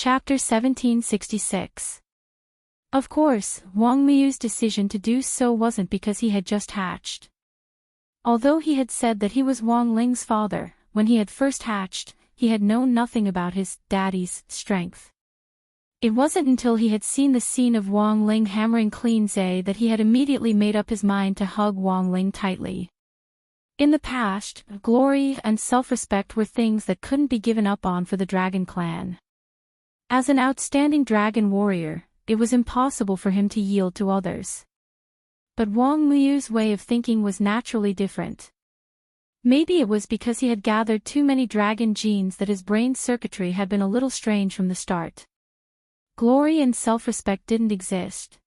Chapter 1766. Of course, Wang Miyu's decision to do so wasn't because he had just hatched. Although he had said that he was Wang Ling's father, when he had first hatched, he had known nothing about his daddy's strength. It wasn't until he had seen the scene of Wang Ling hammering clean Zay that he had immediately made up his mind to hug Wang Ling tightly. In the past, glory and self-respect were things that couldn't be given up on for the Dragon Clan. As an outstanding dragon warrior, it was impossible for him to yield to others. But Wang Miyu's way of thinking was naturally different. Maybe it was because he had gathered too many dragon genes that his brain circuitry had been a little strange from the start. Glory and self-respect didn't exist.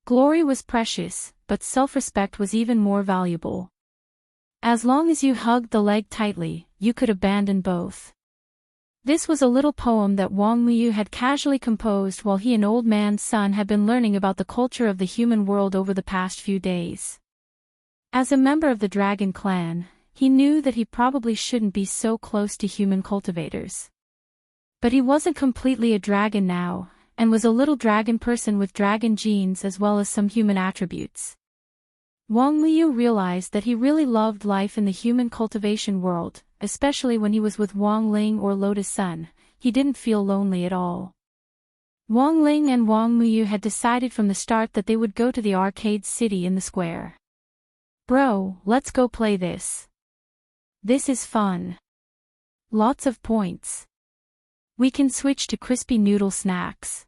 Glory was precious, but self-respect was even more valuable. As long as you hugged the leg tightly, you could abandon both. This was a little poem that Wang Miyu had casually composed while he and Old Man Sun had been learning about the culture of the human world over the past few days. As a member of the Dragon Clan, he knew that he probably shouldn't be so close to human cultivators. But he wasn't completely a dragon now, and was a little dragon person with dragon genes as well as some human attributes. Wang Miyu realized that he really loved life in the human cultivation world, especially when he was with Wang Ling or Lotus Sun. He didn't feel lonely at all. Wang Ling and Wang Miyu had decided from the start that they would go to the arcade city in the square. Bro, let's go play this. This is fun. Lots of points. We can switch to crispy noodle snacks.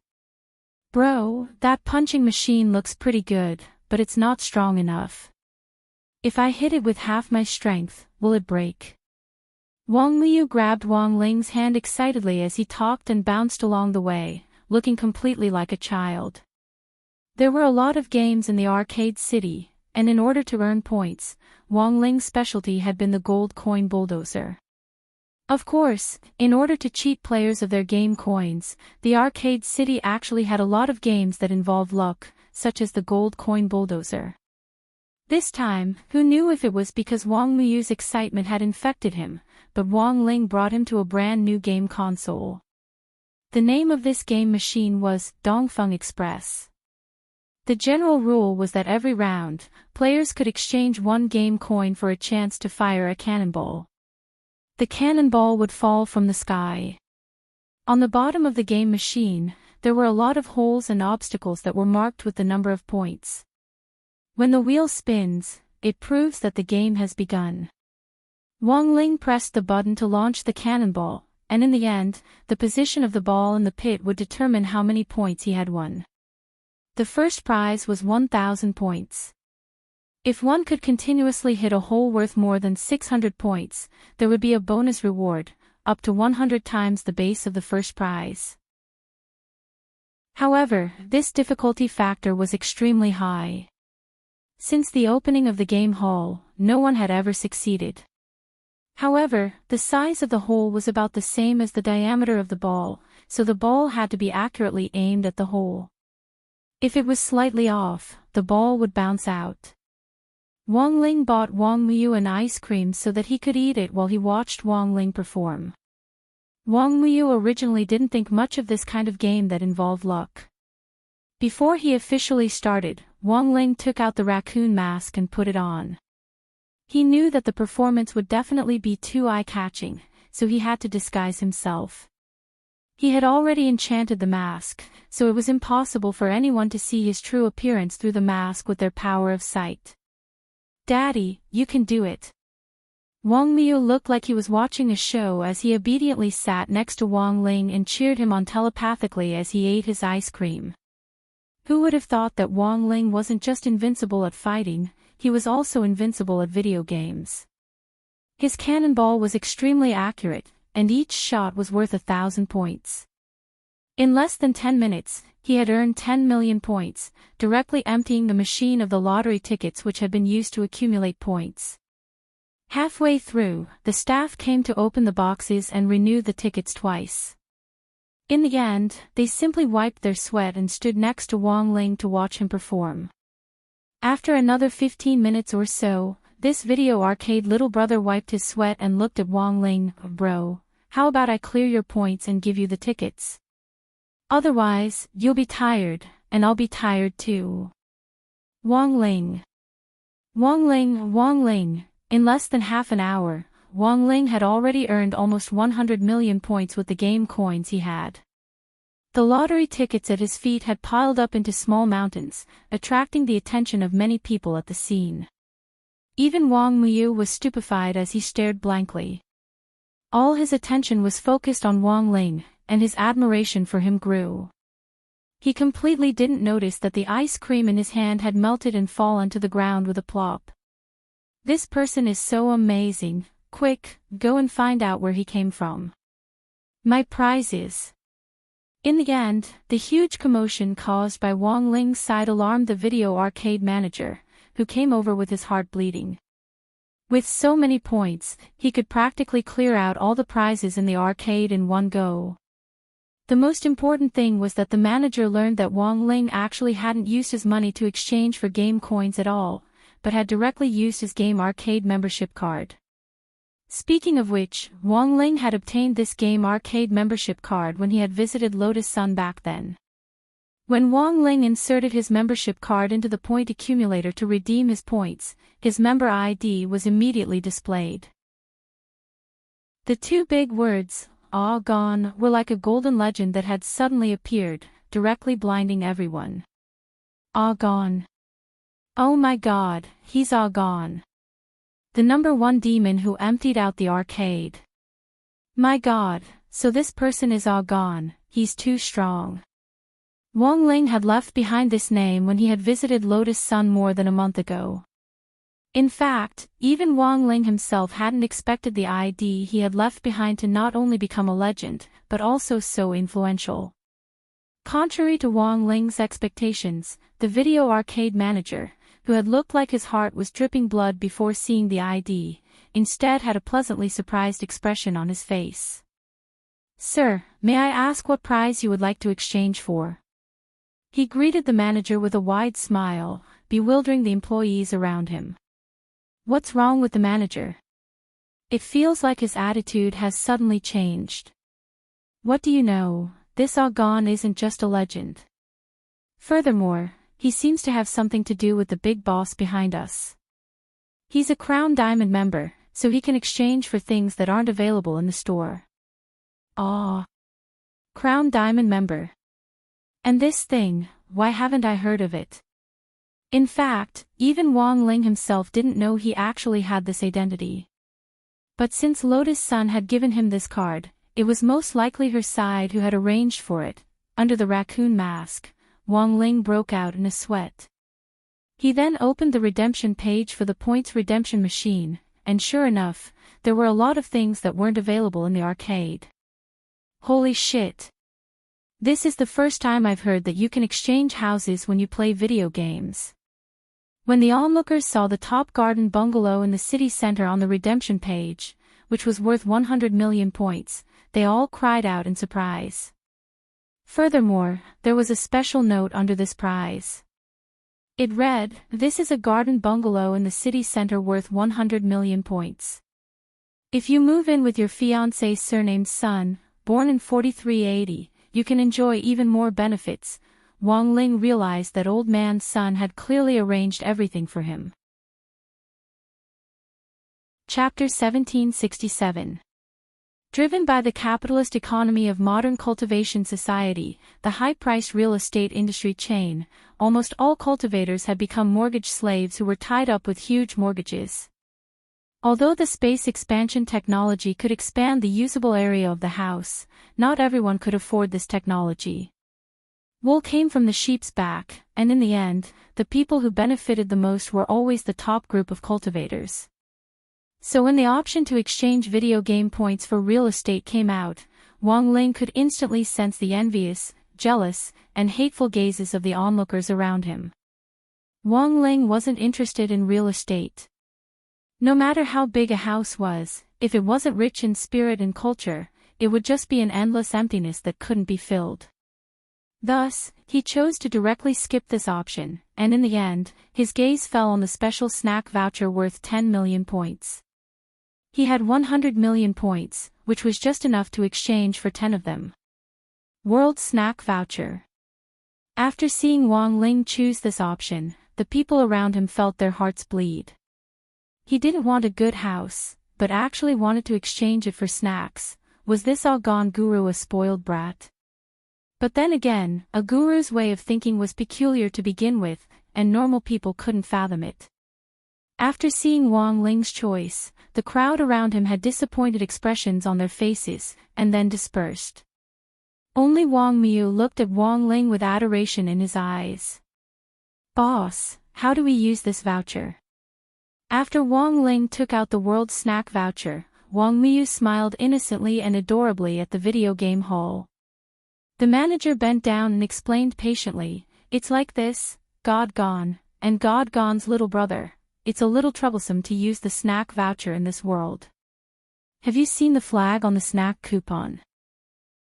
Bro, that punching machine looks pretty good, but it's not strong enough. If I hit it with half my strength, will it break? Wang Miyu grabbed Wang Ling's hand excitedly as he talked and bounced along the way, looking completely like a child. There were a lot of games in the arcade city, and in order to earn points, Wang Ling's specialty had been the gold coin bulldozer. Of course, in order to cheat players of their game coins, the arcade city actually had a lot of games that involved luck, such as the gold coin bulldozer. This time, who knew if it was because Wang Miyu's excitement had infected him, but Wang Ling brought him to a brand new game console. The name of this game machine was Dongfeng Express. The general rule was that every round, players could exchange one game coin for a chance to fire a cannonball. The cannonball would fall from the sky. On the bottom of the game machine, there were a lot of holes and obstacles that were marked with the number of points. When the wheel spins, it proves that the game has begun. Wang Ling pressed the button to launch the cannonball, and in the end, the position of the ball in the pit would determine how many points he had won. The first prize was 1,000 points. If one could continuously hit a hole worth more than 600 points, there would be a bonus reward, up to 100 times the base of the first prize. However, this difficulty factor was extremely high. Since the opening of the game hall, no one had ever succeeded. However, the size of the hole was about the same as the diameter of the ball, so the ball had to be accurately aimed at the hole. If it was slightly off, the ball would bounce out. Wang Ling bought Wang Miyu an ice cream so that he could eat it while he watched Wang Ling perform. Wang Miyu originally didn't think much of this kind of game that involved luck. Before he officially started, Wang Ling took out the raccoon mask and put it on. He knew that the performance would definitely be too eye-catching, so he had to disguise himself. He had already enchanted the mask, so it was impossible for anyone to see his true appearance through the mask with their power of sight. Daddy, you can do it. Wang Miyu looked like he was watching a show as he obediently sat next to Wang Ling and cheered him on telepathically as he ate his ice cream. Who would have thought that Wang Ling wasn't just invincible at fighting, he was also invincible at video games. His cannonball was extremely accurate, and each shot was worth 1,000 points. In less than 10 minutes, he had earned 10 million points, directly emptying the machine of the lottery tickets which had been used to accumulate points. Halfway through, the staff came to open the boxes and renew the tickets twice. In the end, they simply wiped their sweat and stood next to Wang Ling to watch him perform. After another 15 minutes or so, this video arcade little brother wiped his sweat and looked at Wang Ling. Bro, how about I clear your points and give you the tickets? Otherwise, you'll be tired, and I'll be tired too. Wong Ling. Wong Ling, Wong Ling. In less than half an hour, Wong Ling had already earned almost 100 million points with the game coins he had. The lottery tickets at his feet had piled up into small mountains, attracting the attention of many people at the scene. Even Wang Muyu was stupefied as he stared blankly. All his attention was focused on Wong Ling, and his admiration for him grew. He completely didn't notice that the ice cream in his hand had melted and fallen to the ground with a plop. This person is so amazing. Quick, go and find out where he came from. My prize is... In the end, the huge commotion caused by Wong Ling's side alarmed the video arcade manager, who came over with his heart bleeding. With so many points, he could practically clear out all the prizes in the arcade in one go. The most important thing was that the manager learned that Wong Ling actually hadn't used his money to exchange for game coins at all, but had directly used his game arcade membership card. Speaking of which, Wong Ling had obtained this game arcade membership card when he had visited Lotus Sun back then. When Wong Ling inserted his membership card into the point accumulator to redeem his points, his member ID was immediately displayed. The two big words, "All gone," were like a golden legend that had suddenly appeared, directly blinding everyone. All gone. Oh my god, he's all gone. The number one demon who emptied out the arcade. My god, so this person is all gone, he's too strong. Wong Ling had left behind this name when he had visited Lotus Sun more than a month ago. In fact, even Wong Ling himself hadn't expected the ID he had left behind to not only become a legend, but also so influential. Contrary to Wong Ling's expectations, the video arcade manager, who had looked like his heart was dripping blood before seeing the ID, instead had a pleasantly surprised expression on his face. Sir, may I ask what prize you would like to exchange for? He greeted the manager with a wide smile, bewildering the employees around him. What's wrong with the manager? It feels like his attitude has suddenly changed. What do you know, this all gone isn't just a legend. Furthermore, he seems to have something to do with the big boss behind us. He's a Crown Diamond member, so he can exchange for things that aren't available in the store. Ah. Crown Diamond member. And this thing, why haven't I heard of it? In fact, even Wong Ling himself didn't know he actually had this identity. But since Lotus Sun had given him this card, it was most likely her side who had arranged for it. Under the raccoon mask, Wong Ling broke out in a sweat. He then opened the redemption page for the points redemption machine, and sure enough, there were a lot of things that weren't available in the arcade. Holy shit! This is the first time I've heard that you can exchange houses when you play video games. When the onlookers saw the top garden bungalow in the city center on the redemption page, which was worth 100 million points, they all cried out in surprise. Furthermore, there was a special note under this prize. It read, "This is a garden bungalow in the city center worth 100 million points. If you move in with your fiancé's surnamed Sun, born in 4380, you can enjoy even more benefits." Wong Ling realized that old man Sun had clearly arranged everything for him. Chapter 1767. Driven by the capitalist economy of modern cultivation society, the high-priced real estate industry chain, almost all cultivators had become mortgage slaves who were tied up with huge mortgages. Although the space expansion technology could expand the usable area of the house, not everyone could afford this technology. Wool came from the sheep's back, and in the end, the people who benefited the most were always the top group of cultivators. So when the option to exchange video game points for real estate came out, Wong Ling could instantly sense the envious, jealous, and hateful gazes of the onlookers around him. Wong Ling wasn't interested in real estate. No matter how big a house was, if it wasn't rich in spirit and culture, it would just be an endless emptiness that couldn't be filled. Thus, he chose to directly skip this option, and in the end, his gaze fell on the special snack voucher worth 10 million points. He had 100 million points, which was just enough to exchange for 10 of them. World Snack Voucher. After seeing Wang Ling choose this option, the people around him felt their hearts bleed. He didn't want a good house, but actually wanted to exchange it for snacks. Was this Algon guru a spoiled brat? But then again, a guru's way of thinking was peculiar to begin with, and normal people couldn't fathom it. After seeing Wang Ling's choice, the crowd around him had disappointed expressions on their faces, and then dispersed. Only Wang Miu looked at Wang Ling with adoration in his eyes. "Boss, how do we use this voucher?" After Wang Ling took out the World Snack Voucher, Wang Miu smiled innocently and adorably at the video game hall. The manager bent down and explained patiently, "It's like this, God Gone, and God Gone's little brother. It's a little troublesome to use the snack voucher in this world. Have you seen the flag on the snack coupon?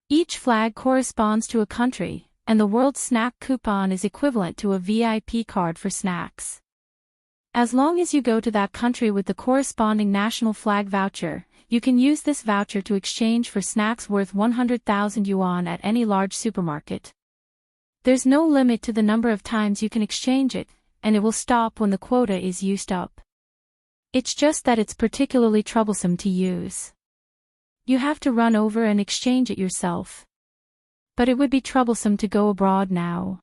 Each flag corresponds to a country, and the World Snack Coupon is equivalent to a VIP card for snacks. As long as you go to that country with the corresponding national flag voucher, you can use this voucher to exchange for snacks worth 100,000 yuan at any large supermarket. There's no limit to the number of times you can exchange it, and it will stop when the quota is used up. It's just that it's particularly troublesome to use. You have to run over and exchange it yourself. But it would be troublesome to go abroad now.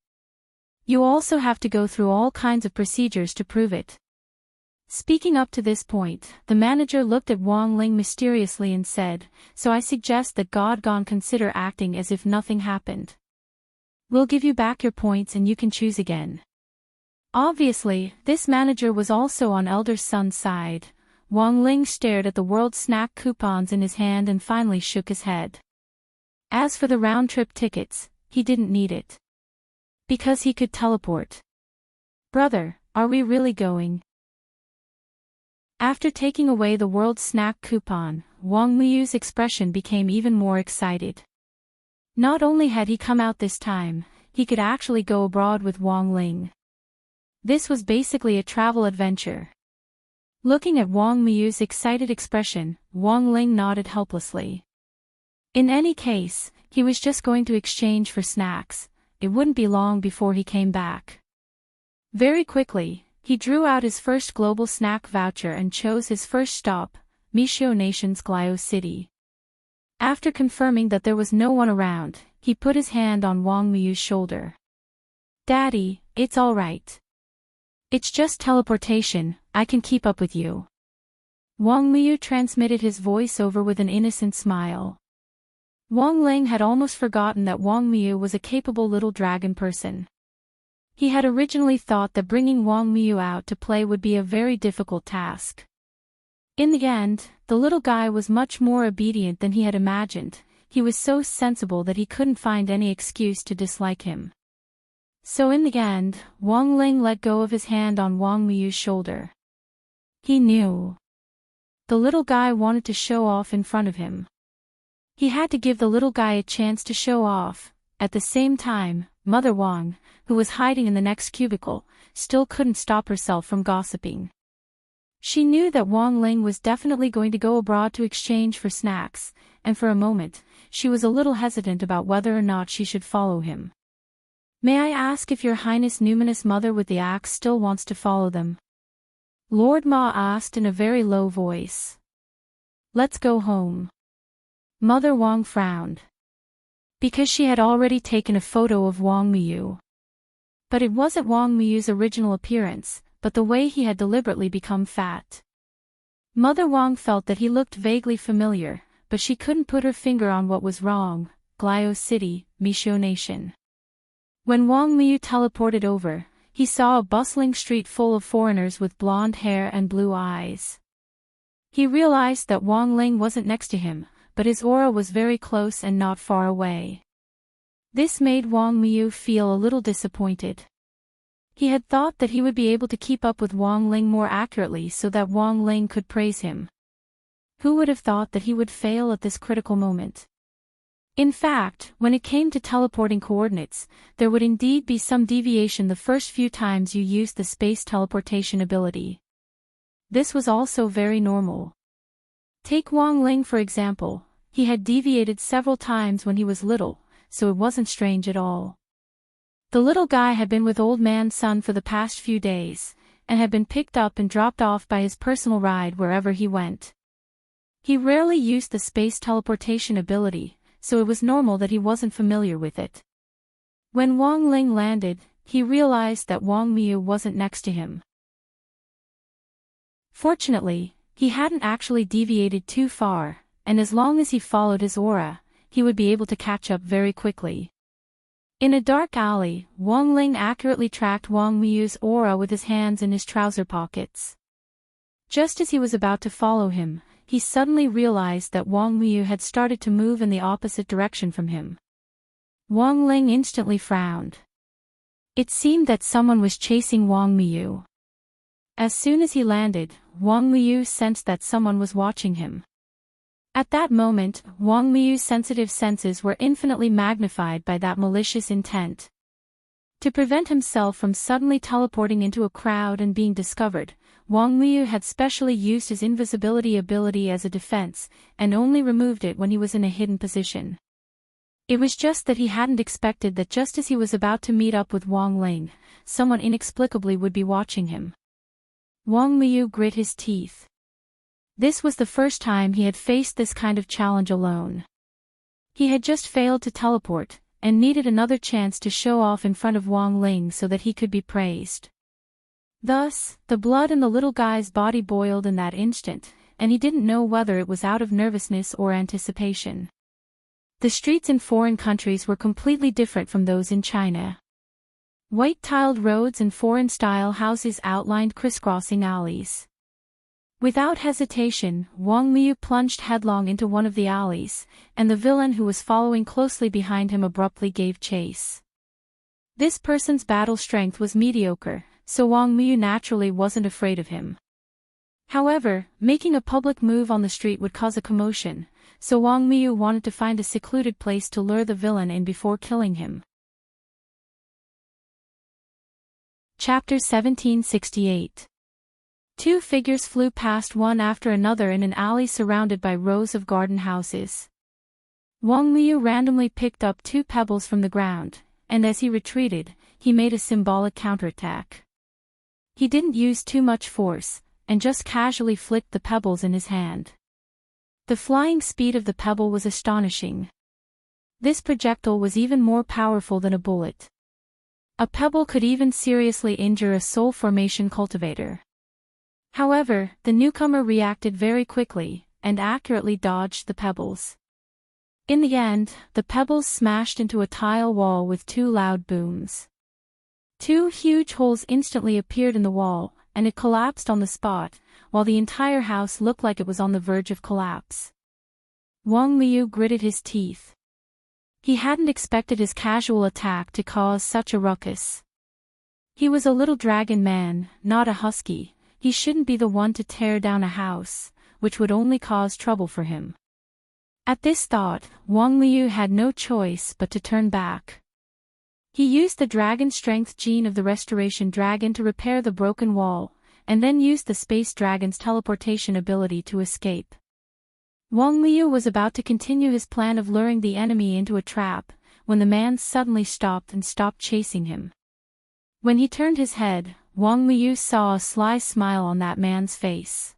You also have to go through all kinds of procedures to prove it." Speaking up to this point, the manager looked at Wang Ling mysteriously and said, "So I suggest that God Gone consider acting as if nothing happened. We'll give you back your points and you can choose again." Obviously, this manager was also on elder son's side. Wang Ling stared at the World Snack coupons in his hand and finally shook his head. As for the round-trip tickets, he didn't need it. Because he could teleport. "Brother, are we really going?" After taking away the World Snack coupon, Wang Miu's expression became even more excited. Not only had he come out this time, he could actually go abroad with Wang Ling. This was basically a travel adventure. Looking at Wang Miu's excited expression, Wang Ling nodded helplessly. In any case, he was just going to exchange for snacks. It wouldn't be long before he came back. Very quickly, he drew out his first global snack voucher and chose his first stop, Mishio Nation's Glio City. After confirming that there was no one around, he put his hand on Wang Miu's shoulder. "Daddy, it's all right. It's just teleportation, I can keep up with you." Wang Miu transmitted his voice over with an innocent smile. Wang Ling had almost forgotten that Wang Miu was a capable little dragon person. He had originally thought that bringing Wang Miu out to play would be a very difficult task. In the end, the little guy was much more obedient than he had imagined. He was so sensible that he couldn't find any excuse to dislike him. So in the end, Wang Ling let go of his hand on Wang Miu's shoulder. He knew. The little guy wanted to show off in front of him. He had to give the little guy a chance to show off. At the same time, Mother Wang, who was hiding in the next cubicle, still couldn't stop herself from gossiping. She knew that Wang Ling was definitely going to go abroad to exchange for snacks, and for a moment, she was a little hesitant about whether or not she should follow him. "May I ask if Your Highness Numinous Mother with the axe still wants to follow them?" Lord Ma asked in a very low voice. "Let's go home." Mother Wang frowned. Because she had already taken a photo of Wang Miu. But it wasn't Wang Miu's original appearance, but the way he had deliberately become fat. Mother Wang felt that he looked vaguely familiar, but she couldn't put her finger on what was wrong. Glio City, Mishio Nation. When Wang Miu teleported over, he saw a bustling street full of foreigners with blonde hair and blue eyes. He realized that Wang Ling wasn't next to him, but his aura was very close and not far away. This made Wang Miu feel a little disappointed. He had thought that he would be able to keep up with Wang Ling more accurately so that Wang Ling could praise him. Who would have thought that he would fail at this critical moment? In fact, when it came to teleporting coordinates, there would indeed be some deviation the first few times you used the space teleportation ability. This was also very normal. Take Wang Ling for example. He had deviated several times when he was little, so it wasn't strange at all. The little guy had been with Old Man Sun for the past few days, and had been picked up and dropped off by his personal ride wherever he went. He rarely used the space teleportation ability, so it was normal that he wasn't familiar with it. When Wang Ling landed, he realized that Wang Miu wasn't next to him. Fortunately, he hadn't actually deviated too far, and as long as he followed his aura, he would be able to catch up very quickly. In a dark alley, Wang Ling accurately tracked Wang Miu's aura with his hands in his trouser pockets. Just as he was about to follow him, he suddenly realized that Wang Miu had started to move in the opposite direction from him. Wang Ling instantly frowned. It seemed that someone was chasing Wang Miu. As soon as he landed, Wang Miu sensed that someone was watching him. At that moment, Wang Miu's sensitive senses were infinitely magnified by that malicious intent. To prevent himself from suddenly teleporting into a crowd and being discovered, Wang Miu had specially used his invisibility ability as a defense, and only removed it when he was in a hidden position. It was just that he hadn't expected that just as he was about to meet up with Wang Ling, someone inexplicably would be watching him. Wang Miu grit his teeth. This was the first time he had faced this kind of challenge alone. He had just failed to teleport, and needed another chance to show off in front of Wang Ling so that he could be praised. Thus, the blood in the little guy's body boiled in that instant, and he didn't know whether it was out of nervousness or anticipation. The streets in foreign countries were completely different from those in China. White-tiled roads and foreign-style houses outlined crisscrossing alleys. Without hesitation, Wang Miu plunged headlong into one of the alleys, and the villain who was following closely behind him abruptly gave chase. This person's battle strength was mediocre, so Wang Miu naturally wasn't afraid of him. However, making a public move on the street would cause a commotion, so Wang Miu wanted to find a secluded place to lure the villain in before killing him. Chapter 1768. Two figures flew past one after another in an alley surrounded by rows of garden houses. Wang Miu randomly picked up two pebbles from the ground, and as he retreated, he made a symbolic counterattack. He didn't use too much force, and just casually flicked the pebbles in his hand. The flying speed of the pebble was astonishing. This projectile was even more powerful than a bullet. A pebble could even seriously injure a soul formation cultivator. However, the newcomer reacted very quickly, and accurately dodged the pebbles. In the end, the pebbles smashed into a tile wall with two loud booms. Two huge holes instantly appeared in the wall, and it collapsed on the spot, while the entire house looked like it was on the verge of collapse. Wang Miu gritted his teeth. He hadn't expected his casual attack to cause such a ruckus. He was a little dragon man, not a husky. He shouldn't be the one to tear down a house, which would only cause trouble for him. At this thought, Wang Miu had no choice but to turn back. He used the dragon strength gene of the restoration dragon to repair the broken wall, and then used the space dragon's teleportation ability to escape. Wang Miu was about to continue his plan of luring the enemy into a trap, when the man suddenly stopped chasing him. When he turned his head, Wang Miu saw a sly smile on that man's face.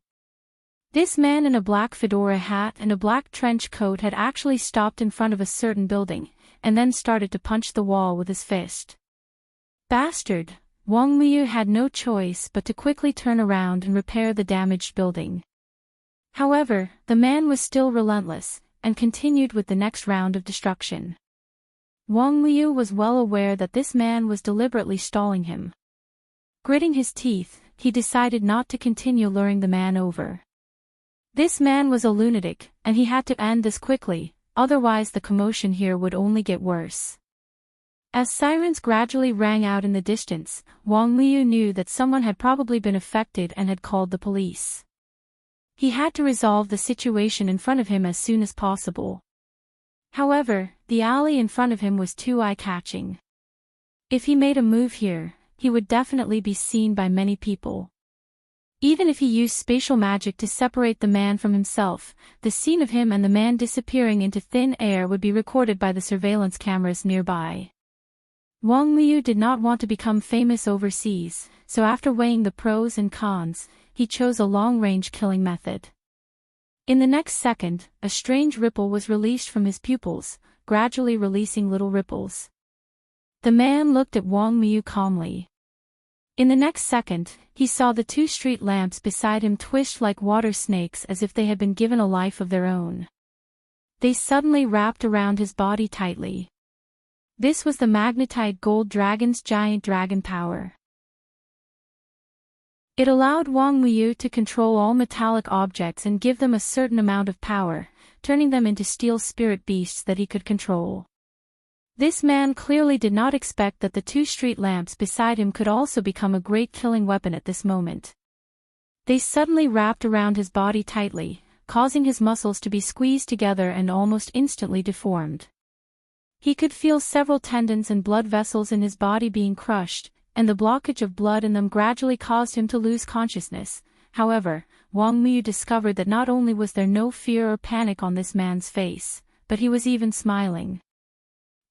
This man in a black fedora hat and a black trench coat had actually stopped in front of a certain building, and then started to punch the wall with his fist. Bastard! Wang Miu had no choice but to quickly turn around and repair the damaged building. However, the man was still relentless, and continued with the next round of destruction. Wang Miu was well aware that this man was deliberately stalling him. Gritting his teeth, he decided not to continue luring the man over. This man was a lunatic, and he had to end this quickly, otherwise the commotion here would only get worse. As sirens gradually rang out in the distance, Wang Miu knew that someone had probably been affected and had called the police. He had to resolve the situation in front of him as soon as possible. However, the alley in front of him was too eye-catching. If he made a move here, he would definitely be seen by many people. Even if he used spatial magic to separate the man from himself, the scene of him and the man disappearing into thin air would be recorded by the surveillance cameras nearby. Wang Miyu did not want to become famous overseas, so after weighing the pros and cons, he chose a long-range killing method. In the next second, a strange ripple was released from his pupils, gradually releasing little ripples. The man looked at Wang Miyu calmly. In the next second, he saw the 2 street lamps beside him twist like water snakes as if they had been given a life of their own. They suddenly wrapped around his body tightly. This was the magnetite gold dragon's giant dragon power. It allowed Wang Miyu to control all metallic objects and give them a certain amount of power, turning them into steel spirit beasts that he could control. This man clearly did not expect that the 2 street lamps beside him could also become a great killing weapon at this moment. They suddenly wrapped around his body tightly, causing his muscles to be squeezed together and almost instantly deformed. He could feel several tendons and blood vessels in his body being crushed, and the blockage of blood in them gradually caused him to lose consciousness. However, Wang Miyu discovered that not only was there no fear or panic on this man's face, but he was even smiling.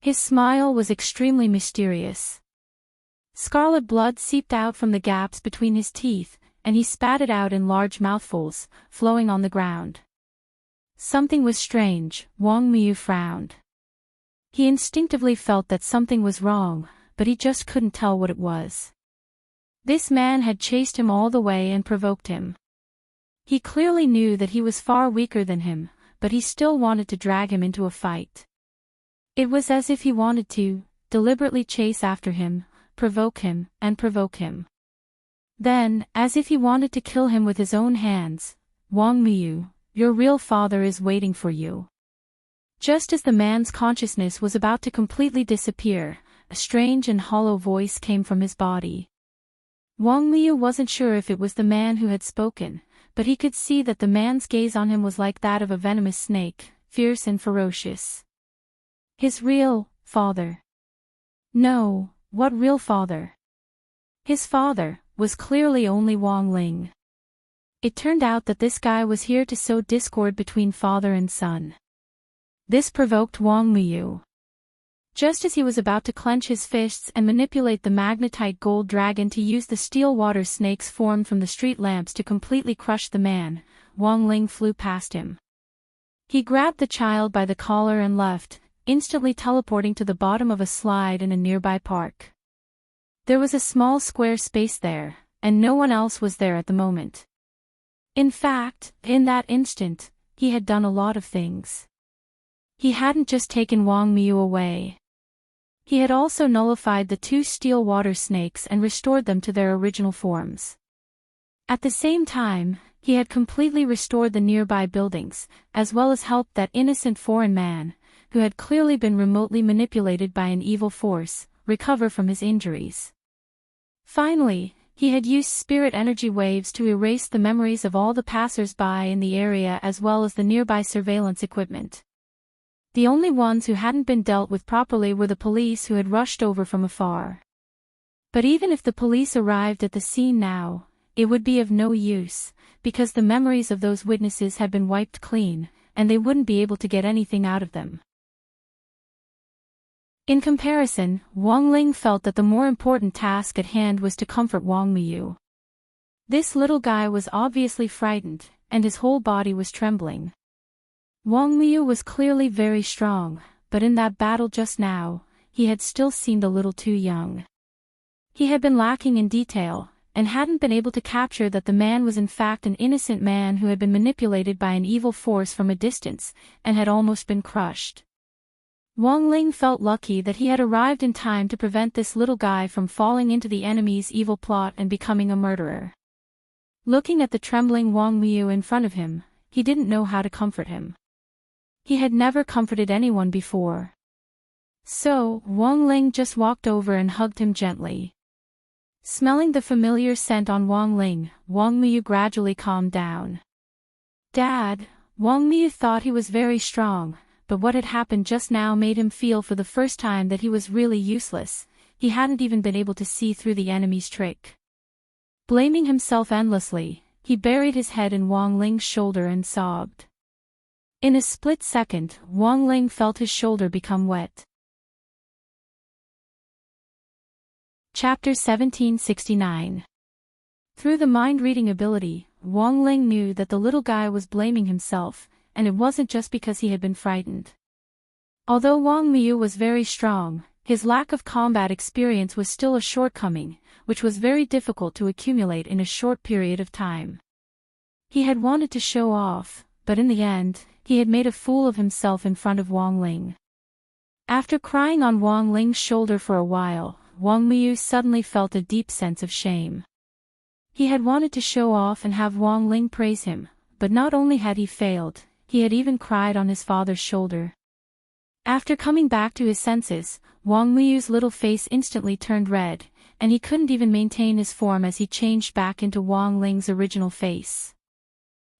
His smile was extremely mysterious. Scarlet blood seeped out from the gaps between his teeth, and he spat it out in large mouthfuls, flowing on the ground. Something was strange. Wang Miyu frowned. He instinctively felt that something was wrong, but he just couldn't tell what it was. This man had chased him all the way and provoked him. He clearly knew that he was far weaker than him, but he still wanted to drag him into a fight. It was as if he wanted to, deliberately chase after him, provoke him, and provoke him. Then, as if he wanted to kill him with his own hands, Wang Miyu, your real father is waiting for you. Just as the man's consciousness was about to completely disappear, a strange and hollow voice came from his body. Wang Miyu wasn't sure if it was the man who had spoken, but he could see that the man's gaze on him was like that of a venomous snake, fierce and ferocious. His real father. No, what real father? His father was clearly only Wang Ling. It turned out that this guy was here to sow discord between father and son. This provoked Wang Miyu. Just as he was about to clench his fists and manipulate the magnetite gold dragon to use the steel water snakes formed from the street lamps to completely crush the man, Wang Ling flew past him. He grabbed the child by the collar and left, instantly teleporting to the bottom of a slide in a nearby park. There was a small square space there, and no one else was there at the moment. In fact, in that instant, he had done a lot of things. He hadn't just taken Wang Miyu away. He had also nullified the 2 steel water snakes and restored them to their original forms. At the same time, he had completely restored the nearby buildings, as well as helped that innocent foreign man, who had clearly been remotely manipulated by an evil force, recover from his injuries. Finally, he had used spirit energy waves to erase the memories of all the passers-by in the area as well as the nearby surveillance equipment. The only ones who hadn't been dealt with properly were the police who had rushed over from afar. But even if the police arrived at the scene now, it would be of no use, because the memories of those witnesses had been wiped clean, and they wouldn't be able to get anything out of them. In comparison, Wang Ling felt that the more important task at hand was to comfort Wang Miyu. This little guy was obviously frightened, and his whole body was trembling. Wang Miyu was clearly very strong, but in that battle just now, he had still seemed a little too young. He had been lacking in detail, and hadn't been able to capture that the man was in fact an innocent man who had been manipulated by an evil force from a distance, and had almost been crushed. Wang Ling felt lucky that he had arrived in time to prevent this little guy from falling into the enemy's evil plot and becoming a murderer. Looking at the trembling Wang Miyu in front of him, he didn't know how to comfort him. He had never comforted anyone before. So, Wang Ling just walked over and hugged him gently. Smelling the familiar scent on Wang Ling, Wang Miyu gradually calmed down. Dad, Wang Miyu thought he was very strong, but what had happened just now made him feel for the first time that he was really useless. He hadn't even been able to see through the enemy's trick. Blaming himself endlessly, he buried his head in Wang Ling's shoulder and sobbed. In a split second, Wang Ling felt his shoulder become wet. Chapter 1769. Through the mind-reading ability, Wang Ling knew that the little guy was blaming himself, and it wasn't just because he had been frightened. Although Wang Miyu was very strong, his lack of combat experience was still a shortcoming, which was very difficult to accumulate in a short period of time. He had wanted to show off, but in the end, he had made a fool of himself in front of Wang Ling. After crying on Wang Ling's shoulder for a while, Wang Miyu suddenly felt a deep sense of shame. He had wanted to show off and have Wang Ling praise him, but not only had he failed, he had even cried on his father's shoulder. After coming back to his senses, Wang Miyu's little face instantly turned red, and he couldn't even maintain his form as he changed back into Wang Ling's original face.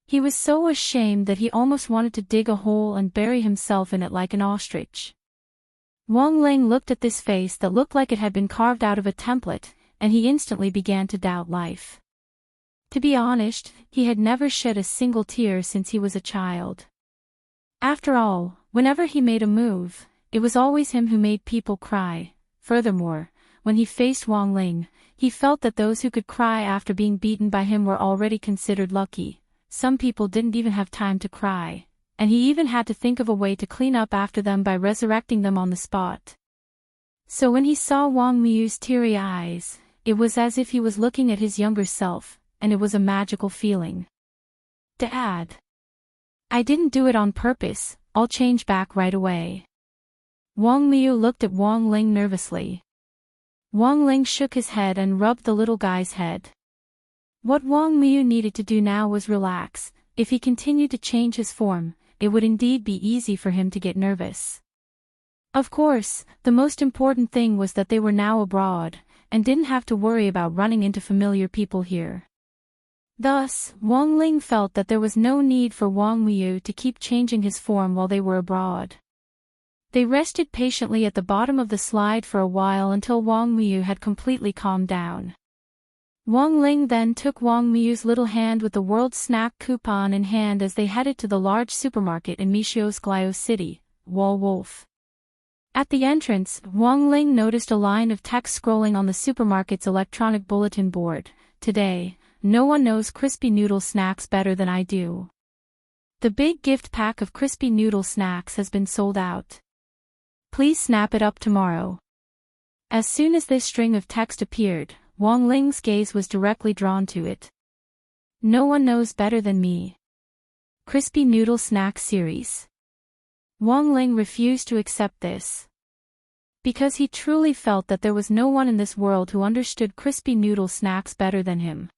He was so ashamed that he almost wanted to dig a hole and bury himself in it like an ostrich. Wang Ling looked at this face that looked like it had been carved out of a template, and he instantly began to doubt life. To be honest, he had never shed a single tear since he was a child. After all, whenever he made a move, it was always him who made people cry. Furthermore, when he faced Wang Ling, he felt that those who could cry after being beaten by him were already considered lucky. Some people didn't even have time to cry, and he even had to think of a way to clean up after them by resurrecting them on the spot. So when he saw Wang Miyu's teary eyes, it was as if he was looking at his younger self, and it was a magical feeling. Dad. I didn't do it on purpose, I'll change back right away. Wang Miyu looked at Wang Ling nervously. Wang Ling shook his head and rubbed the little guy's head. What Wang Miyu needed to do now was relax. If he continued to change his form, it would indeed be easy for him to get nervous. Of course, the most important thing was that they were now abroad, and didn't have to worry about running into familiar people here. Thus, Wang Ling felt that there was no need for Wang Miyu to keep changing his form while they were abroad. They rested patiently at the bottom of the slide for a while until Wang Miyu had completely calmed down. Wang Ling then took Wang Miyu's little hand with the World Snack coupon in hand as they headed to the large supermarket in Mishio's Glio City, Wall Wolf. At the entrance, Wang Ling noticed a line of text scrolling on the supermarket's electronic bulletin board. Today, no one knows crispy noodle snacks better than I do. The big gift pack of crispy noodle snacks has been sold out. Please snap it up tomorrow. As soon as this string of text appeared, Wang Ling's gaze was directly drawn to it. No one knows better than me. Crispy noodle snack series. Wang Ling refused to accept this. Because he truly felt that there was no one in this world who understood crispy noodle snacks better than him.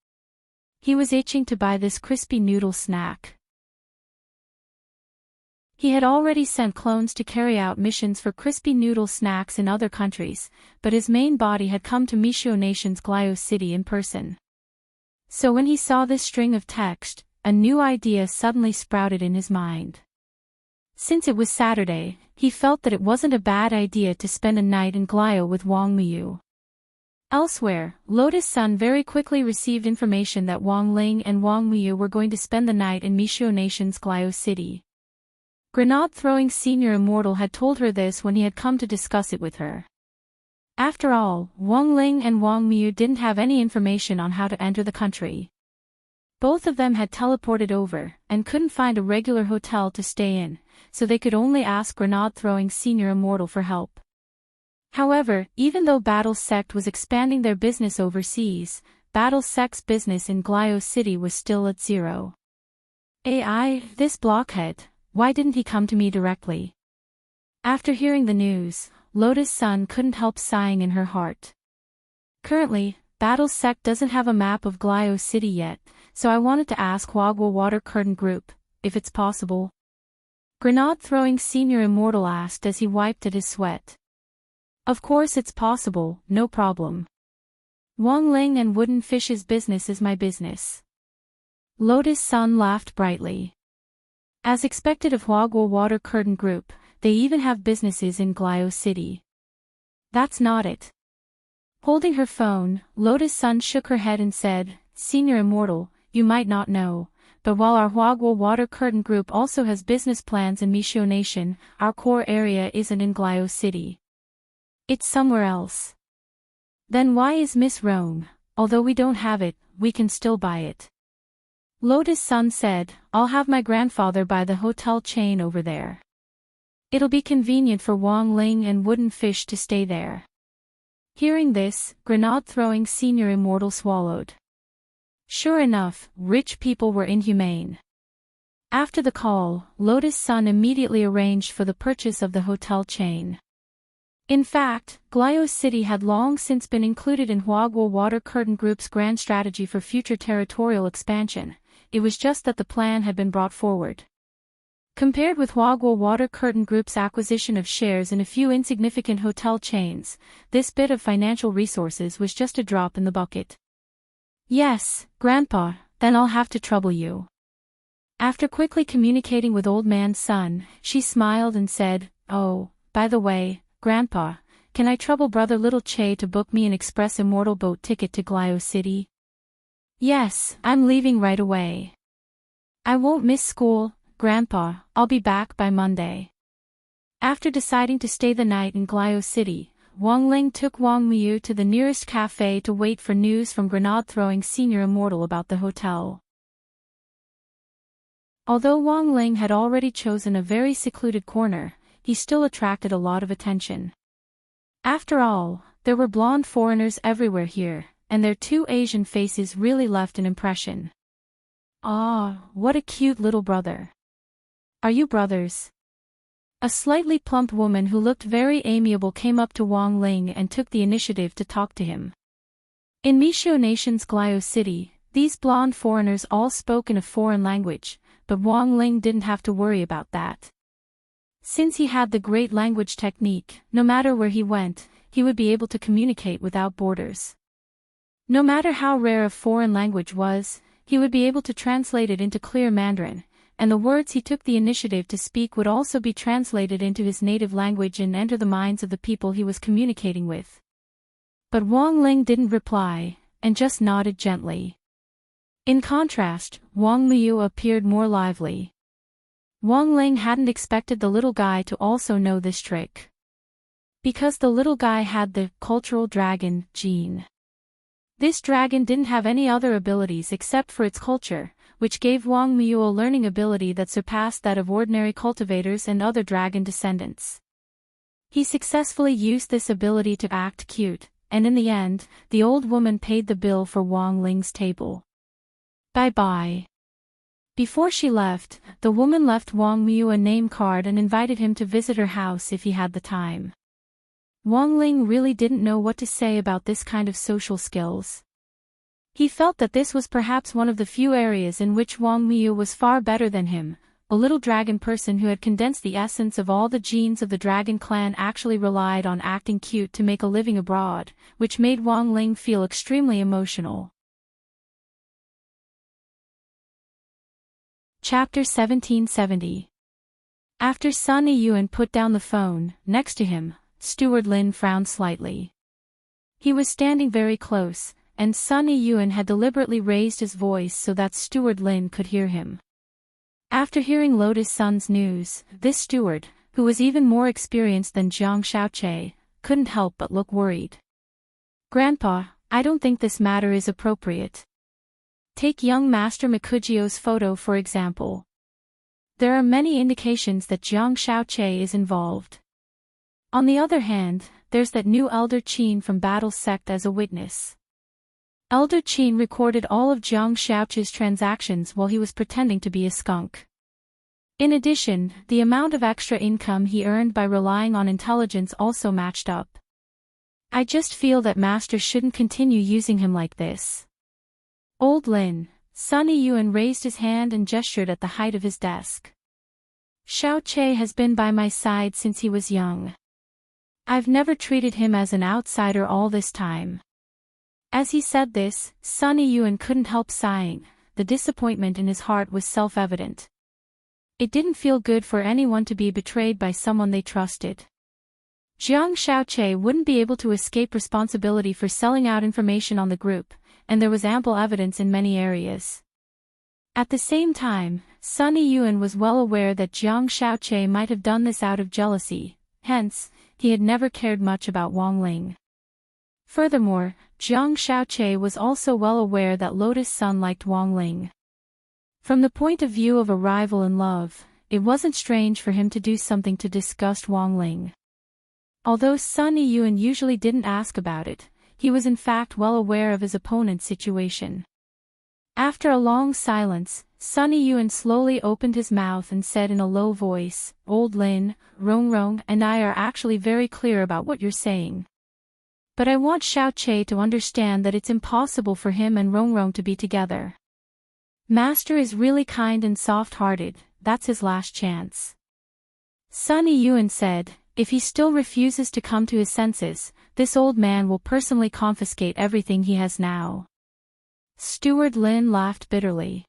He was itching to buy this crispy noodle snack. He had already sent clones to carry out missions for crispy noodle snacks in other countries, but his main body had come to Mishio Nation's Glio City in person. So when he saw this string of text, a new idea suddenly sprouted in his mind. Since it was Saturday, he felt that it wasn't a bad idea to spend a night in Glio with Wang Miyu. Elsewhere, Lotus Sun very quickly received information that Wang Ling and Wang Miyu were going to spend the night in Mishio Nation's Glio City. Grenade-throwing Senior Immortal had told her this when he had come to discuss it with her. After all, Wang Ling and Wang Miyu didn't have any information on how to enter the country. Both of them had teleported over, and couldn't find a regular hotel to stay in, so they could only ask Grenade-throwing Senior Immortal for help. However, even though Battle Sect was expanding their business overseas, Battle Sect's business in Glio City was still at zero. AI, this blockhead. Why didn't he come to me directly? After hearing the news, Lotus Sun couldn't help sighing in her heart. Currently, Battle Sect doesn't have a map of Glio City yet, so I wanted to ask Wagwa Water Curtain Group, if it's possible. Grenade-throwing Senior Immortal asked as he wiped at his sweat. Of course it's possible, no problem. Wang Ling and Wooden Fish's business is my business. Lotus Sun laughed brightly. As expected of Wagwa Water Curtain Group, they even have businesses in Glio City. That's not it. Holding her phone, Lotus Sun shook her head and said, Senior Immortal, you might not know, but while our Heartwarming Water Curtain group also has business plans in Misho Nation, our core area isn't in Glio City. It's somewhere else. Then why is Miss Rome? Although we don't have it, we can still buy it. Lotus Sun said, I'll have my grandfather buy the hotel chain over there. It'll be convenient for Wang Ling and Wooden Fish to stay there. Hearing this, grenade-throwing Senior Immortal swallowed. Sure enough, rich people were inhumane. After the call, Lotus Sun immediately arranged for the purchase of the hotel chain. In fact, Glio City had long since been included in Heartwarming Water Curtain Group's grand strategy for future territorial expansion. It was just that the plan had been brought forward. Compared with Heartwarming Water Curtain Group's acquisition of shares in a few insignificant hotel chains, this bit of financial resources was just a drop in the bucket. Yes, Grandpa, then I'll have to trouble you. After quickly communicating with Old Man Sun, she smiled and said, Oh, by the way, Grandpa, can I trouble Brother Little Che to book me an express immortal boat ticket to Glio City? Yes, I'm leaving right away. I won't miss school, Grandpa, I'll be back by Monday. After deciding to stay the night in Glio City, Wang Ling took Wang Miu to the nearest cafe to wait for news from grenade-throwing Senior Immortal about the hotel. Although Wang Ling had already chosen a very secluded corner, he still attracted a lot of attention. After all, there were blonde foreigners everywhere here, and their two Asian faces really left an impression. Ah, what a cute little brother. Are you brothers? A slightly plump woman who looked very amiable came up to Wang Ling and took the initiative to talk to him. In Misho Nation's Glio City, these blonde foreigners all spoke in a foreign language, but Wang Ling didn't have to worry about that. Since he had the great language technique, no matter where he went, he would be able to communicate without borders. No matter how rare a foreign language was, he would be able to translate it into clear Mandarin, and the words he took the initiative to speak would also be translated into his native language and enter the minds of the people he was communicating with. But Wang Ling didn't reply, and just nodded gently. In contrast, Wang Miu appeared more lively. Wang Ling hadn't expected the little guy to also know this trick. Because the little guy had the cultural dragon gene. This dragon didn't have any other abilities except for its culture, which gave Wang Miu a learning ability that surpassed that of ordinary cultivators and other dragon descendants. He successfully used this ability to act cute, and in the end, the old woman paid the bill for Wang Ling's table. Bye-bye. Before she left, the woman left Wang Miu a name card and invited him to visit her house if he had the time. Wang Ling really didn't know what to say about this kind of social skills. He felt that this was perhaps one of the few areas in which Wang Miu was far better than him. A little dragon person who had condensed the essence of all the genes of the dragon clan actually relied on acting cute to make a living abroad, which made Wang Ling feel extremely emotional. Chapter 1770. After Sun Yiyuan put down the phone, next to him, Steward Lin frowned slightly. He was standing very close, and Sun Yiyuan had deliberately raised his voice so that Steward Lin could hear him. After hearing Lotus Sun's news, this steward, who was even more experienced than Jiang Xiaoche, couldn't help but look worried. Grandpa, I don't think this matter is appropriate. Take young Master Mikujio's photo for example. There are many indications that Jiang Xiaoche is involved. On the other hand, there's that new Elder Qin from Battle Sect as a witness. Elder Qin recorded all of Jiang Xiaoche's transactions while he was pretending to be a skunk. In addition, the amount of extra income he earned by relying on intelligence also matched up. I just feel that Master shouldn't continue using him like this. Old Lin, Sun Yiyuan raised his hand and gestured at the height of his desk. Xiaoche has been by my side since he was young. I've never treated him as an outsider all this time. As he said this, Sun Yiyuan couldn't help sighing. The disappointment in his heart was self-evident. It didn't feel good for anyone to be betrayed by someone they trusted. Jiang Xiaoche wouldn't be able to escape responsibility for selling out information on the group, and there was ample evidence in many areas. At the same time, Sunny Yuan was well aware that Jiang Shaoqi might have done this out of jealousy, hence, he had never cared much about Wang Ling. Furthermore, Jiang Shaoqi was also well aware that Lotus Sun liked Wang Ling. From the point of view of a rival in love, it wasn't strange for him to do something to disgust Wang Ling. Although Sunny Yuan usually didn't ask about it, he was in fact well aware of his opponent's situation. After a long silence, Sunny Yuan slowly opened his mouth and said in a low voice, "Old Lin, Rongrong and I are actually very clear about what you're saying. But I want Shaoqi to understand that it's impossible for him and Rongrong to be together. Master is really kind and soft-hearted, that's his last chance." Sunny Yuan said, "If he still refuses to come to his senses, this old man will personally confiscate everything he has now." Steward Lin laughed bitterly.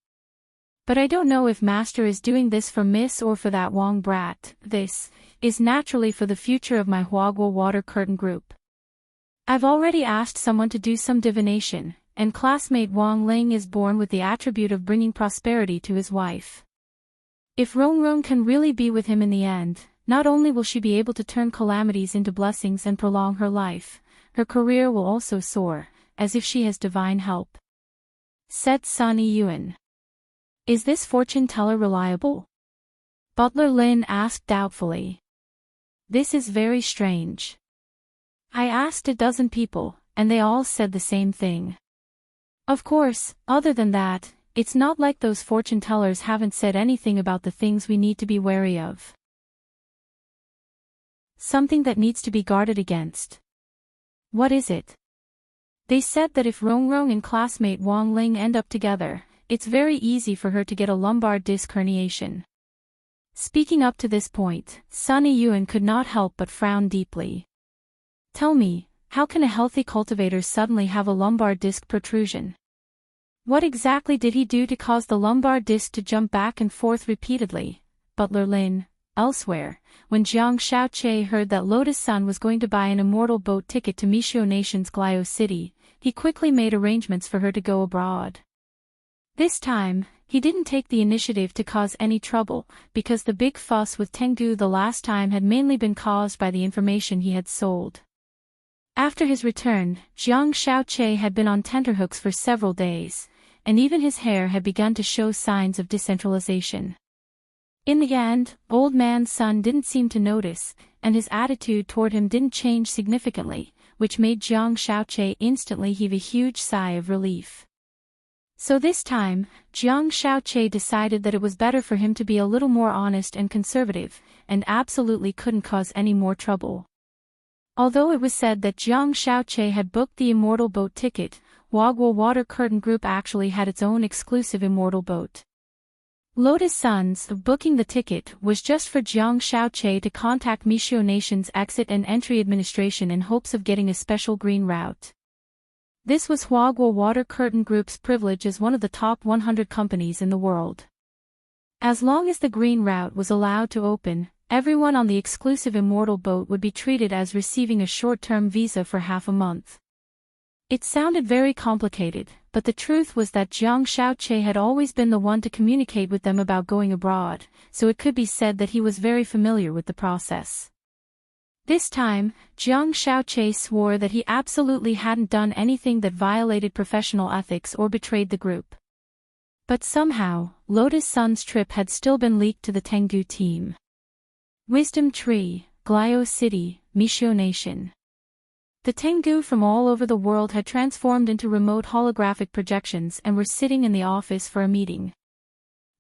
"But I don't know if Master is doing this for Miss or for that Wang brat. This is naturally for the future of my Huaguo Water Curtain group. I've already asked someone to do some divination, and classmate Wang Ling is born with the attribute of bringing prosperity to his wife. If Rongrong can really be with him in the end, not only will she be able to turn calamities into blessings and prolong her life, her career will also soar, as if she has divine help," said Sunny Yuan. "Is this fortune teller reliable?" Butler Lin asked doubtfully. "This is very strange. I asked a dozen people, and they all said the same thing. Of course, other than that, it's not like those fortune tellers haven't said anything about the things we need to be wary of. Something that needs to be guarded against. What is it? They said that if Rongrong and classmate Wang Ling end up together, it's very easy for her to get a lumbar disc herniation." Speaking up to this point, Sunny Yuan could not help but frown deeply. "Tell me, how can a healthy cultivator suddenly have a lumbar disc protrusion? What exactly did he do to cause the lumbar disc to jump back and forth repeatedly?" Butler Lin. Elsewhere, when Jiang Shaoqi heard that Lotus Sun was going to buy an immortal boat ticket to Mishio Nation's Glio City, he quickly made arrangements for her to go abroad. This time, he didn't take the initiative to cause any trouble, because the big fuss with Tengu the last time had mainly been caused by the information he had sold. After his return, Jiang Shaoqi had been on tenterhooks for several days, and even his hair had begun to show signs of decentralization. In the end, Old Man Sun didn't seem to notice, and his attitude toward him didn't change significantly, which made Jiang Shaoqi instantly heave a huge sigh of relief. So this time, Jiang Shaoqi decided that it was better for him to be a little more honest and conservative, and absolutely couldn't cause any more trouble. Although it was said that Jiang Shaoqi had booked the immortal boat ticket, Huaguo Water Curtain Group actually had its own exclusive immortal boat. Lotus Sun's booking the ticket was just for Jiang Shaoqi to contact Mishio Nation's exit and entry administration in hopes of getting a special green route. This was Huaguo Water Curtain Group's privilege as one of the top 100 companies in the world. As long as the green route was allowed to open, everyone on the exclusive immortal boat would be treated as receiving a short-term visa for half a month. It sounded very complicated, but the truth was that Jiang Shaoqi had always been the one to communicate with them about going abroad, so it could be said that he was very familiar with the process. This time, Jiang Shaoqi swore that he absolutely hadn't done anything that violated professional ethics or betrayed the group. But somehow, Lotus Sun's trip had still been leaked to the Tengu team. Wisdom Tree, Glio City, Mishio Nation. The Tengu from all over the world had transformed into remote holographic projections and were sitting in the office for a meeting.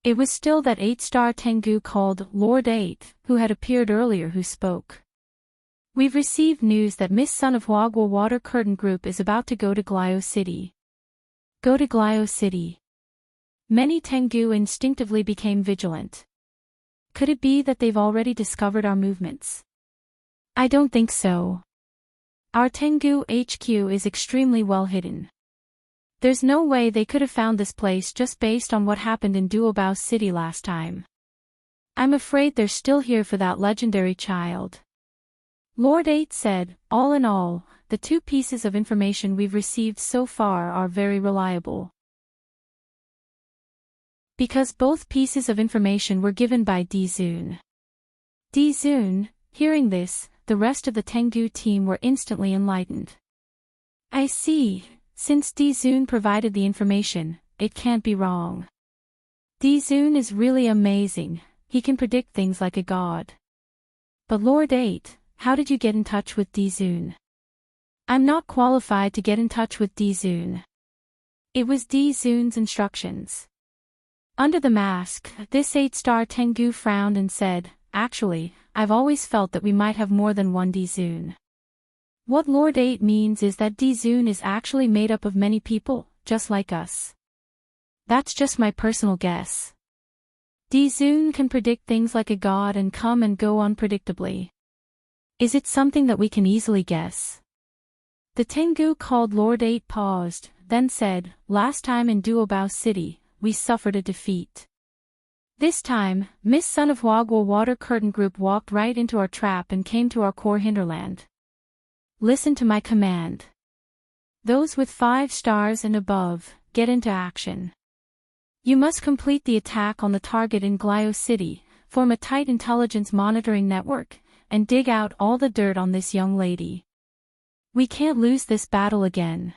It was still that 8-star Tengu called Lord 8, who had appeared earlier, who spoke. "We've received news that Miss Sun of Huaguo Water Curtain Group is about to go to Glio City." Go to Glio City. Many Tengu instinctively became vigilant. Could it be that they've already discovered our movements? I don't think so. Our Tengu HQ is extremely well hidden. There's no way they could have found this place just based on what happened in Duobao City last time. I'm afraid they're still here for that legendary child. Lord 8 said, "All in all, the 2 pieces of information we've received so far are very reliable." Because both pieces of information were given by Dizun. Dizun, hearing this, the rest of the Tengu team were instantly enlightened. I see, since Dizun provided the information, it can't be wrong. Dizun is really amazing, he can predict things like a god. But Lord 8, how did you get in touch with Dizun? I'm not qualified to get in touch with Dizun. It was Dizun's instructions. Under the mask, this 8-star Tengu frowned and said, actually, I've always felt that we might have more than one Dizun. What Lord 8 means is that Dizun is actually made up of many people, just like us. That's just my personal guess. Dizun can predict things like a god and come and go unpredictably. Is it something that we can easily guess? The Tengu called Lord 8 paused, then said, last time in Duobao City, we suffered a defeat. This time, Miss Son of Wagwa Water Curtain Group walked right into our trap and came to our core hinterland. Listen to my command. Those with 5 stars and above, get into action. You must complete the attack on the target in Glio City, form a tight intelligence monitoring network, and dig out all the dirt on this young lady. We can't lose this battle again.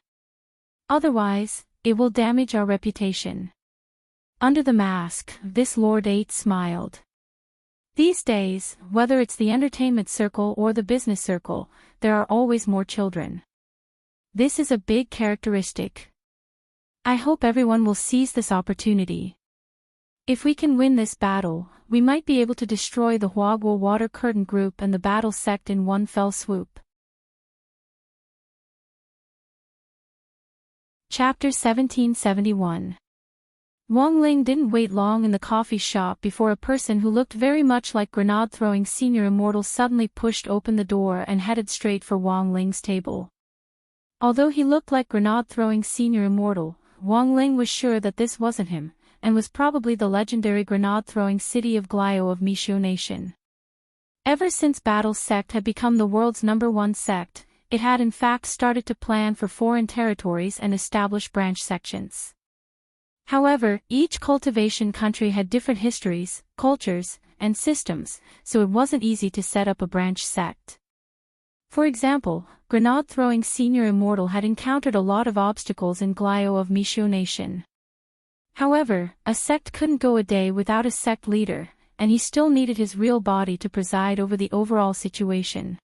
Otherwise, it will damage our reputation. Under the mask, this Lord 8 smiled. These days, whether it's the entertainment circle or the business circle, there are always more children. This is a big characteristic. I hope everyone will seize this opportunity. If we can win this battle, we might be able to destroy the Wagwa Water Curtain Group and the battle sect in one fell swoop. Chapter 1771. Wang Ling didn't wait long in the coffee shop before a person who looked very much like grenade-throwing Senior Immortal suddenly pushed open the door and headed straight for Wang Ling's table. Although he looked like grenade-throwing Senior Immortal, Wang Ling was sure that this wasn't him, and was probably the legendary grenade-throwing city of Glio of Misho Nation. Ever since Battle Sect had become the world's #1 sect, it had in fact started to plan for foreign territories and establish branch sections. However, each cultivation country had different histories, cultures, and systems, so it wasn't easy to set up a branch sect. For example, grenade-throwing Senior Immortal had encountered a lot of obstacles in Glio of Misho Nation. However, a sect couldn't go a day without a sect leader, and he still needed his real body to preside over the overall situation.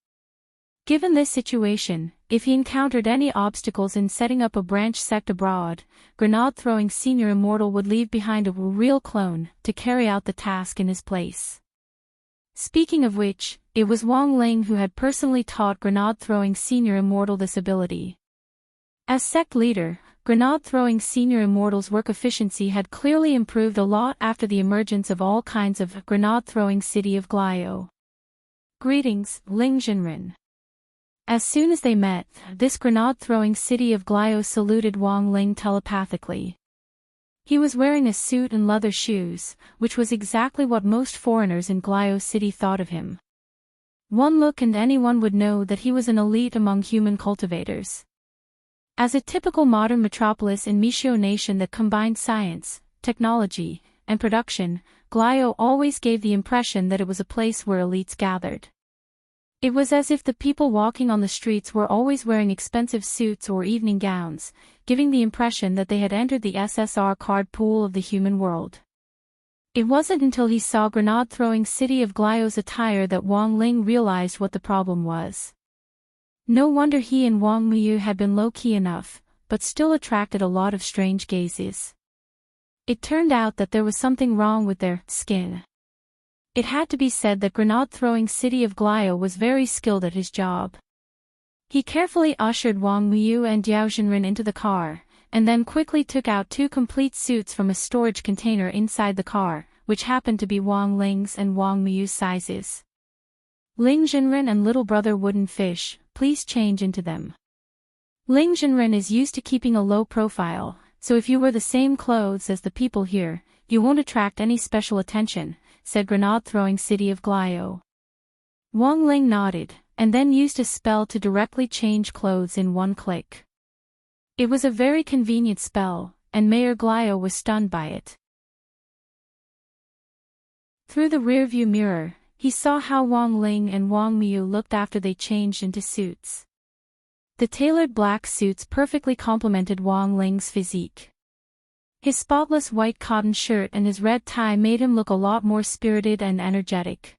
Given this situation, if he encountered any obstacles in setting up a branch sect abroad, grenade-throwing Senior Immortal would leave behind a real clone to carry out the task in his place. Speaking of which, it was Wang Ling who had personally taught grenade-throwing Senior Immortal this ability. As sect leader, grenade-throwing Senior Immortal's work efficiency had clearly improved a lot after the emergence of all kinds of grenade-throwing city of Glio. Greetings, Ling Jinren. As soon as they met, this grenade-throwing city of Glio saluted Wang Ling telepathically. He was wearing a suit and leather shoes, which was exactly what most foreigners in Glio City thought of him. One look and anyone would know that he was an elite among human cultivators. As a typical modern metropolis in Misho Nation that combined science, technology, and production, Glio always gave the impression that it was a place where elites gathered. It was as if the people walking on the streets were always wearing expensive suits or evening gowns, giving the impression that they had entered the SSR card pool of the human world. It wasn't until he saw grenade-throwing city of Glio's attire that Wang Ling realized what the problem was. No wonder he and Wang Miyu had been low-key enough, but still attracted a lot of strange gazes. It turned out that there was something wrong with their skin. It had to be said that grenade-throwing city of Glio was very skilled at his job. He carefully ushered Wang Miyu and Diao Jinren into the car, and then quickly took out 2 complete suits from a storage container inside the car, which happened to be Wang Ling's and Wang Miyu's sizes. Ling Jinren and little brother Wooden Fish, please change into them. Ling Jinren is used to keeping a low profile, so if you wear the same clothes as the people here, you won't attract any special attention, said grenade-throwing city of Glio. Wang Ling nodded, and then used a spell to directly change clothes in one click. It was a very convenient spell, and Mayor Glio was stunned by it. Through the rearview mirror, he saw how Wang Ling and Wang Miu looked after they changed into suits. The tailored black suits perfectly complemented Wang Ling's physique. His spotless white cotton shirt and his red tie made him look a lot more spirited and energetic.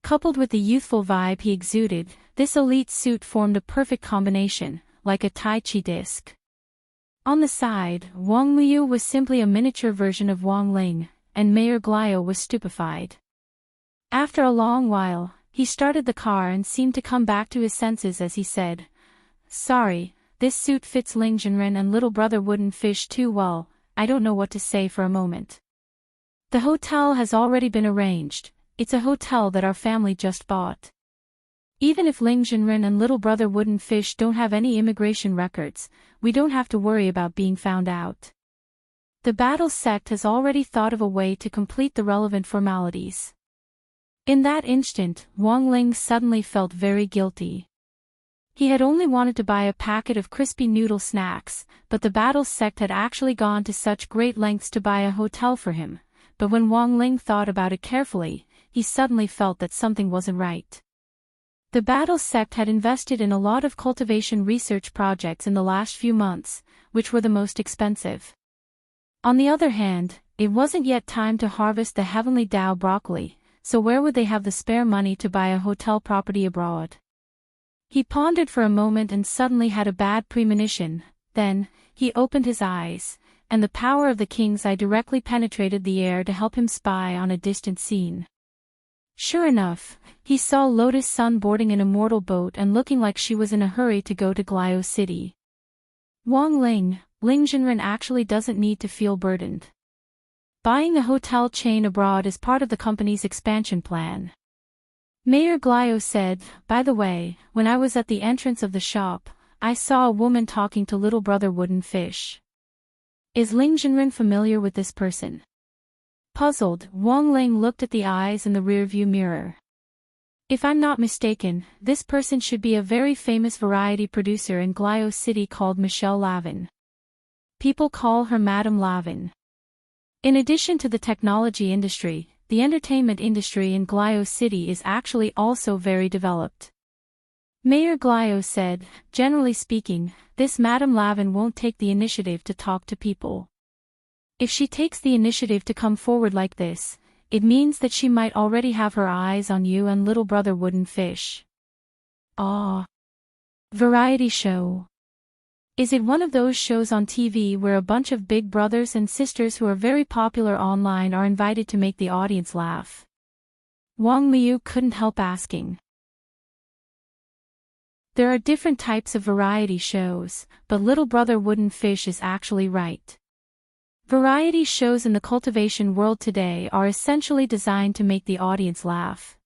Coupled with the youthful vibe he exuded, this elite suit formed a perfect combination, like a Tai Chi disc. On the side, Wang Miu was simply a miniature version of Wang Ling, and Mayor Glio was stupefied. After a long while, he started the car and seemed to come back to his senses as he said, "Sorry, this suit fits Ling Jinren and little brother Wooden Fish too well, I don't know what to say for a moment. The hotel has already been arranged, it's a hotel that our family just bought. Even if Ling Jinren and little brother Wooden Fish don't have any immigration records, we don't have to worry about being found out. The battle sect has already thought of a way to complete the relevant formalities." In that instant, Wang Ling suddenly felt very guilty. He had only wanted to buy a packet of crispy noodle snacks, but the battle sect had actually gone to such great lengths to buy a hotel for him. But when Wang Ling thought about it carefully, he suddenly felt that something wasn't right. The battle sect had invested in a lot of cultivation research projects in the last few months, which were the most expensive. On the other hand, it wasn't yet time to harvest the heavenly Dao broccoli, so where would they have the spare money to buy a hotel property abroad? He pondered for a moment and suddenly had a bad premonition. Then, he opened his eyes, and the power of the king's eye directly penetrated the air to help him spy on a distant scene. Sure enough, he saw Lotus Sun boarding an immortal boat and looking like she was in a hurry to go to Glio City. Wang Ling, Ling Jinren actually doesn't need to feel burdened. Buying a hotel chain abroad is part of the company's expansion plan. Mayor Glio said, "By the way, when I was at the entrance of the shop, I saw a woman talking to little brother Wooden Fish. Is Ling Jinren familiar with this person?" Puzzled, Wang Ling looked at the eyes in the rearview mirror. "If I'm not mistaken, this person should be a very famous variety producer in Glio City called Michelle Lavin. People call her Madame Lavin." In addition to the technology industry, the entertainment industry in Glio City is actually also very developed. Mayor Glio said, "Generally speaking, this Madame Lavin won't take the initiative to talk to people. If she takes the initiative to come forward like this, it means that she might already have her eyes on you and little brother Wooden Fish." Ah. Variety show. Is it one of those shows on TV where a bunch of big brothers and sisters who are very popular online are invited to make the audience laugh? Wang Miu couldn't help asking. There are different types of variety shows, but little brother Wooden Fish is actually right. Variety shows in the cultivation world today are essentially designed to make the audience laugh.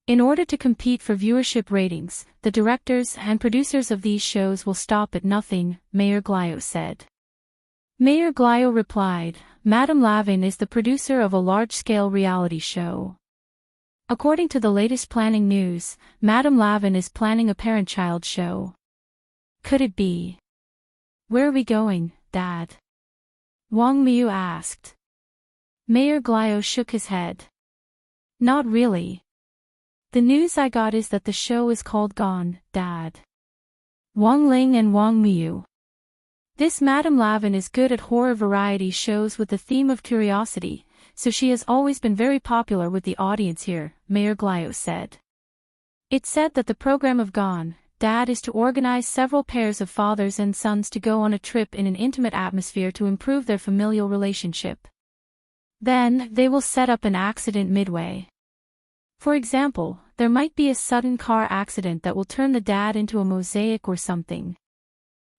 In order to compete for viewership ratings, the directors and producers of these shows will stop at nothing, Mayor Glio said. Mayor Glio replied, "Madame Lavin is the producer of a large-scale reality show. According to the latest planning news, Madame Lavin is planning a parent-child show. Could it be? Where are we going, Dad?" Wang Miu asked. Mayor Glio shook his head. "Not really. The news I got is that the show is called Gone, Dad. Wang Ling and Wang Miu. This Madame Lavin is good at horror variety shows with the theme of curiosity, so she has always been very popular with the audience here," Mayor Glio said. "It said that the program of Gone, Dad is to organize several pairs of fathers and sons to go on a trip in an intimate atmosphere to improve their familial relationship. Then, they will set up an accident midway. For example, there might be a sudden car accident that will turn the dad into a mosaic or something.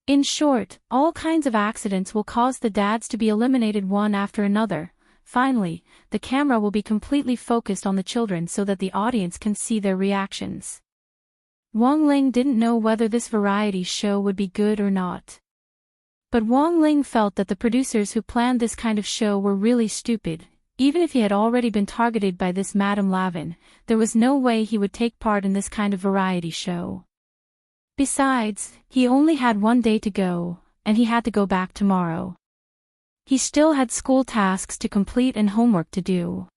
In short, all kinds of accidents will cause the dads to be eliminated one after another. Finally, the camera will be completely focused on the children so that the audience can see their reactions." Wang Ling didn't know whether this variety show would be good or not. But Wang Ling felt that the producers who planned this kind of show were really stupid. Even if he had already been targeted by this Madame Lavin, there was no way he would take part in this kind of variety show. Besides, he only had one day to go, and he had to go back tomorrow. He still had school tasks to complete and homework to do.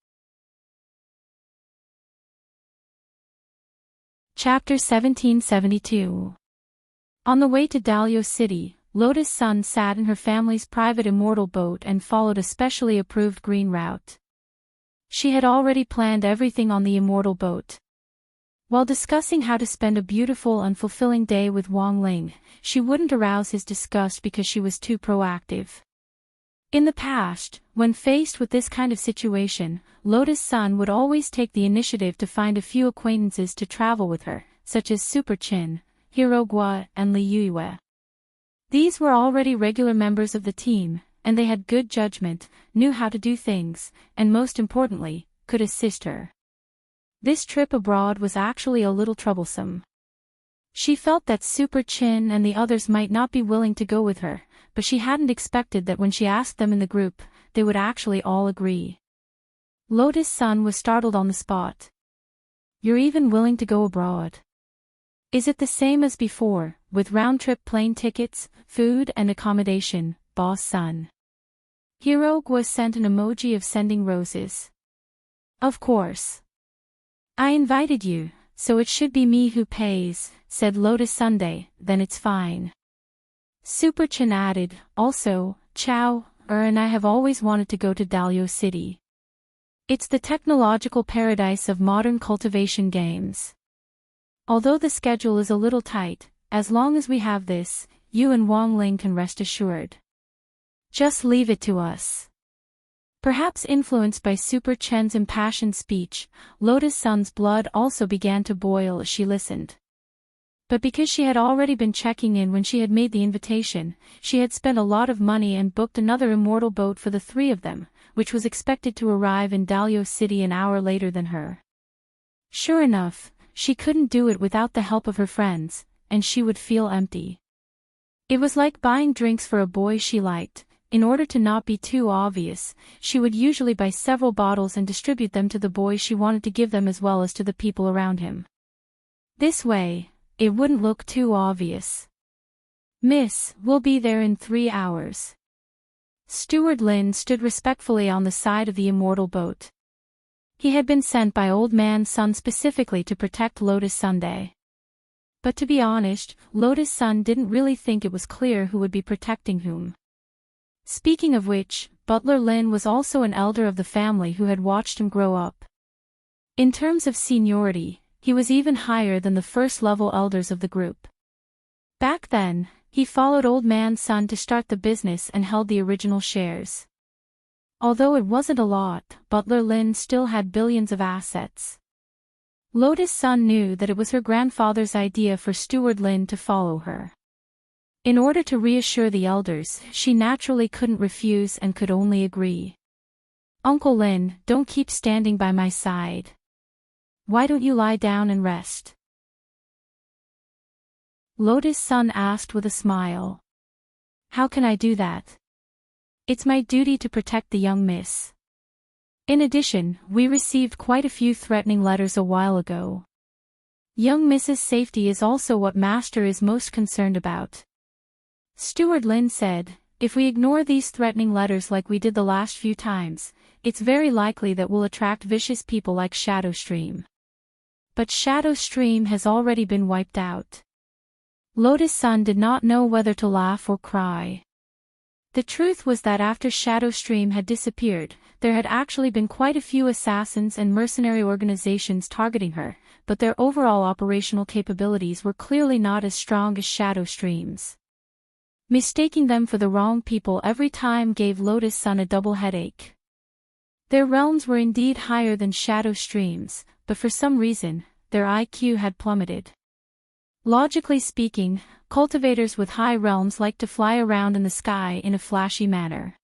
Chapter 1772. On the way to Dalio City, Lotus Sun sat in her family's private immortal boat and followed a specially approved green route. She had already planned everything on the immortal boat. While discussing how to spend a beautiful and fulfilling day with Wang Ling, she wouldn't arouse his disgust because she was too proactive. In the past, when faced with this kind of situation, Lotus Sun would always take the initiative to find a few acquaintances to travel with her, such as Super Chin, Hirogua, and Li Yue. These were already regular members of the team, and they had good judgment, knew how to do things, and most importantly, could assist her. This trip abroad was actually a little troublesome. She felt that Super Chin and the others might not be willing to go with her, but she hadn't expected that when she asked them in the group, they would actually all agree. Lotus Sun was startled on the spot. "You're even willing to go abroad? Is it the same as before, with round-trip plane tickets, food and accommodation, Boss Sun?" Hirogua sent an emoji of sending roses. "Of course. I invited you, so it should be me who pays," said Lotus Sunday, "then it's fine." Super Chin added, "Also, Chao, and I have always wanted to go to Dalio City. It's the technological paradise of modern cultivation games. Although the schedule is a little tight, as long as we have this, you and Wang Ling can rest assured. Just leave it to us." Perhaps influenced by Super Chen's impassioned speech, Lotus Sun's blood also began to boil as she listened. But because she had already been checking in when she had made the invitation, she had spent a lot of money and booked another immortal boat for the three of them, which was expected to arrive in Dalio City an hour later than her. Sure enough, she couldn't do it without the help of her friends, and she would feel empty. It was like buying drinks for a boy she liked. In order to not be too obvious, she would usually buy several bottles and distribute them to the boy she wanted to give them as well as to the people around him. This way, it wouldn't look too obvious. "Miss, we'll be there in 3 hours." Steward Lin stood respectfully on the side of the immortal boat. He had been sent by Old Man Sun specifically to protect Lotus Sunday. But to be honest, Lotus Sun didn't really think it was clear who would be protecting whom. Speaking of which, Butler Lin was also an elder of the family who had watched him grow up. In terms of seniority, he was even higher than the first-level elders of the group. Back then, he followed Old Man Sun to start the business and held the original shares. Although it wasn't a lot, Butler Lin still had billions of assets. Lotus Sun knew that it was her grandfather's idea for Steward Lin to follow her. In order to reassure the elders, she naturally couldn't refuse and could only agree. "Uncle Lin, don't keep standing by my side. Why don't you lie down and rest?" Lotus Sun asked with a smile. "How can I do that? It's my duty to protect the young miss. In addition, we received quite a few threatening letters a while ago. Young Miss's safety is also what Master is most concerned about." Steward Lin said, "If we ignore these threatening letters like we did the last few times, it's very likely that we'll attract vicious people like Shadow Stream. But Shadow Stream has already been wiped out." Lotus Sun did not know whether to laugh or cry. The truth was that after Shadow Stream had disappeared, there had actually been quite a few assassins and mercenary organizations targeting her, but their overall operational capabilities were clearly not as strong as Shadow Stream's. Mistaking them for the wrong people every time gave Lotus Sun a double headache. Their realms were indeed higher than Shadow Stream's, but for some reason, their IQ had plummeted. Logically speaking, cultivators with high realms like to fly around in the sky in a flashy manner.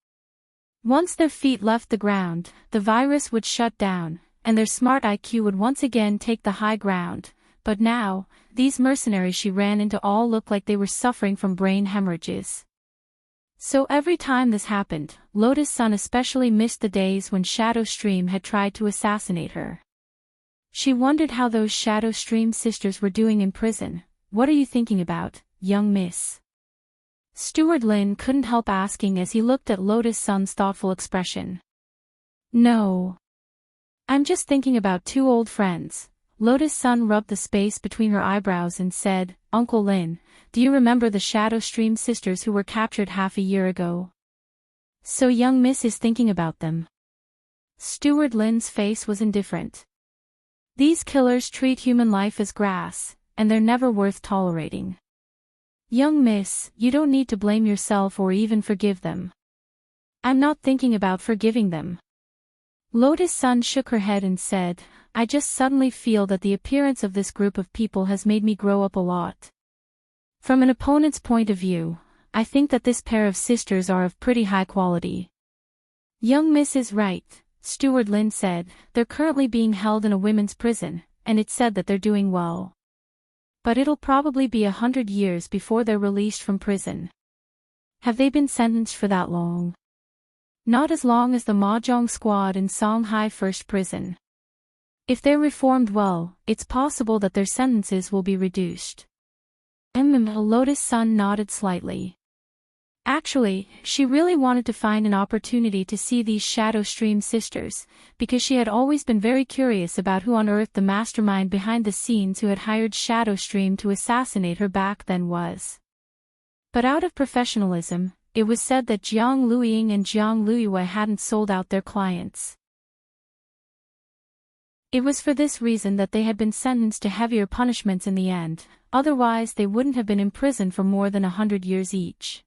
Once their feet left the ground, the virus would shut down, and their smart IQ would once again take the high ground, but now, these mercenaries she ran into all looked like they were suffering from brain hemorrhages. So every time this happened, Lotus Sun especially missed the days when Shadow Stream had tried to assassinate her. She wondered how those Shadow Stream sisters were doing in prison. "What are you thinking about, young miss?" Steward Lin couldn't help asking as he looked at Lotus Sun's thoughtful expression. "No. I'm just thinking about two old friends, Lotus Sun rubbed the space between her eyebrows and said, "Uncle Lin, do you remember the Shadow Stream sisters who were captured half a year ago? So young Miss is thinking about them." Steward Lin's face was indifferent. "These killers treat human life as grass, and they're never worth tolerating. Young Miss, you don't need to blame yourself or even forgive them." "I'm not thinking about forgiving them." Lotus Sun shook her head and said, "I just suddenly feel that the appearance of this group of people has made me grow up a lot. From an opponent's point of view, I think that this pair of sisters are of pretty high quality." "Young Miss is right," Steward Lin said. "They're currently being held in a women's prison, and it's said that they're doing well. But it'll probably be 100 years before they're released from prison." "Have they been sentenced for that long?" "Not as long as the Mahjong squad in Songhai First Prison. If they're reformed well, it's possible that their sentences will be reduced." Lotus Sun nodded slightly. Actually, she really wanted to find an opportunity to see these Shadow Stream sisters, because she had always been very curious about who on earth the mastermind behind the scenes who had hired Shadow Stream to assassinate her back then was. But out of professionalism, it was said that Jiang Luiying and Jiang Luiyue hadn't sold out their clients. It was for this reason that they had been sentenced to heavier punishments in the end, otherwise they wouldn't have been imprisoned for more than 100 years each.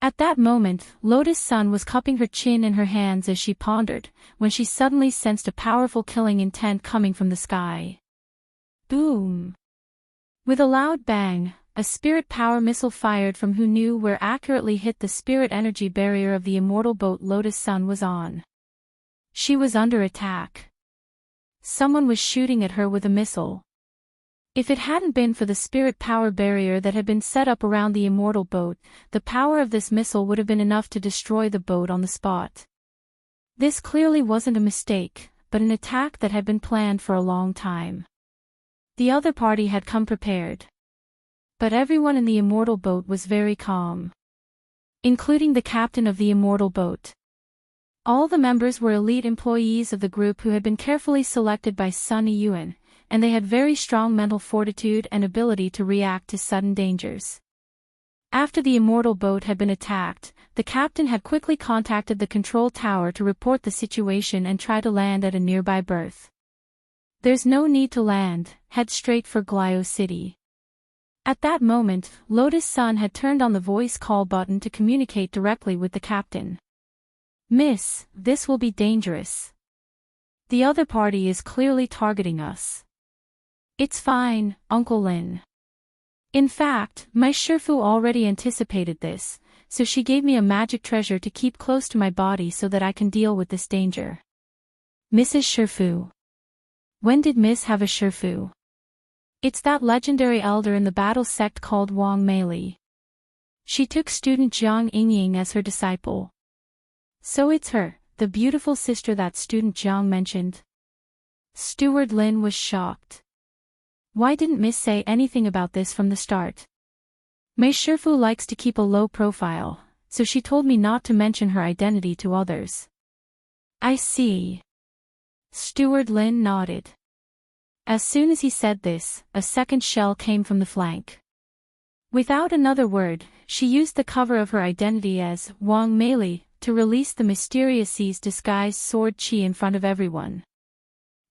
At that moment, Lotus Sun was cupping her chin in her hands as she pondered, when she suddenly sensed a powerful killing intent coming from the sky. Boom! With a loud bang, a spirit power missile fired from who knew where accurately hit the spirit energy barrier of the immortal boat Lotus Sun was on. She was under attack. Someone was shooting at her with a missile. If it hadn't been for the spirit power barrier that had been set up around the immortal boat, the power of this missile would have been enough to destroy the boat on the spot. This clearly wasn't a mistake, but an attack that had been planned for a long time. The other party had come prepared. But everyone in the immortal boat was very calm. Including the captain of the immortal boat. All the members were elite employees of the group who had been carefully selected by Sun Yuan, and they had very strong mental fortitude and ability to react to sudden dangers. After the immortal boat had been attacked, the captain had quickly contacted the control tower to report the situation and try to land at a nearby berth. "There's no need to land, head straight for Glio City." At that moment, Lotus Sun had turned on the voice call button to communicate directly with the captain. "Miss, this will be dangerous. The other party is clearly targeting us." "It's fine, Uncle Lin. In fact, my Shifu already anticipated this, so she gave me a magic treasure to keep close to my body so that I can deal with this danger." "Mrs. Shifu. When did Miss have a Shifu?" "It's that legendary elder in the battle sect called Wang Meili. She took student Jiang Yingying as her disciple." "So it's her, the beautiful sister that student Jiang mentioned?" Steward Lin was shocked. "Why didn't Miss say anything about this from the start?" "Mei Shifu likes to keep a low profile, so she told me not to mention her identity to others." "I see." Steward Lin nodded. As soon as he said this, a second shell came from the flank. Without another word, she used the cover of her identity as Wang Meili to release the mysterious C's disguised sword chi in front of everyone.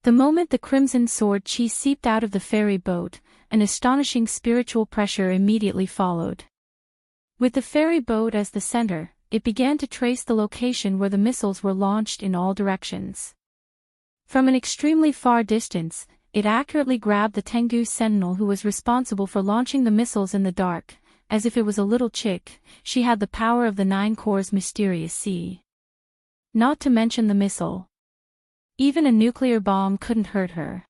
The moment the crimson sword chi seeped out of the ferry boat, an astonishing spiritual pressure immediately followed. With the ferry boat as the center, it began to trace the location where the missiles were launched in all directions. From an extremely far distance, it accurately grabbed the Tengu sentinel who was responsible for launching the missiles in the dark. As if it was a little chick, she had the power of the 9 Corps' mysterious C. Not to mention the missile. Even a nuclear bomb couldn't hurt her.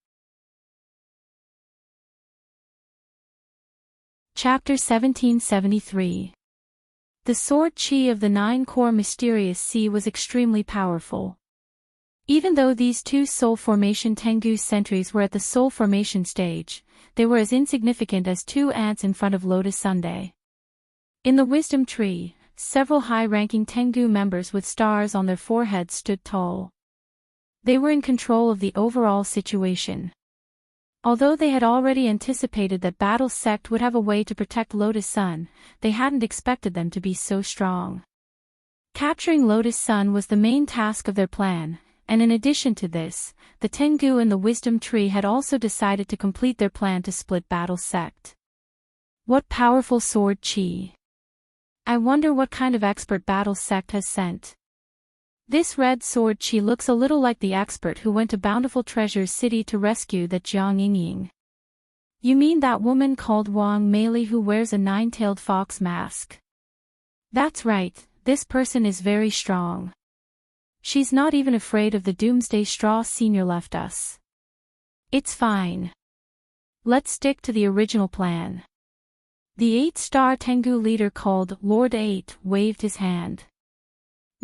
Chapter 1773. The sword chi of the 9 Corps mysterious C was extremely powerful. Even though these two soul formation Tengu sentries were at the soul formation stage, they were as insignificant as 2 ants in front of Lotus Sunday. In the wisdom tree, several high-ranking Tengu members with stars on their foreheads stood tall. They were in control of the overall situation. Although they had already anticipated that Battle Sect would have a way to protect Lotus Sun, they hadn't expected them to be so strong. Capturing Lotus Sun was the main task of their plan, and in addition to this, the Tengu and the Wisdom Tree had also decided to complete their plan to split Battle Sect. What powerful sword chi! I wonder what kind of expert Battle Sect has sent. This red sword chi looks a little like the expert who went to Bountiful Treasures City to rescue that Jiang Yingying. You mean that woman called Wang Meili who wears a nine-tailed fox mask? That's right, this person is very strong. She's not even afraid of the Doomsday Straw Senior left us. It's fine. Let's stick to the original plan. The 8-star Tengu leader called Lord 8 waved his hand.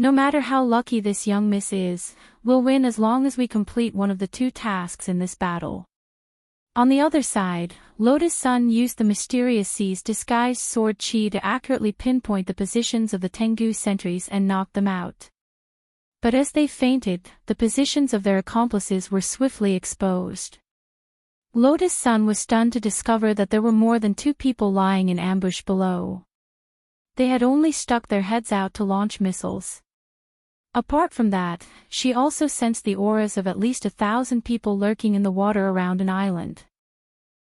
No matter how lucky this young miss is, we'll win as long as we complete one of the 2 tasks in this battle. On the other side, Lotus Sun used the mysterious Sea's disguised sword chi to accurately pinpoint the positions of the Tengu sentries and knock them out. But as they fainted, the positions of their accomplices were swiftly exposed. Lotus Sun was stunned to discover that there were more than 2 people lying in ambush below. They had only stuck their heads out to launch missiles. Apart from that, she also sensed the auras of at least 1,000 people lurking in the water around an island.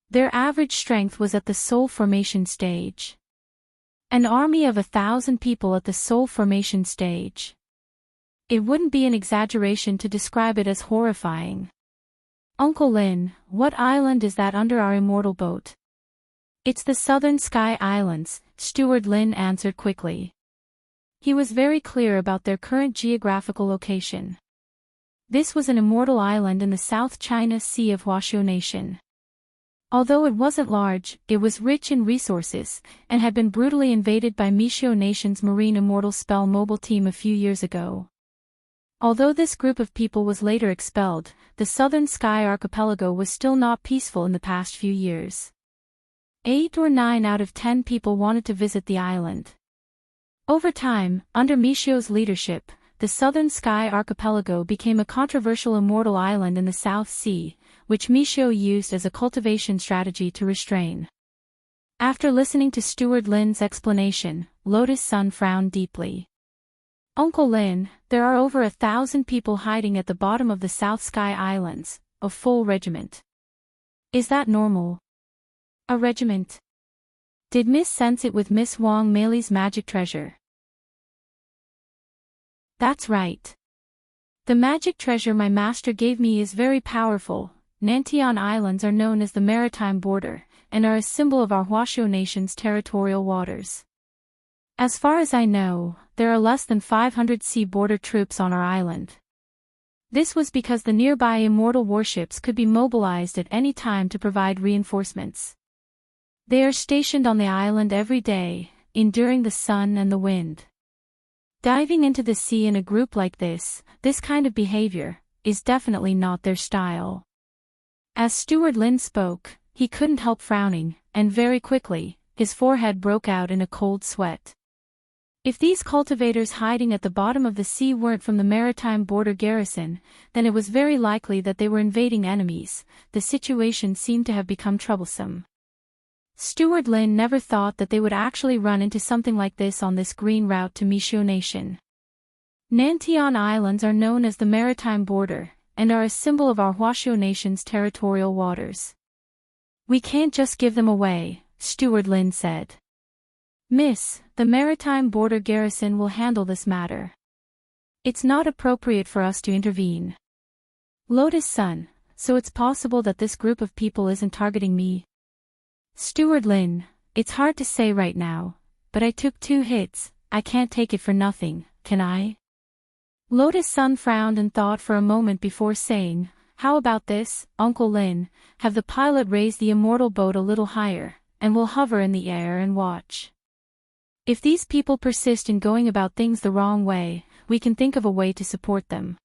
Their average strength was at the Soul Formation stage. An army of 1,000 people at the Soul Formation stage. It wouldn't be an exaggeration to describe it as horrifying. Uncle Lin, what island is that under our immortal boat? It's the Southern Sky Islands, Steward Lin answered quickly. He was very clear about their current geographical location. This was an immortal island in the South China Sea of Huaxiu Nation. Although it wasn't large, it was rich in resources, and had been brutally invaded by Mishio Nation's Marine Immortal Spell mobile team a few years ago. Although this group of people was later expelled, the Southern Sky Archipelago was still not peaceful in the past few years. 8 or 9 out of 10 people wanted to visit the island. Over time, under Mishio's leadership, the Southern Sky Archipelago became a controversial immortal island in the South Sea, which Mishio used as a cultivation strategy to restrain. After listening to Steward Lin's explanation, Lotus Sun frowned deeply. Uncle Lin, there are over 1,000 people hiding at the bottom of the South Sky Islands, a full regiment. Is that normal? A regiment? Did Miss sense it with Miss Wang Meili's magic treasure? That's right. The magic treasure my master gave me is very powerful. Nantian Islands are known as the maritime border, and are a symbol of our Huaxiu Nation's territorial waters. As far as I know, there are less than 500 sea border troops on our island. This was because the nearby immortal warships could be mobilized at any time to provide reinforcements. They are stationed on the island every day, enduring the sun and the wind. Diving into the sea in a group like this kind of behavior, is definitely not their style. As Steward Lin spoke, he couldn't help frowning, and very quickly, his forehead broke out in a cold sweat. If these cultivators hiding at the bottom of the sea weren't from the maritime border garrison, then it was very likely that they were invading enemies. The situation seemed to have become troublesome. Steward Lin never thought that they would actually run into something like this on this green route to Mishio Nation. Nantian Islands are known as the maritime border, and are a symbol of our Huaxiu Nation's territorial waters. We can't just give them away, Steward Lin said. Miss, the maritime border garrison will handle this matter. It's not appropriate for us to intervene. Lotus Sun, so it's possible that this group of people isn't targeting me? Steward Lin, it's hard to say right now, but I took 2 hits, I can't take it for nothing, can I? Lotus Sun frowned and thought for a moment before saying, how about this, Uncle Lin, have the pilot raise the immortal boat a little higher, and we'll hover in the air and watch. If these people persist in going about things the wrong way, we can think of a way to support them.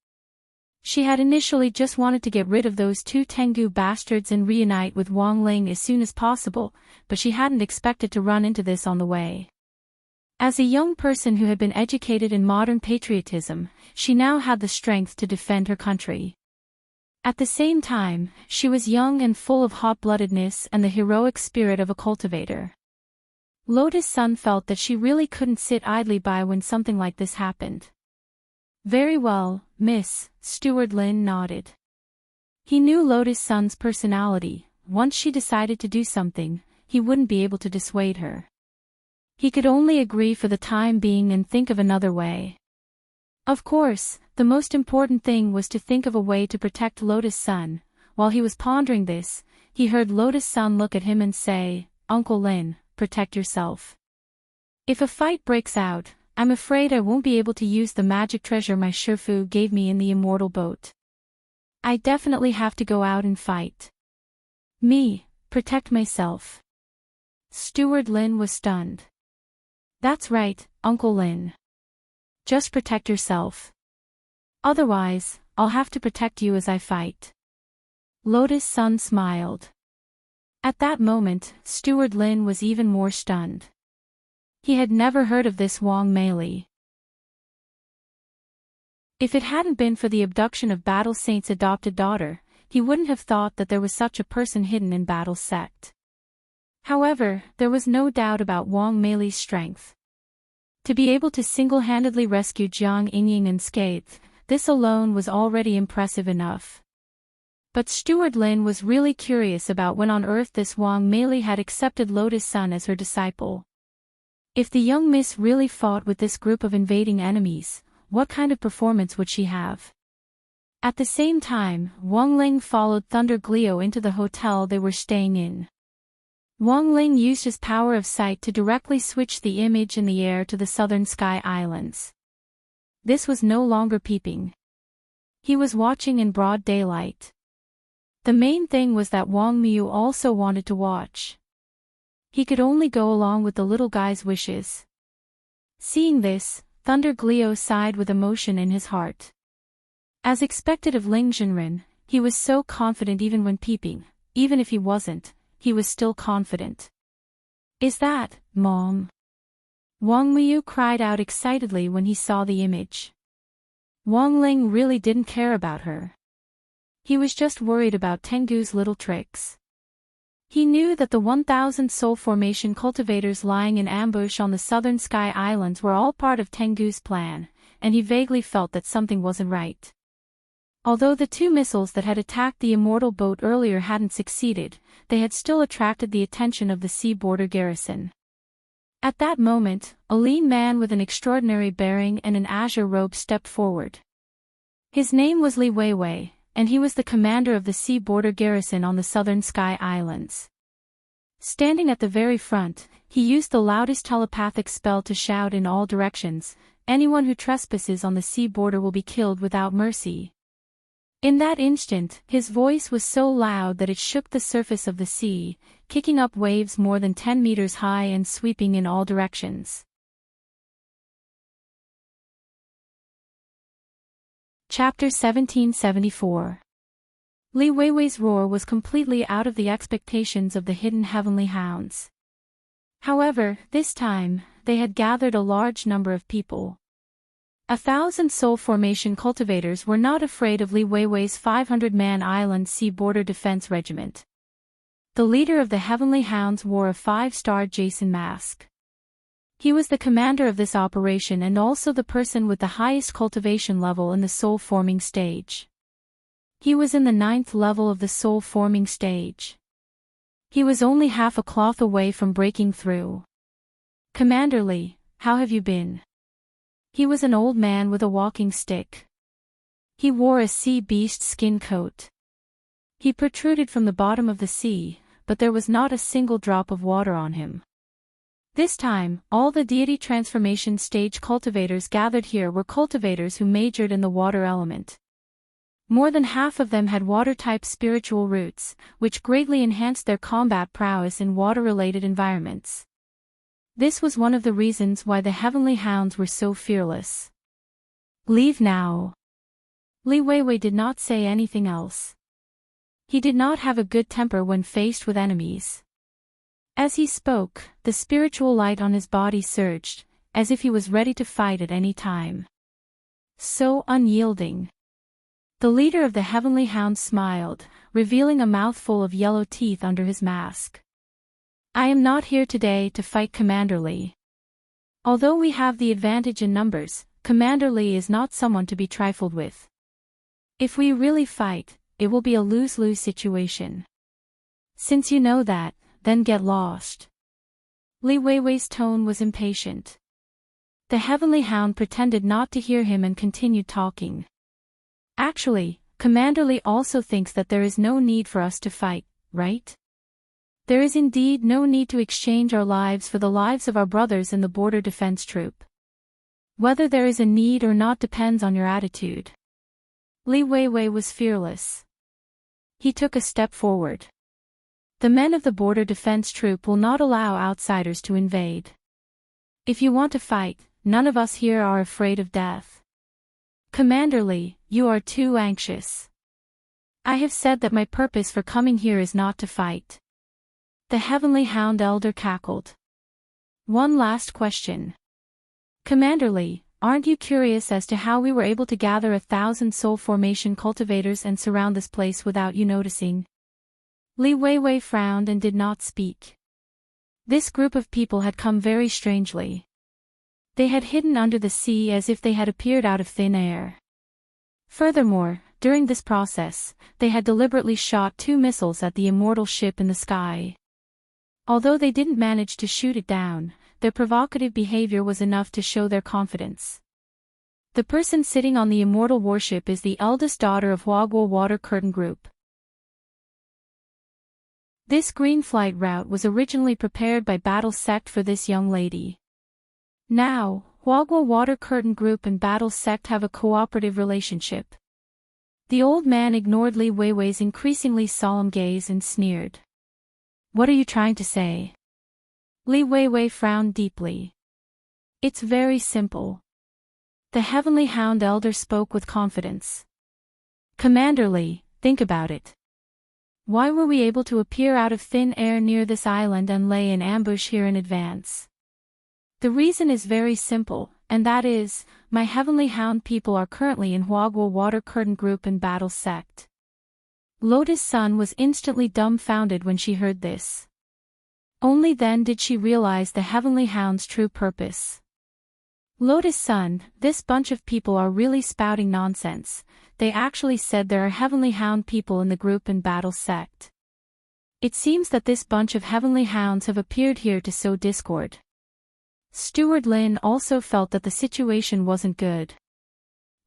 She had initially just wanted to get rid of those 2 Tengu bastards and reunite with Wang Ling as soon as possible, but she hadn't expected to run into this on the way. As a young person who had been educated in modern patriotism, she now had the strength to defend her country. At the same time, she was young and full of hot-bloodedness and the heroic spirit of a cultivator. Lotus Sun felt that she really couldn't sit idly by when something like this happened. "Very well, miss," Steward Lin nodded. He knew Lotus Sun's personality. Once she decided to do something, he wouldn't be able to dissuade her. He could only agree for the time being and think of another way. Of course, the most important thing was to think of a way to protect Lotus Sun. While he was pondering this, he heard Lotus Sun look at him and say, "Uncle Lin, protect yourself. If a fight breaks out, I'm afraid I won't be able to use the magic treasure my Shifu gave me in the immortal boat. I definitely have to go out and fight. Me, protect myself." Steward Lin was stunned. "That's right, Uncle Lin. Just protect yourself. Otherwise, I'll have to protect you as I fight." Lotus Sun smiled. At that moment, Steward Lin was even more stunned. He had never heard of this Wang Meili. If it hadn't been for the abduction of Battle Saint's adopted daughter, he wouldn't have thought that there was such a person hidden in Battle's sect. However, there was no doubt about Wang Meili's strength. To be able to single-handedly rescue Jiang Yingying unscathed, this alone was already impressive enough. But Steward Lin was really curious about when on earth this Wang Meili had accepted Lotus Sun as her disciple. If the young miss really fought with this group of invading enemies, what kind of performance would she have? At the same time, Wang Ling followed Thunder Glio into the hotel they were staying in. Wang Ling used his power of sight to directly switch the image in the air to the Southern Sky Islands. This was no longer peeping. He was watching in broad daylight. The main thing was that Wang Miu also wanted to watch. He could only go along with the little guy's wishes. Seeing this, Thunder Glio sighed with emotion in his heart. As expected of Ling Zhenren, he was so confident even when peeping. Even if he wasn't, he was still confident. "Is that, Mom?" Wang Miu cried out excitedly when he saw the image. Wang Ling really didn't care about her. He was just worried about Tengu's little tricks. He knew that the 1,000 soul formation cultivators lying in ambush on the Southern Sky Islands were all part of Tengu's plan, and he vaguely felt that something wasn't right. Although the 2 missiles that had attacked the immortal boat earlier hadn't succeeded, they had still attracted the attention of the sea border garrison. At that moment, a lean man with an extraordinary bearing and an azure robe stepped forward. His name was Li Weiwei, and he was the commander of the sea border garrison on the Southern Sky Islands. Standing at the very front, he used the loudest telepathic spell to shout in all directions, "Anyone who trespasses on the sea border will be killed without mercy." In that instant, his voice was so loud that it shook the surface of the sea, kicking up waves more than 10 meters high and sweeping in all directions. Chapter 1774. Li Weiwei's roar was completely out of the expectations of the hidden heavenly hounds. However, this time, they had gathered a large number of people. 1,000 soul formation cultivators were not afraid of Li Weiwei's 500-man island sea border defense regiment. The leader of the heavenly hounds wore a 5-star Jason mask. He was the commander of this operation and also the person with the highest cultivation level in the soul-forming stage. He was in the 9th level of the soul-forming stage. He was only half a cloth away from breaking through. "Commander Li, how have you been?" He was an old man with a walking stick. He wore a sea beast skin coat. He protruded from the bottom of the sea, but there was not a single drop of water on him. This time, all the deity transformation stage cultivators gathered here were cultivators who majored in the water element. More than half of them had water-type spiritual roots, which greatly enhanced their combat prowess in water-related environments. This was one of the reasons why the heavenly hounds were so fearless. "Leave now." Li Weiwei did not say anything else. He did not have a good temper when faced with enemies. As he spoke, the spiritual light on his body surged, as if he was ready to fight at any time. So unyielding. The leader of the Heavenly Hounds smiled, revealing a mouthful of yellow teeth under his mask. I am not here today to fight Commander Lee. Although we have the advantage in numbers, Commander Lee is not someone to be trifled with. If we really fight, it will be a lose-lose situation. Since you know that, then get lost. Li Weiwei's tone was impatient. The Heavenly Hound pretended not to hear him and continued talking. Actually, Commander Lee also thinks that there is no need for us to fight, right? There is indeed no need to exchange our lives for the lives of our brothers in the border defense troop. Whether there is a need or not depends on your attitude. Li Weiwei was fearless. He took a step forward. The men of the border defense troop will not allow outsiders to invade. If you want to fight, none of us here are afraid of death. Commander Lee, you are too anxious. I have said that my purpose for coming here is not to fight. The Heavenly Hound Elder cackled. One last question. Commander Lee, aren't you curious as to how we were able to gather 1,000 soul formation cultivators and surround this place without you noticing? Li Weiwei frowned and did not speak. This group of people had come very strangely. They had hidden under the sea as if they had appeared out of thin air. Furthermore, during this process, they had deliberately shot 2 missiles at the immortal ship in the sky. Although they didn't manage to shoot it down, their provocative behavior was enough to show their confidence. The person sitting on the immortal warship is the eldest daughter of Huaguo Water Curtain Group. This green flight route was originally prepared by Battle Sect for this young lady. Now, Huaguo Water Curtain Group and Battle Sect have a cooperative relationship. The old man ignored Li Weiwei's increasingly solemn gaze and sneered. What are you trying to say? Li Weiwei frowned deeply. It's very simple. The Heavenly Hound Elder spoke with confidence. Commander Lee, think about it. Why were we able to appear out of thin air near this island and lay in ambush here in advance? The reason is very simple, and that is, my Heavenly Hound people are currently in Huaguo Water Curtain Group and Battle Sect. Lotus Sun was instantly dumbfounded when she heard this. Only then did she realize the Heavenly Hound's true purpose. Lotus Sun, this bunch of people are really spouting nonsense. They actually said there are Heavenly Hound people in the group and Battle Sect. It seems that this bunch of Heavenly Hounds have appeared here to sow discord. Steward Lin also felt that the situation wasn't good.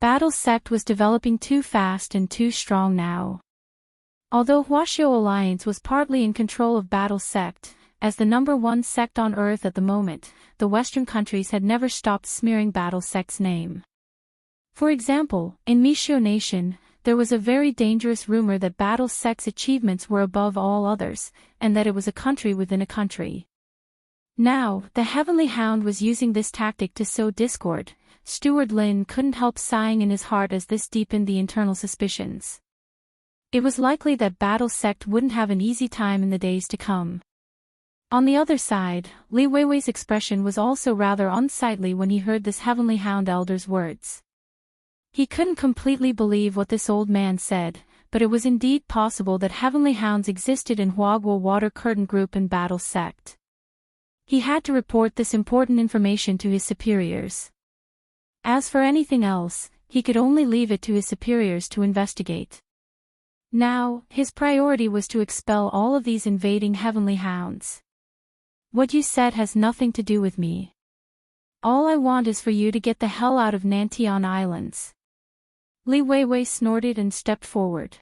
Battle Sect was developing too fast and too strong now. Although Huaxiao Alliance was partly in control of Battle Sect, as the #1 sect on Earth at the moment, the Western countries had never stopped smearing Battle Sect's name. For example, in Mishio Nation, there was a very dangerous rumor that Battle Sect's achievements were above all others, and that it was a country within a country. Now, the Heavenly Hound was using this tactic to sow discord. Steward Lin couldn't help sighing in his heart as this deepened the internal suspicions. It was likely that Battle Sect wouldn't have an easy time in the days to come. On the other side, Li Weiwei's expression was also rather unsightly when he heard this Heavenly Hound Elder's words. He couldn't completely believe what this old man said, but it was indeed possible that Heavenly Hounds existed in Huaguo Water Curtain Group and Battle Sect. He had to report this important information to his superiors. As for anything else, he could only leave it to his superiors to investigate. Now, his priority was to expel all of these invading Heavenly Hounds. What you said has nothing to do with me. All I want is for you to get the hell out of Nantian Islands. Li Weiwei snorted and stepped forward.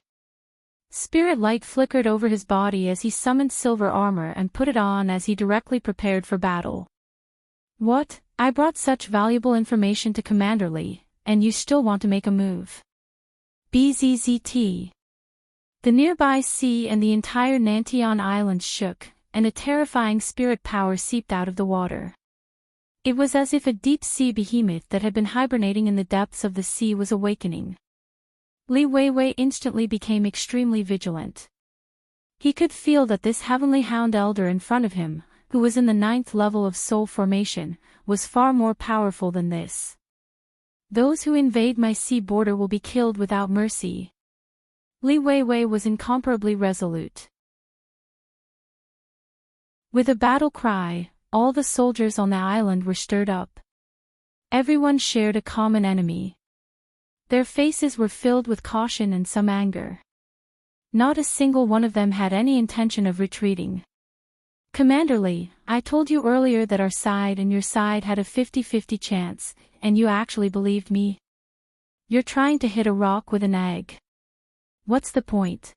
Spirit light flickered over his body as he summoned silver armor and put it on as he directly prepared for battle. What? I brought such valuable information to Commander Lee, and you still want to make a move? BZZT. The nearby sea and the entire Nantian Islands shook, and a terrifying spirit power seeped out of the water. It was as if a deep-sea behemoth that had been hibernating in the depths of the sea was awakening. Li Weiwei instantly became extremely vigilant. He could feel that this Heavenly Hound Elder in front of him, who was in the 9th level of soul formation, was far more powerful than this. Those who invade my sea border will be killed without mercy. Li Weiwei was incomparably resolute. With a battle cry, all the soldiers on the island were stirred up. Everyone shared a common enemy. Their faces were filled with caution and some anger. Not a single one of them had any intention of retreating. Commander Li, I told you earlier that our side and your side had a 50-50 chance, and you actually believed me. You're trying to hit a rock with an egg. What's the point?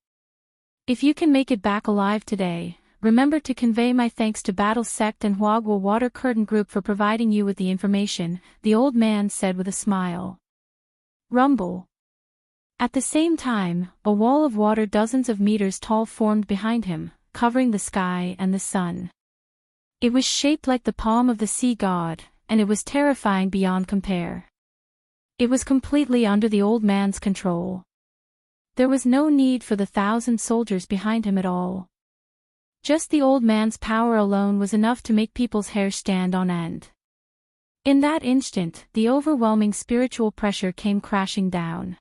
If you can make it back alive today, remember to convey my thanks to Battle Sect and Huagua Water Curtain Group for providing you with the information, the old man said with a smile. Rumble. At the same time, a wall of water dozens of meters tall formed behind him, covering the sky and the sun. It was shaped like the palm of the sea god, and it was terrifying beyond compare. It was completely under the old man's control. There was no need for the 1,000 soldiers behind him at all. Just the old man's power alone was enough to make people's hair stand on end. In that instant, the overwhelming spiritual pressure came crashing down.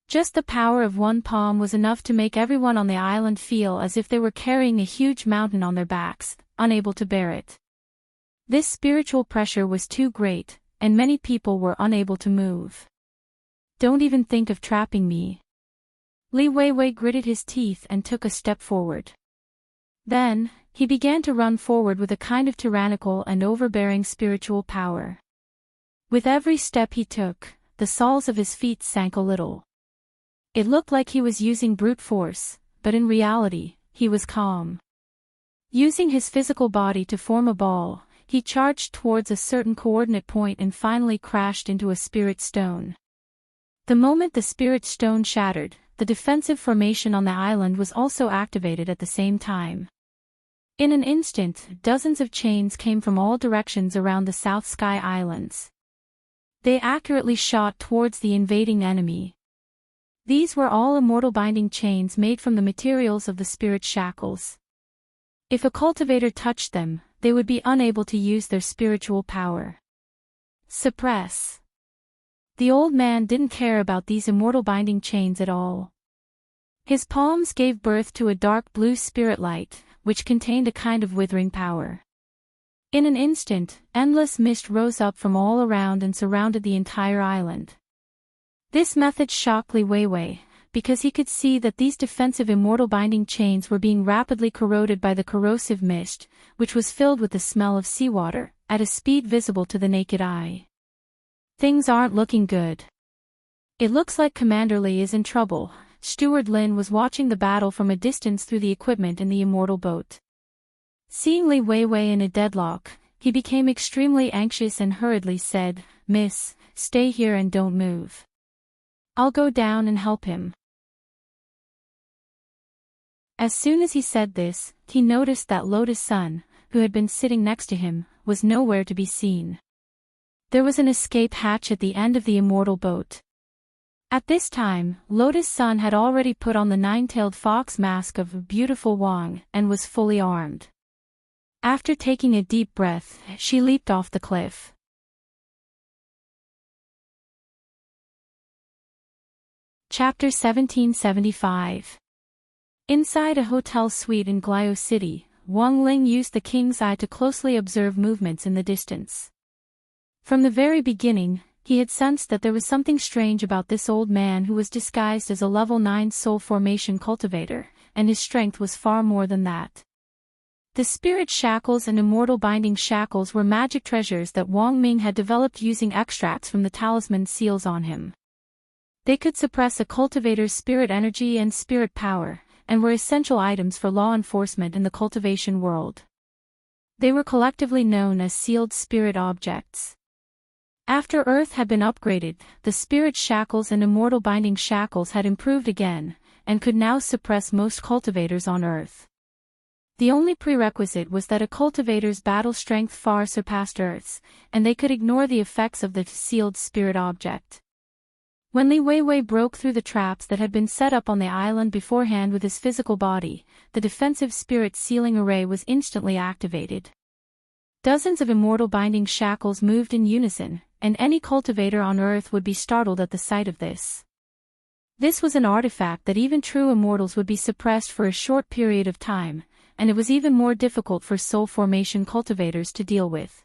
Just the power of one palm was enough to make everyone on the island feel as if they were carrying a huge mountain on their backs, unable to bear it. This spiritual pressure was too great, and many people were unable to move. Don't even think of trapping me. Li Weiwei gritted his teeth and took a step forward. Then, he began to run forward with a kind of tyrannical and overbearing spiritual power. With every step he took, the soles of his feet sank a little. It looked like he was using brute force, but in reality, he was calm. Using his physical body to form a ball, he charged towards a certain coordinate point and finally crashed into a spirit stone. The moment the spirit stone shattered, the defensive formation on the island was also activated at the same time. In an instant, dozens of chains came from all directions around the South Sky Islands. They accurately shot towards the invading enemy. These were all immortal binding chains made from the materials of the spirit shackles. If a cultivator touched them, they would be unable to use their spiritual power. Suppress. The old man didn't care about these immortal binding chains at all. His palms gave birth to a dark blue spirit light, which contained a kind of withering power. In an instant, endless mist rose up from all around and surrounded the entire island. This method shocked Li Weiwei, because he could see that these defensive immortal binding chains were being rapidly corroded by the corrosive mist, which was filled with the smell of seawater, at a speed visible to the naked eye. Things aren't looking good. It looks like Commander Li is in trouble. Steward Lin was watching the battle from a distance through the equipment in the immortal boat. Seeing Li Weiwei in a deadlock, he became extremely anxious and hurriedly said, "Miss, stay here and don't move. I'll go down and help him." As soon as he said this, he noticed that Lotus Sun, who had been sitting next to him, was nowhere to be seen. There was an escape hatch at the end of the immortal boat. At this time, Lotus Sun had already put on the nine-tailed fox mask of beautiful Wang and was fully armed. After taking a deep breath, she leaped off the cliff. Chapter 1775. Inside a hotel suite in Glio City, Wang Ling used the king's eye to closely observe movements in the distance. From the very beginning, he had sensed that there was something strange about this old man who was disguised as a level 9 soul formation cultivator, and his strength was far more than that. The spirit shackles and immortal binding shackles were magic treasures that Wang Ming had developed using extracts from the talisman seals on him. They could suppress a cultivator's spirit energy and spirit power, and were essential items for law enforcement in the cultivation world. They were collectively known as sealed spirit objects. After Earth had been upgraded, the spirit shackles and immortal binding shackles had improved again, and could now suppress most cultivators on Earth. The only prerequisite was that a cultivator's battle strength far surpassed Earth's, and they could ignore the effects of the sealed spirit object. When Li Weiwei broke through the traps that had been set up on the island beforehand with his physical body, the defensive spirit sealing array was instantly activated. Dozens of immortal binding shackles moved in unison, and any cultivator on Earth would be startled at the sight of this. This was an artifact that even true immortals would be suppressed for a short period of time, and it was even more difficult for soul formation cultivators to deal with.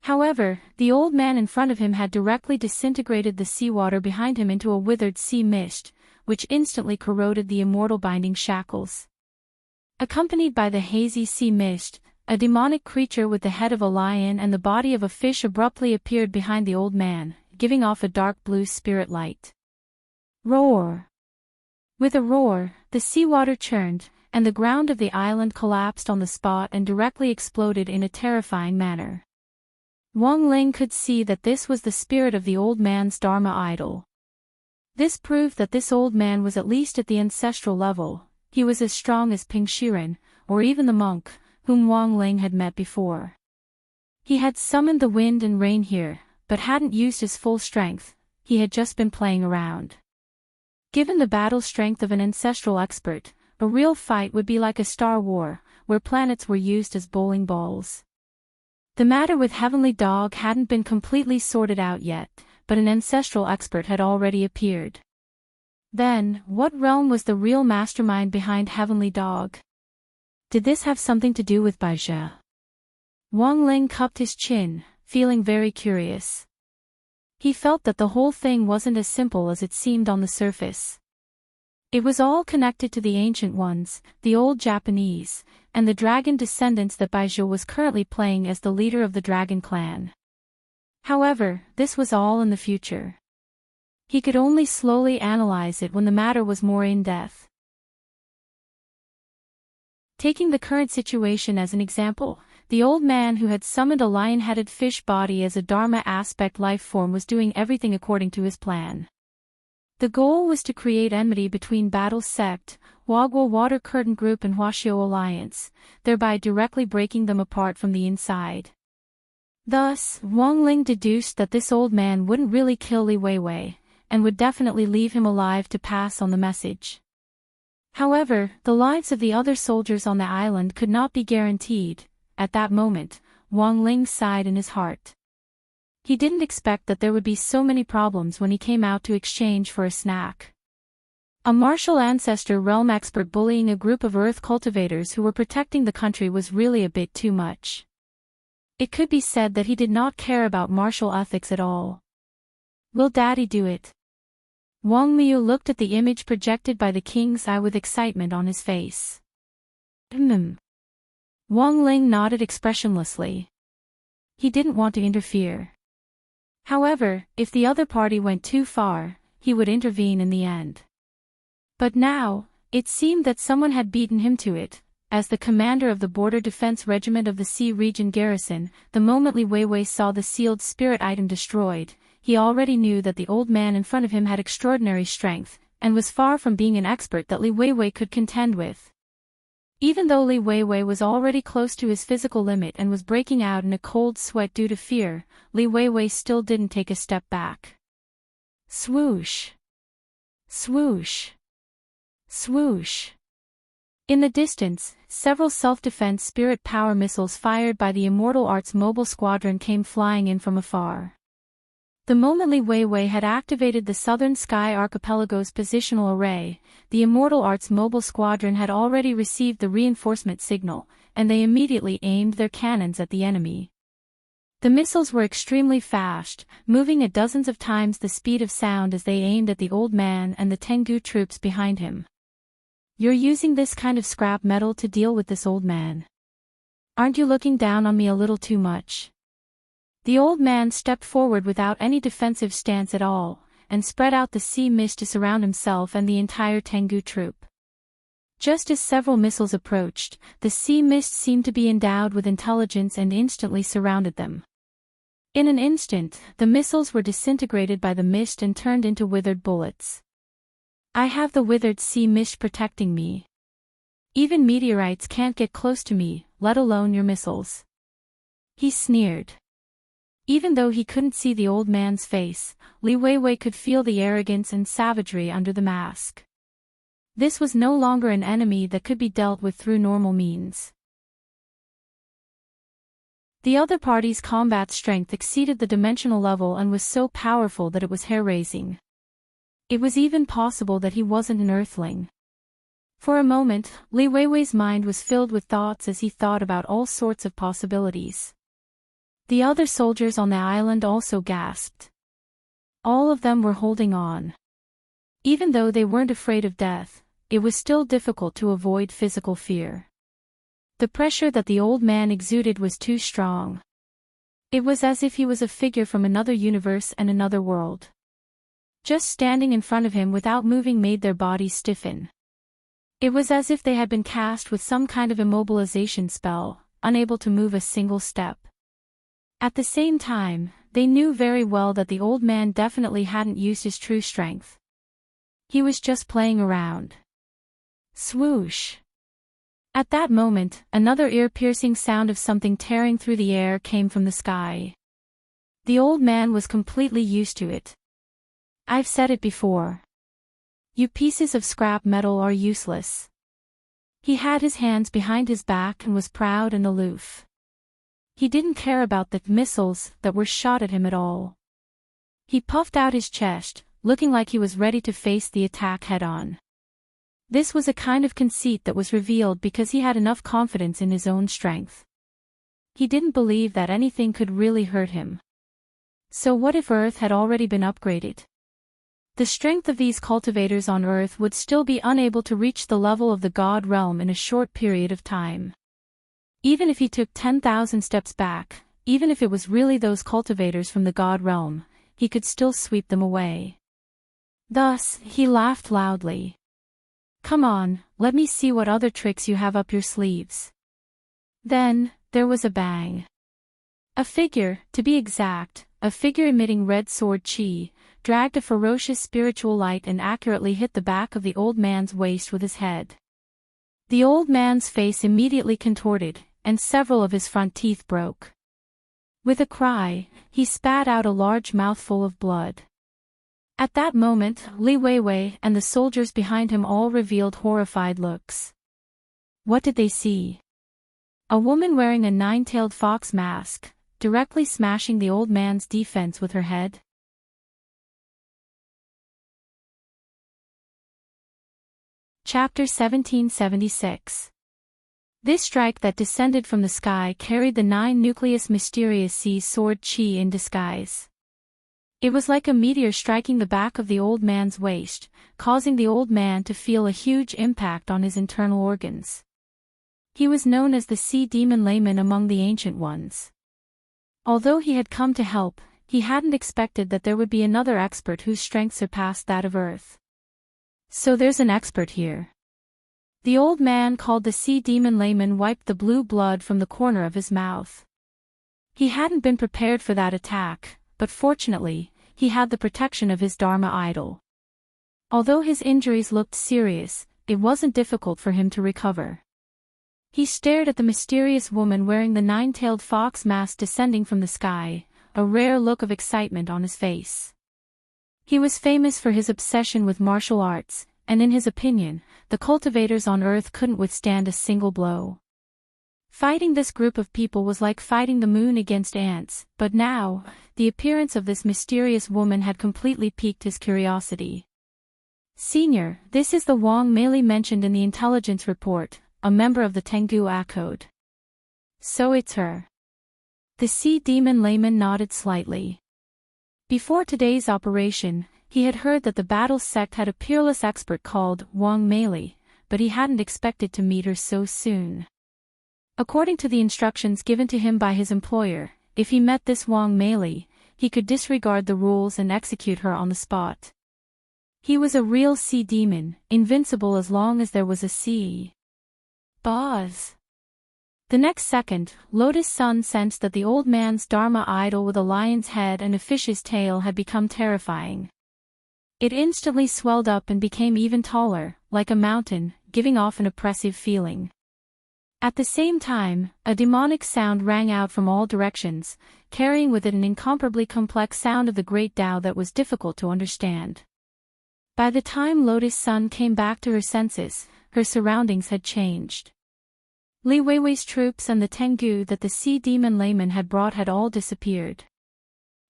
However, the old man in front of him had directly disintegrated the seawater behind him into a withered sea mist, which instantly corroded the immortal binding shackles. Accompanied by the hazy sea mist, a demonic creature with the head of a lion and the body of a fish abruptly appeared behind the old man, giving off a dark blue spirit light. Roar! With a roar, the seawater churned, and the ground of the island collapsed on the spot and directly exploded in a terrifying manner. Wang Ling could see that this was the spirit of the old man's Dharma idol. This proved that this old man was at least at the ancestral level. He was as strong as Ping Shiren, or even the monk, whom Wang Ling had met before. He had summoned the wind and rain here, but hadn't used his full strength. He had just been playing around. Given the battle strength of an ancestral expert, a real fight would be like a Star War, where planets were used as bowling balls. The matter with Heavenly Dog hadn't been completely sorted out yet, but an ancestral expert had already appeared. Then, what realm was the real mastermind behind Heavenly Dog? Did this have something to do with Baizhi? Wang Ling cupped his chin, feeling very curious. He felt that the whole thing wasn't as simple as it seemed on the surface. It was all connected to the Ancient Ones, the old Japanese, and the dragon descendants that Baizhi was currently playing as the leader of the dragon clan. However, this was all in the future. He could only slowly analyze it when the matter was more in-depth. Taking the current situation as an example, the old man who had summoned a lion-headed fish body as a Dharma aspect life form was doing everything according to his plan. The goal was to create enmity between Battle Sect, Wagwa Water Curtain Group and Huaxiao Alliance, thereby directly breaking them apart from the inside. Thus, Wang Ling deduced that this old man wouldn't really kill Li Weiwei, and would definitely leave him alive to pass on the message. However, the lives of the other soldiers on the island could not be guaranteed. At that moment, Wang Ling sighed in his heart. He didn't expect that there would be so many problems when he came out to exchange for a snack. A martial ancestor realm expert bullying a group of earth cultivators who were protecting the country was really a bit too much. It could be said that he did not care about martial ethics at all. Will Daddy do it? Wang Miu looked at the image projected by the king's eye with excitement on his face. Wang Ling nodded expressionlessly. He didn't want to interfere. However, if the other party went too far, he would intervene in the end. But now, it seemed that someone had beaten him to it. As the commander of the Border Defense Regiment of the Sea Region Garrison, the moment Li Weiwei saw the sealed spirit item destroyed, he already knew that the old man in front of him had extraordinary strength, and was far from being an expert that Li Weiwei could contend with. Even though Li Weiwei was already close to his physical limit and was breaking out in a cold sweat due to fear, Li Weiwei still didn't take a step back. Swoosh! Swoosh! Swoosh! In the distance, several self-defense spirit power missiles fired by the Immortal Arts Mobile Squadron came flying in from afar. The moment Li Weiwei had activated the Southern Sky Archipelago's positional array, the Immortal Arts Mobile Squadron had already received the reinforcement signal, and they immediately aimed their cannons at the enemy. The missiles were extremely fast, moving at dozens of times the speed of sound as they aimed at the old man and the Tengu troops behind him. You're using this kind of scrap metal to deal with this old man. Aren't you looking down on me a little too much? The old man stepped forward without any defensive stance at all, and spread out the sea mist to surround himself and the entire Tengu troop. Just as several missiles approached, the sea mist seemed to be endowed with intelligence and instantly surrounded them. In an instant, the missiles were disintegrated by the mist and turned into withered bullets. I have the withered sea mist protecting me. Even meteorites can't get close to me, let alone your missiles. He sneered. Even though he couldn't see the old man's face, Li Weiwei could feel the arrogance and savagery under the mask. This was no longer an enemy that could be dealt with through normal means. The other party's combat strength exceeded the dimensional level and was so powerful that it was hair-raising. It was even possible that he wasn't an earthling. For a moment, Li Weiwei's mind was filled with thoughts as he thought about all sorts of possibilities. The other soldiers on the island also gasped. All of them were holding on. Even though they weren't afraid of death, it was still difficult to avoid physical fear. The pressure that the old man exuded was too strong. It was as if he was a figure from another universe and another world. Just standing in front of him without moving made their bodies stiffen. It was as if they had been cast with some kind of immobilization spell, unable to move a single step. At the same time, they knew very well that the old man definitely hadn't used his true strength. He was just playing around. Swoosh! At that moment, another ear-piercing sound of something tearing through the air came from the sky. The old man was completely used to it. I've said it before. You pieces of scrap metal are useless. He had his hands behind his back and was proud and aloof. He didn't care about the missiles that were shot at him at all. He puffed out his chest, looking like he was ready to face the attack head-on. This was a kind of conceit that was revealed because he had enough confidence in his own strength. He didn't believe that anything could really hurt him. So what if Earth had already been upgraded? The strength of these cultivators on Earth would still be unable to reach the level of the God realm in a short period of time. Even if he took 10,000 steps back, even if it was really those cultivators from the God realm, he could still sweep them away. Thus, he laughed loudly. Come on, let me see what other tricks you have up your sleeves. Then, there was a bang. A figure, to be exact, a figure emitting red sword chi, dragged a ferocious spiritual light and accurately hit the back of the old man's waist with his head. The old man's face immediately contorted, and several of his front teeth broke. With a cry, he spat out a large mouthful of blood. At that moment, Li Weiwei and the soldiers behind him all revealed horrified looks. What did they see? A woman wearing a nine-tailed fox mask, directly smashing the old man's defense with her head. Chapter 1776. This strike that descended from the sky carried the 9-nucleus mysterious sea sword chi in disguise. It was like a meteor striking the back of the old man's waist, causing the old man to feel a huge impact on his internal organs. He was known as the Sea Demon Layman among the Ancient Ones. Although he had come to help, he hadn't expected that there would be another expert whose strength surpassed that of Earth. So there's an expert here. The old man called the Sea Demon Layman wiped the blue blood from the corner of his mouth. He hadn't been prepared for that attack, but fortunately, he had the protection of his Dharma idol. Although his injuries looked serious, it wasn't difficult for him to recover. He stared at the mysterious woman wearing the 9-tailed fox mask descending from the sky, a rare look of excitement on his face. He was famous for his obsession with martial arts, and in his opinion, the cultivators on Earth couldn't withstand a single blow. Fighting this group of people was like fighting the moon against ants, but now, the appearance of this mysterious woman had completely piqued his curiosity. Senior, this is the Wang Meili mentioned in the intelligence report, a member of the Tengu Code. So it's her. The Sea Demon Layman nodded slightly. Before today's operation, he had heard that the battle sect had a peerless expert called Wang Meili, but he hadn't expected to meet her so soon. According to the instructions given to him by his employer, if he met this Wang Meili, he could disregard the rules and execute her on the spot. He was a real sea demon, invincible as long as there was a sea. Boz. The next second, Lotus Sun sensed that the old man's Dharma idol with a lion's head and a fish's tail had become terrifying. It instantly swelled up and became even taller, like a mountain, giving off an oppressive feeling. At the same time, a demonic sound rang out from all directions, carrying with it an incomparably complex sound of the great Tao that was difficult to understand. By the time Lotus Sun came back to her senses, her surroundings had changed. Li Weiwei's troops and the Tengu that the sea demon layman had brought had all disappeared.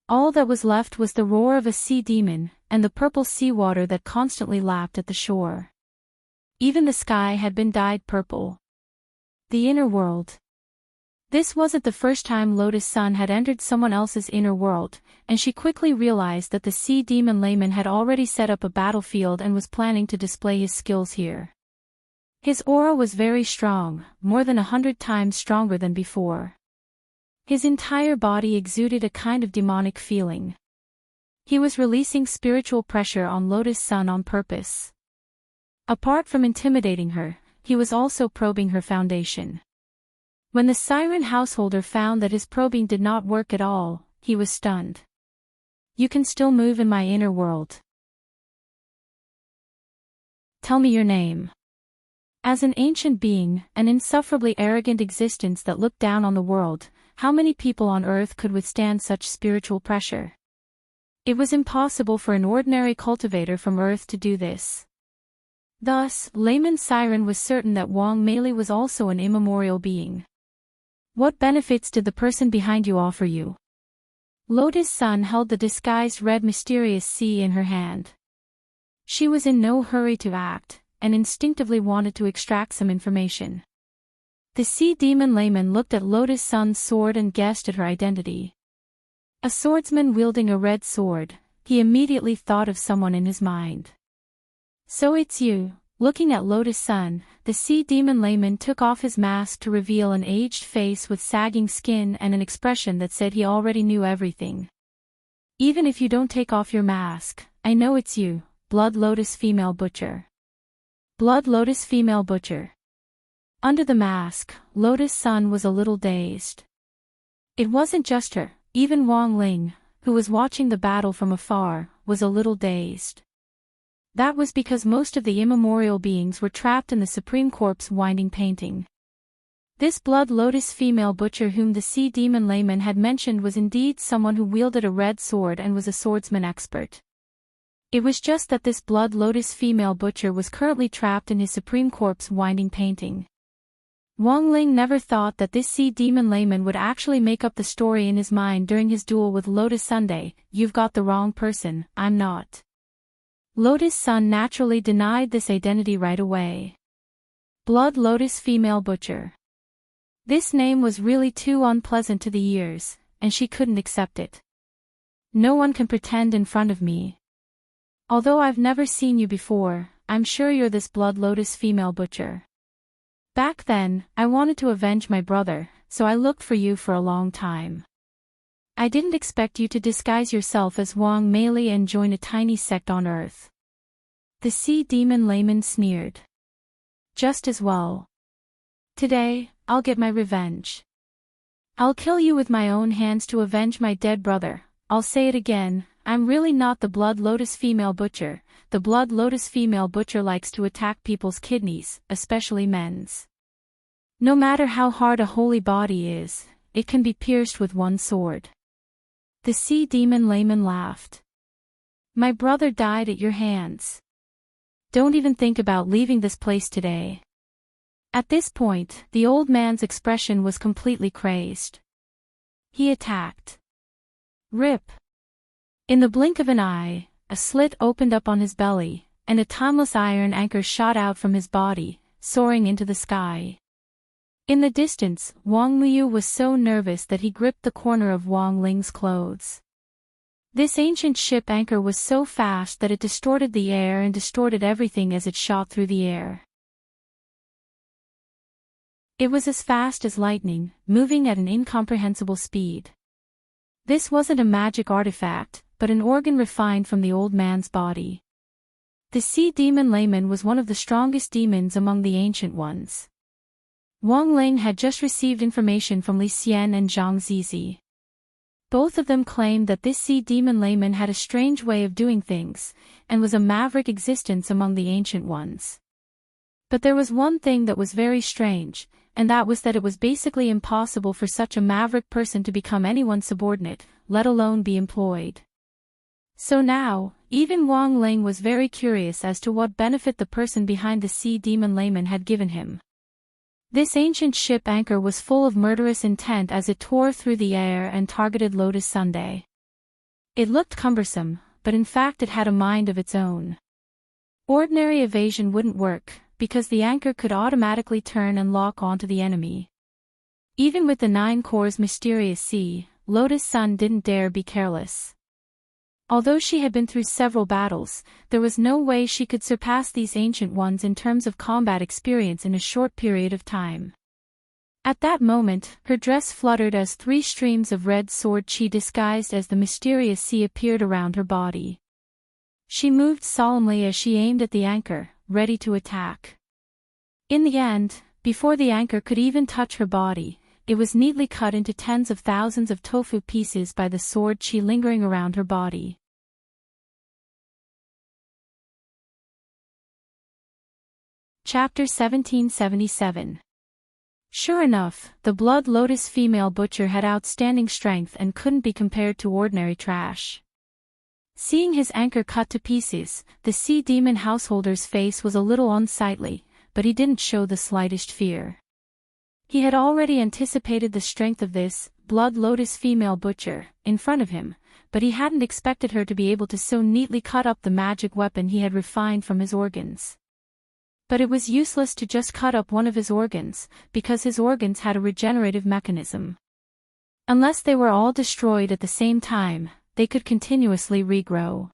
All that was left was the roar of a sea demon, and the purple seawater that constantly lapped at the shore. Even the sky had been dyed purple. The inner world. This wasn't the first time Lotus Sun had entered someone else's inner world, and she quickly realized that the sea demon layman had already set up a battlefield and was planning to display his skills here. His aura was very strong, more than 100 times stronger than before. His entire body exuded a kind of demonic feeling. He was releasing spiritual pressure on Lotus Sun on purpose. Apart from intimidating her, he was also probing her foundation. When the siren householder found that his probing did not work at all, he was stunned. You can still move in my inner world. Tell me your name. As an ancient being, an insufferably arrogant existence that looked down on the world, how many people on Earth could withstand such spiritual pressure? It was impossible for an ordinary cultivator from Earth to do this. Thus, Layman Siren was certain that Wang Meili was also an immemorial being. What benefits did the person behind you offer you? Lotus Sun held the disguised red mysterious sea in her hand. She was in no hurry to act, and instinctively wanted to extract some information. The sea demon layman looked at Lotus Sun's sword and guessed at her identity. A swordsman wielding a red sword, he immediately thought of someone in his mind. So it's you. Looking at Lotus Sun, the sea demon layman took off his mask to reveal an aged face with sagging skin and an expression that said he already knew everything. Even if you don't take off your mask, I know it's you, Blood Lotus Female Butcher. Blood Lotus Female Butcher. Under the mask, Lotus Sun was a little dazed. It wasn't just her, even Wang Ling, who was watching the battle from afar, was a little dazed. That was because most of the immemorial beings were trapped in the Supreme Corpse winding painting. This Blood Lotus Female Butcher whom the sea demon layman had mentioned was indeed someone who wielded a red sword and was a swordsman expert. It was just that this Blood Lotus Female Butcher was currently trapped in his Supreme Corpse winding painting. Wang Ling never thought that this sea demon layman would actually make up the story in his mind during his duel with Lotus Sunday. You've got the wrong person, I'm not. Lotus Sun naturally denied this identity right away. Blood Lotus Female Butcher. This name was really too unpleasant to the ears, and she couldn't accept it. No one can pretend in front of me. Although I've never seen you before, I'm sure you're this Blood Lotus Female Butcher. Back then, I wanted to avenge my brother, so I looked for you for a long time. I didn't expect you to disguise yourself as Wang Meili and join a tiny sect on Earth. The sea demon layman sneered. Just as well. Today, I'll get my revenge. I'll kill you with my own hands to avenge my dead brother. I'll say it again, I'm really not the Blood Lotus Female Butcher. The Blood Lotus Female Butcher likes to attack people's kidneys, especially men's. No matter how hard a holy body is, it can be pierced with one sword. The sea demon layman laughed. My brother died at your hands. Don't even think about leaving this place today. At this point, the old man's expression was completely crazed. He attacked. Rip. In the blink of an eye, a slit opened up on his belly, and a timeless iron anchor shot out from his body, soaring into the sky. In the distance, Wang Liu was so nervous that he gripped the corner of Wang Ling's clothes. This ancient ship anchor was so fast that it distorted the air and distorted everything as it shot through the air. It was as fast as lightning, moving at an incomprehensible speed. This wasn't a magic artifact, but an organ refined from the old man's body. The sea demon layman was one of the strongest demons among the ancient ones. Wang Ling had just received information from Li Xian and Zhang Zizi. Both of them claimed that this sea demon layman had a strange way of doing things, and was a maverick existence among the ancient ones. But there was one thing that was very strange, and that was that it was basically impossible for such a maverick person to become anyone's subordinate, let alone be employed. So now, even Wang Ling was very curious as to what benefit the person behind the sea demon layman had given him. This ancient ship anchor was full of murderous intent as it tore through the air and targeted Lotus Sunday. It looked cumbersome, but in fact it had a mind of its own. Ordinary evasion wouldn't work, because the anchor could automatically turn and lock onto the enemy. Even with the 9 cores mysterious sea, Lotus Sun didn't dare be careless. Although she had been through several battles, there was no way she could surpass these ancient ones in terms of combat experience in a short period of time. At that moment, her dress fluttered as 3 streams of red sword chi disguised as the mysterious sea appeared around her body. She moved solemnly as she aimed at the anchor, ready to attack. In the end, before the anchor could even touch her body, it was neatly cut into tens of thousands of tofu pieces by the sword chi lingering around her body. Chapter 1777. Sure enough, the Blood Lotus female butcher had outstanding strength and couldn't be compared to ordinary trash. Seeing his anchor cut to pieces, the sea demon householder's face was a little unsightly, but he didn't show the slightest fear. He had already anticipated the strength of this Blood Lotus female butcher in front of him, but he hadn't expected her to be able to so neatly cut up the magic weapon he had refined from his organs. But it was useless to just cut up one of his organs, because his organs had a regenerative mechanism. Unless they were all destroyed at the same time, they could continuously regrow.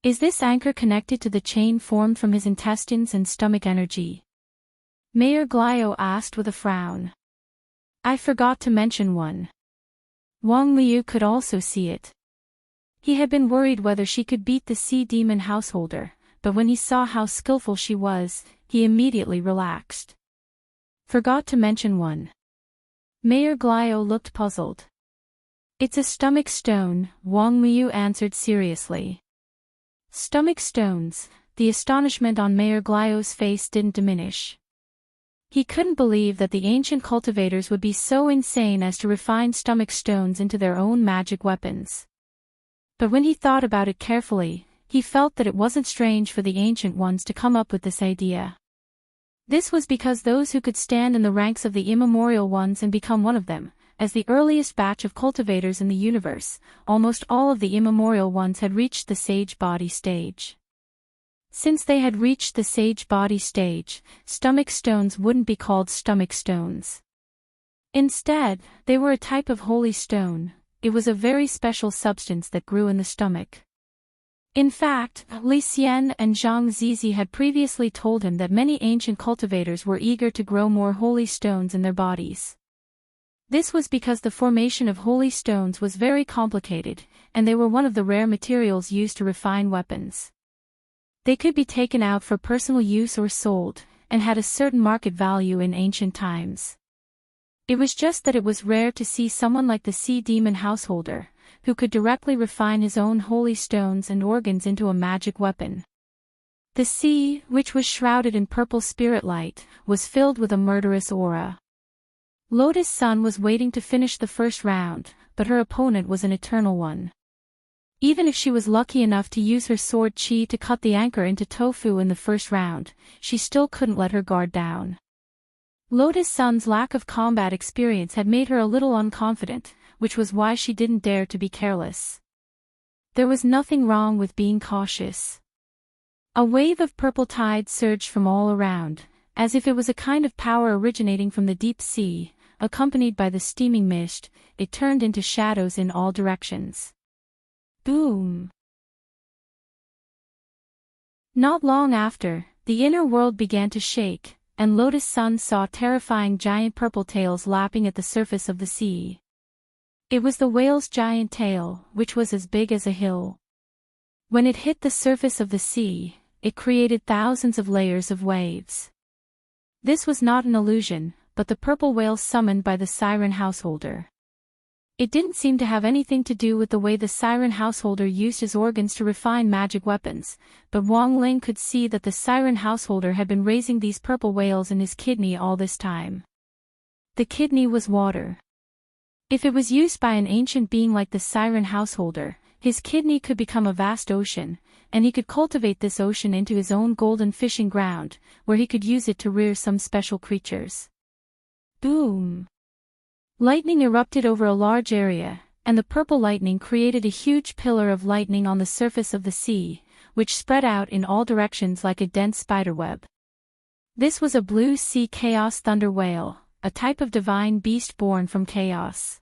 Is this anchor connected to the chain formed from his intestines and stomach energy? Mayor Glio asked with a frown. I forgot to mention one. Wang Liu could also see it. He had been worried whether she could beat the sea demon householder, but when he saw how skillful she was, he immediately relaxed. Forgot to mention one. Mayor Glio looked puzzled. It's a stomach stone, Wang Liu answered seriously. Stomach stones. The astonishment on Mayor Glio's face didn't diminish. He couldn't believe that the ancient cultivators would be so insane as to refine stomach stones into their own magic weapons. But when he thought about it carefully, he felt that it wasn't strange for the ancient ones to come up with this idea. This was because those who could stand in the ranks of the immemorial ones and become one of them, as the earliest batch of cultivators in the universe, almost all of the immemorial ones had reached the sage body stage. Since they had reached the sage body stage, stomach stones wouldn't be called stomach stones. Instead, they were a type of holy stone. It was a very special substance that grew in the stomach. In fact, Li Xian and Zhang Zizi had previously told him that many ancient cultivators were eager to grow more holy stones in their bodies. This was because the formation of holy stones was very complicated, and they were one of the rare materials used to refine weapons. They could be taken out for personal use or sold, and had a certain market value in ancient times. It was just that it was rare to see someone like the sea demon householder, who could directly refine his own holy stones and organs into a magic weapon. The sea, which was shrouded in purple spirit light, was filled with a murderous aura. Lotus Sun was waiting to finish the first round, but her opponent was an eternal one. Even if she was lucky enough to use her sword chi to cut the anchor into tofu in the first round, she still couldn't let her guard down. Lotus Sun's lack of combat experience had made her a little unconfident, which was why she didn't dare to be careless. There was nothing wrong with being cautious. A wave of purple tide surged from all around, as if it was a kind of power originating from the deep sea, accompanied by the steaming mist. It turned into shadows in all directions. Boom! Not long after, the inner world began to shake, and Lotus Sun saw terrifying giant purple tails lapping at the surface of the sea. It was the whale's giant tail, which was as big as a hill. When it hit the surface of the sea, it created thousands of layers of waves. This was not an illusion, but the purple whale summoned by the siren householder. It didn't seem to have anything to do with the way the siren householder used his organs to refine magic weapons, but Wang Ling could see that the siren householder had been raising these purple whales in his kidney all this time. The kidney was water. If it was used by an ancient being like the siren householder, his kidney could become a vast ocean, and he could cultivate this ocean into his own golden fishing ground, where he could use it to rear some special creatures. Boom! Lightning erupted over a large area, and the purple lightning created a huge pillar of lightning on the surface of the sea, which spread out in all directions like a dense spiderweb. This was a blue sea chaos thunder whale, a type of divine beast born from chaos.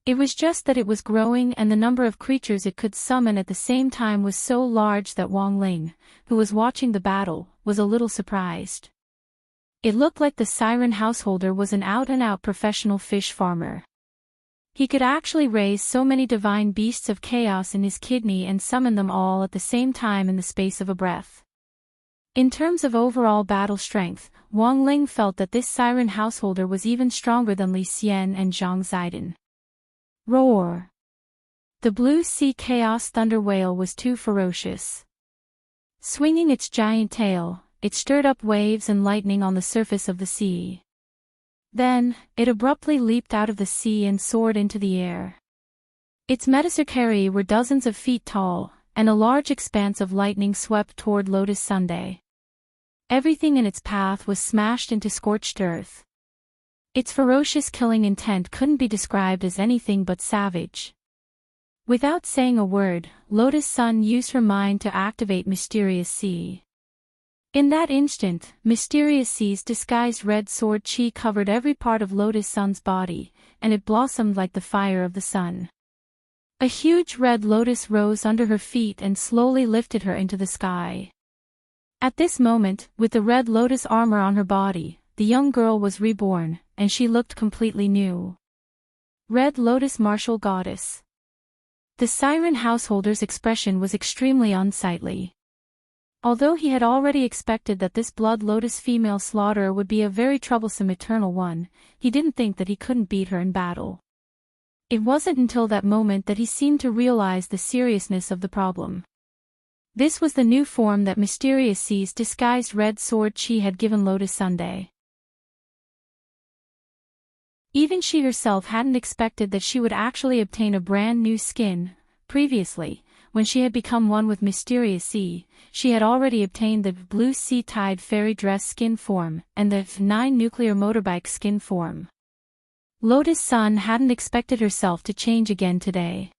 It was just that it was growing, and the number of creatures it could summon at the same time was so large that Wang Ling, who was watching the battle, was a little surprised. It looked like the siren householder was an out-and-out professional fish farmer. He could actually raise so many divine beasts of chaos in his kidney and summon them all at the same time in the space of a breath. In terms of overall battle strength, Wang Ling felt that this siren householder was even stronger than Li Xian and Zhang Zidong. Roar! The blue sea chaos thunder whale was too ferocious. Swinging its giant tail, it stirred up waves and lightning on the surface of the sea. Then, it abruptly leaped out of the sea and soared into the air. Its metacercari were dozens of feet tall, and a large expanse of lightning swept toward Lotus Sunday. Everything in its path was smashed into scorched earth. Its ferocious killing intent couldn't be described as anything but savage. Without saying a word, Lotus Sun used her mind to activate Mysterious Sea. In that instant, Mysterious Sea's disguised red sword chi covered every part of Lotus Sun's body, and it blossomed like the fire of the sun. A huge red lotus rose under her feet and slowly lifted her into the sky. At this moment, with the red lotus armor on her body, the young girl was reborn, and she looked completely new. Red Lotus Martial Goddess. The siren householder's expression was extremely unsightly. Although he had already expected that this blood lotus female slaughterer would be a very troublesome eternal one, he didn't think that he couldn't beat her in battle. It wasn't until that moment that he seemed to realize the seriousness of the problem. This was the new form that Mysterious Sea's disguised red sword chi had given Lotus Sunday. Even she herself hadn't expected that she would actually obtain a brand new skin. Previously, when she had become one with Mysterious Sea, she had already obtained the blue sea tide fairy dress skin form and the 9 nuclear motorbike skin form. Lotus Sun hadn't expected herself to change again today.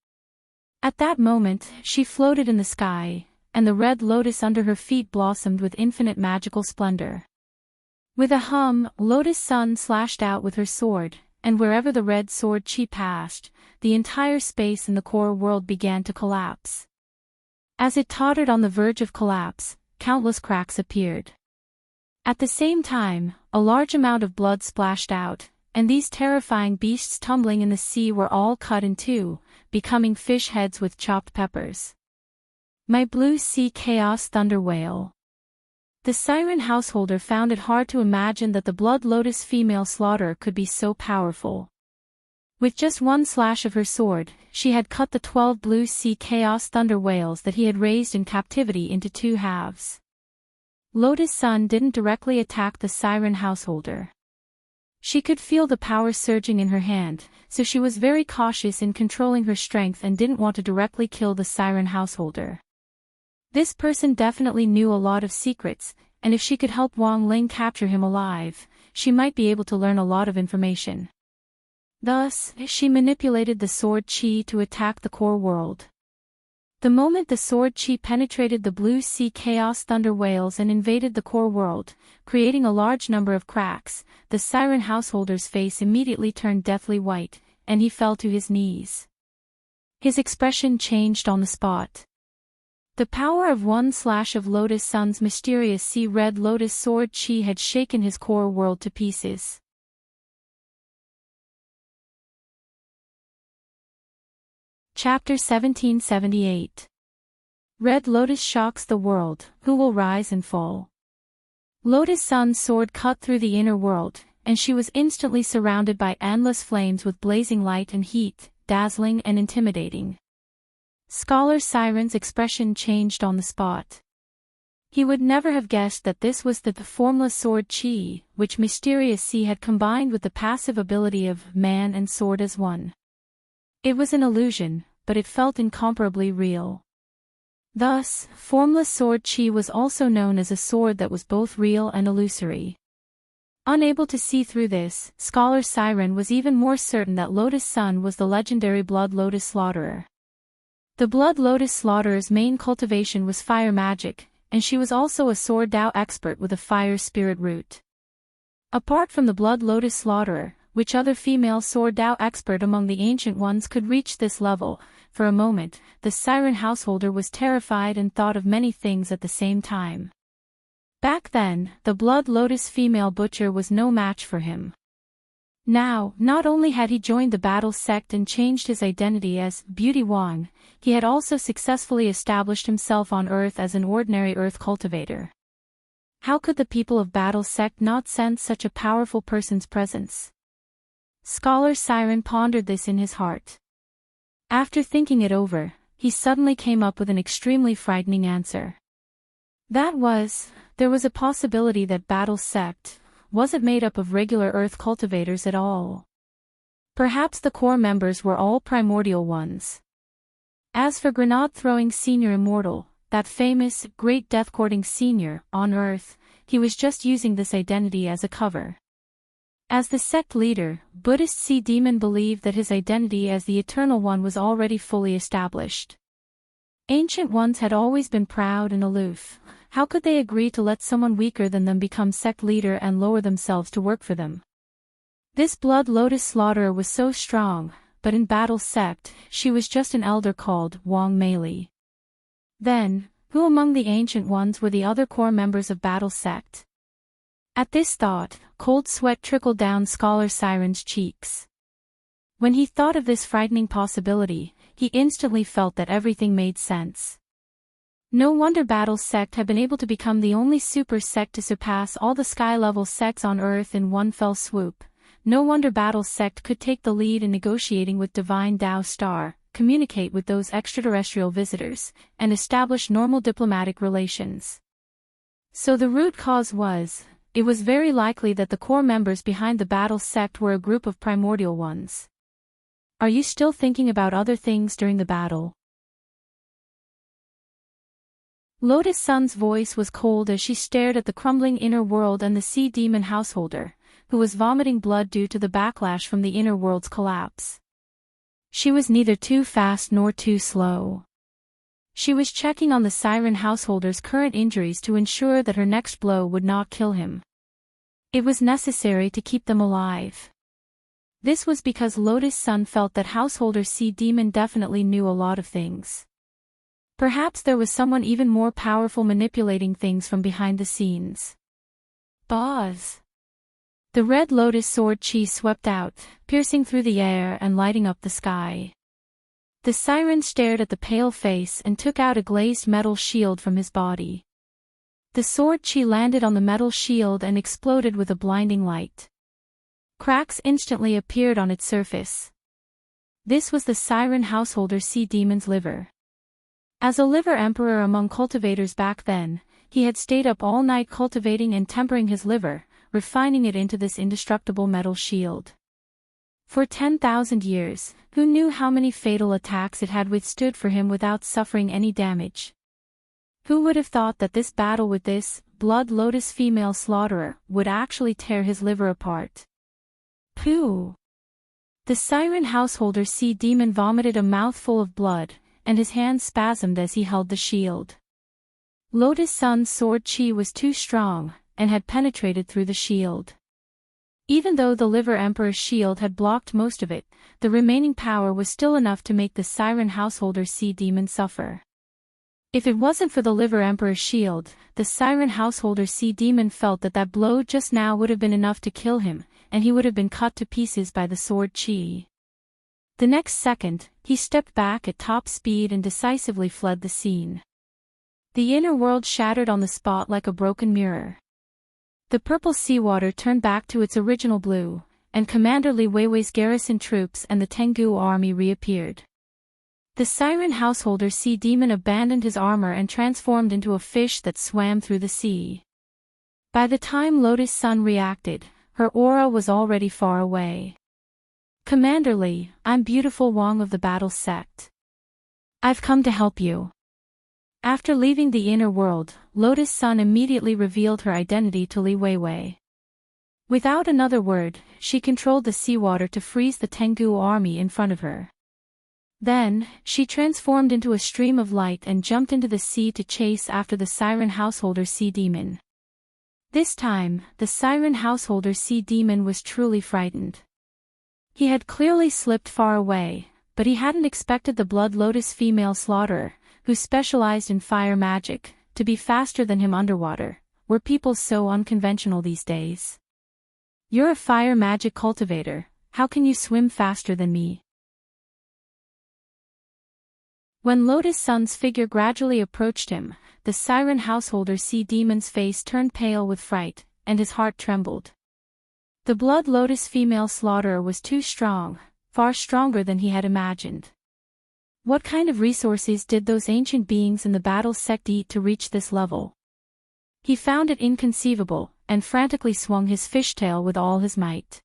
At that moment, she floated in the sky, and the red lotus under her feet blossomed with infinite magical splendor. With a hum, Lotus Sun slashed out with her sword, and wherever the red sword chi passed, the entire space in the core world began to collapse. As it tottered on the verge of collapse, countless cracks appeared. At the same time, a large amount of blood splashed out, and these terrifying beasts tumbling in the sea were all cut in two, becoming fish heads with chopped peppers. My blue sea chaos thunder whale. The siren householder found it hard to imagine that the blood lotus female slaughterer could be so powerful. With just one slash of her sword, she had cut the 12 blue sea chaos thunder whales that he had raised in captivity into 2 halves. Lotus Sun didn't directly attack the siren householder. She could feel the power surging in her hand, so she was very cautious in controlling her strength and didn't want to directly kill the siren householder. This person definitely knew a lot of secrets, and if she could help Wang Ling capture him alive, she might be able to learn a lot of information. Thus, she manipulated the sword chi to attack the core world. The moment the sword chi penetrated the blue sea chaos thunder whales and invaded the core world, creating a large number of cracks, the siren householder's face immediately turned deathly white, and he fell to his knees. His expression changed on the spot. The power of one slash of Lotus Sun's Mysterious Sea red lotus sword chi had shaken his core world to pieces. Chapter 1778. Red Lotus shocks the world, who will rise and fall? Lotus Sun's sword cut through the inner world, and she was instantly surrounded by endless flames with blazing light and heat, dazzling and intimidating. Scholar Siren's expression changed on the spot. He would never have guessed that this was the formless sword chi, which Mysterious Sea had combined with the passive ability of man and sword as one. It was an illusion, but it felt incomparably real. Thus, formless sword chi was also known as a sword that was both real and illusory. Unable to see through this, Scholar Siren was even more certain that Lotus Sun was the legendary Blood Lotus Slaughterer. The Blood Lotus Slaughterer's main cultivation was fire magic, and she was also a sword Dao expert with a fire spirit root. Apart from the Blood Lotus Slaughterer, which other female sword Dao expert among the Ancient Ones could reach this level? For a moment, the Siren householder was terrified and thought of many things at the same time. Back then, the Blood Lotus female butcher was no match for him. Now, not only had he joined the battle sect and changed his identity as Beauty Wong, he had also successfully established himself on Earth as an ordinary Earth cultivator. How could the people of battle sect not sense such a powerful person's presence? Scholar Siren pondered this in his heart. After thinking it over, he suddenly came up with an extremely frightening answer. There was a possibility that battle sect wasn't made up of regular Earth cultivators at all. Perhaps the core members were all primordial ones. As for Grenade-throwing Senior Immortal, that famous, great death-courting senior, on Earth, he was just using this identity as a cover. As the sect leader, Buddhist Sea Demon believed that his identity as the Eternal One was already fully established. Ancient Ones had always been proud and aloof. How could they agree to let someone weaker than them become sect leader and lower themselves to work for them? This Blood Lotus Slaughterer was so strong, but in battle sect, she was just an elder called Wong Meili. Then, who among the Ancient Ones were the other core members of battle sect? At this thought, cold sweat trickled down Scholar Siren's cheeks. When he thought of this frightening possibility, he instantly felt that everything made sense. No wonder battle sect had been able to become the only super sect to surpass all the sky-level sects on Earth in one fell swoop. No wonder battle sect could take the lead in negotiating with Divine Dao Star, communicate with those extraterrestrial visitors, and establish normal diplomatic relations. So the root cause was, it was very likely that the core members behind the battle sect were a group of primordial ones. Are you still thinking about other things during the battle? Lotus Sun's voice was cold as she stared at the crumbling inner world and the sea demon householder, who was vomiting blood due to the backlash from the inner world's collapse. She was neither too fast nor too slow. She was checking on the Siren householder's current injuries to ensure that her next blow would not kill him. It was necessary to keep them alive. This was because Lotus Sun felt that householder Sea Demon definitely knew a lot of things. Perhaps there was someone even more powerful manipulating things from behind the scenes. Buzz! The red lotus sword chi swept out, piercing through the air and lighting up the sky. The siren stared at the pale face and took out a glazed metal shield from his body. The sword chi landed on the metal shield and exploded with a blinding light. Cracks instantly appeared on its surface. This was the siren householder sea demon's liver. As a liver emperor among cultivators back then, he had stayed up all night cultivating and tempering his liver, refining it into this indestructible metal shield. For 10,000 years, who knew how many fatal attacks it had withstood for him without suffering any damage? Who would have thought that this battle with this Blood Lotus female slaughterer would actually tear his liver apart? Pooh! The siren householder sea demon vomited a mouthful of blood, and his hand spasmed as he held the shield. Lotus Sun's sword chi was too strong, and had penetrated through the shield. Even though the Liver Emperor's shield had blocked most of it, the remaining power was still enough to make the siren householder sea demon suffer. If it wasn't for the Liver Emperor's shield, the siren householder sea demon felt that that blow just now would have been enough to kill him, and he would have been cut to pieces by the sword chi. The next second, he stepped back at top speed and decisively fled the scene. The inner world shattered on the spot like a broken mirror. The purple seawater turned back to its original blue, and Commander Li Weiwei's garrison troops and the Tengu army reappeared. The siren householder sea demon abandoned his armor and transformed into a fish that swam through the sea. By the time Lotus Sun reacted, her aura was already far away. Commander Li, I'm Beautiful Wong of the Battle Sect. I've come to help you. After leaving the inner world, Lotus Sun immediately revealed her identity to Li Weiwei. Without another word, she controlled the seawater to freeze the Tengu army in front of her. Then, she transformed into a stream of light and jumped into the sea to chase after the Siren Householder Sea Demon. This time, the Siren Householder Sea Demon was truly frightened. He had clearly slipped far away, but he hadn't expected the Blood Lotus female slaughterer, who specialized in fire magic, to be faster than him underwater. Were people so unconventional these days? You're a fire magic cultivator, how can you swim faster than me? When Lotus Sun's figure gradually approached him, the Siren Householder Sea Demon's face turned pale with fright, and his heart trembled. The Blood Lotus female slaughterer was too strong, far stronger than he had imagined. What kind of resources did those ancient beings in the battle sect eat to reach this level? He found it inconceivable, and frantically swung his fishtail with all his might.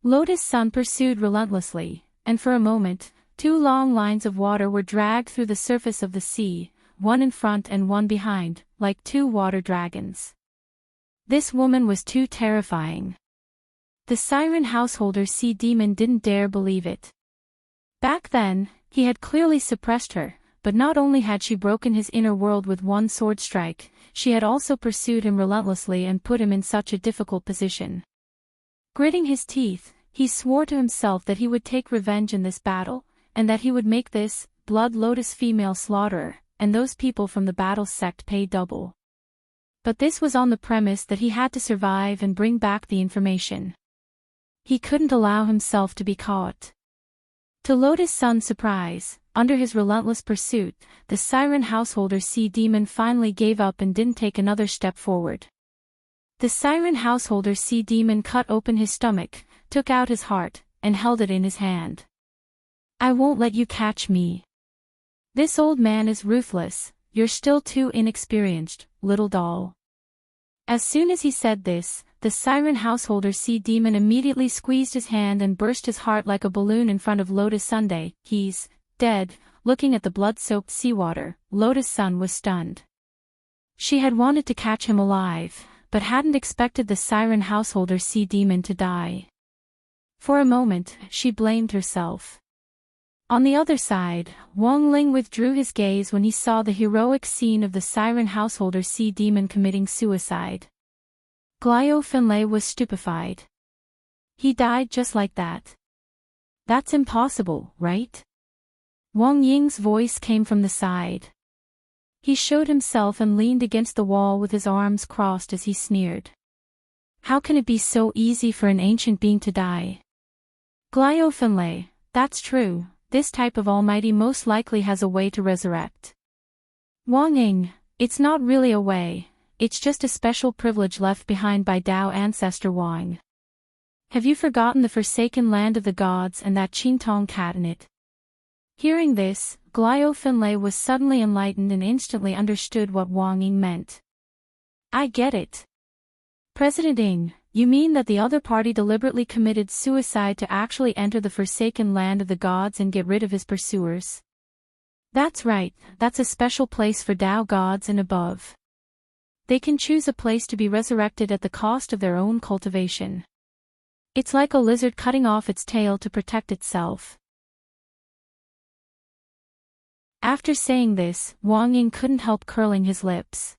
Lotus Sun pursued relentlessly, and for a moment, 2 long lines of water were dragged through the surface of the sea, one in front and one behind, like 2 water dragons. This woman was too terrifying. The Siren Householder Sea Demon didn't dare believe it. Back then, he had clearly suppressed her, but not only had she broken his inner world with one sword strike, she had also pursued him relentlessly and put him in such a difficult position. Gritting his teeth, he swore to himself that he would take revenge in this battle, and that he would make this Blood Lotus female slaughterer, and those people from the battle sect pay double. But this was on the premise that he had to survive and bring back the information. He couldn't allow himself to be caught. To Lotus Sun's surprise, under his relentless pursuit, the Siren Householder Sea Demon finally gave up and didn't take another step forward. The Siren Householder Sea Demon cut open his stomach, took out his heart, and held it in his hand. I won't let you catch me. This old man is ruthless, you're still too inexperienced, little doll. As soon as he said this, the Siren Householder Sea Demon immediately squeezed his hand and burst his heart like a balloon in front of Lotus Sunday. He's dead. Looking at the blood-soaked seawater, Lotus Sun was stunned. She had wanted to catch him alive, but hadn't expected the Siren Householder Sea Demon to die. For a moment, she blamed herself. On the other side, Wang Ling withdrew his gaze when he saw the heroic scene of the Siren Householder Sea Demon committing suicide. Glio Finlay was stupefied. He died just like that. That's impossible, right? Wang Ying's voice came from the side. He showed himself and leaned against the wall with his arms crossed as he sneered. How can it be so easy for an ancient being to die? Glio Finlay, that's true. This type of almighty most likely has a way to resurrect. Wang Ying, it's not really a way, it's just a special privilege left behind by Tao ancestor Wang. Have you forgotten the forsaken land of the gods and that Qingtong cat in it? Hearing this, Glio Finlay was suddenly enlightened and instantly understood what Wang Ying meant. I get it. President Ying, you mean that the other party deliberately committed suicide to actually enter the forsaken land of the gods and get rid of his pursuers? That's right, that's a special place for Tao gods and above. They can choose a place to be resurrected at the cost of their own cultivation. It's like a lizard cutting off its tail to protect itself. After saying this, Wang Ying couldn't help curling his lips.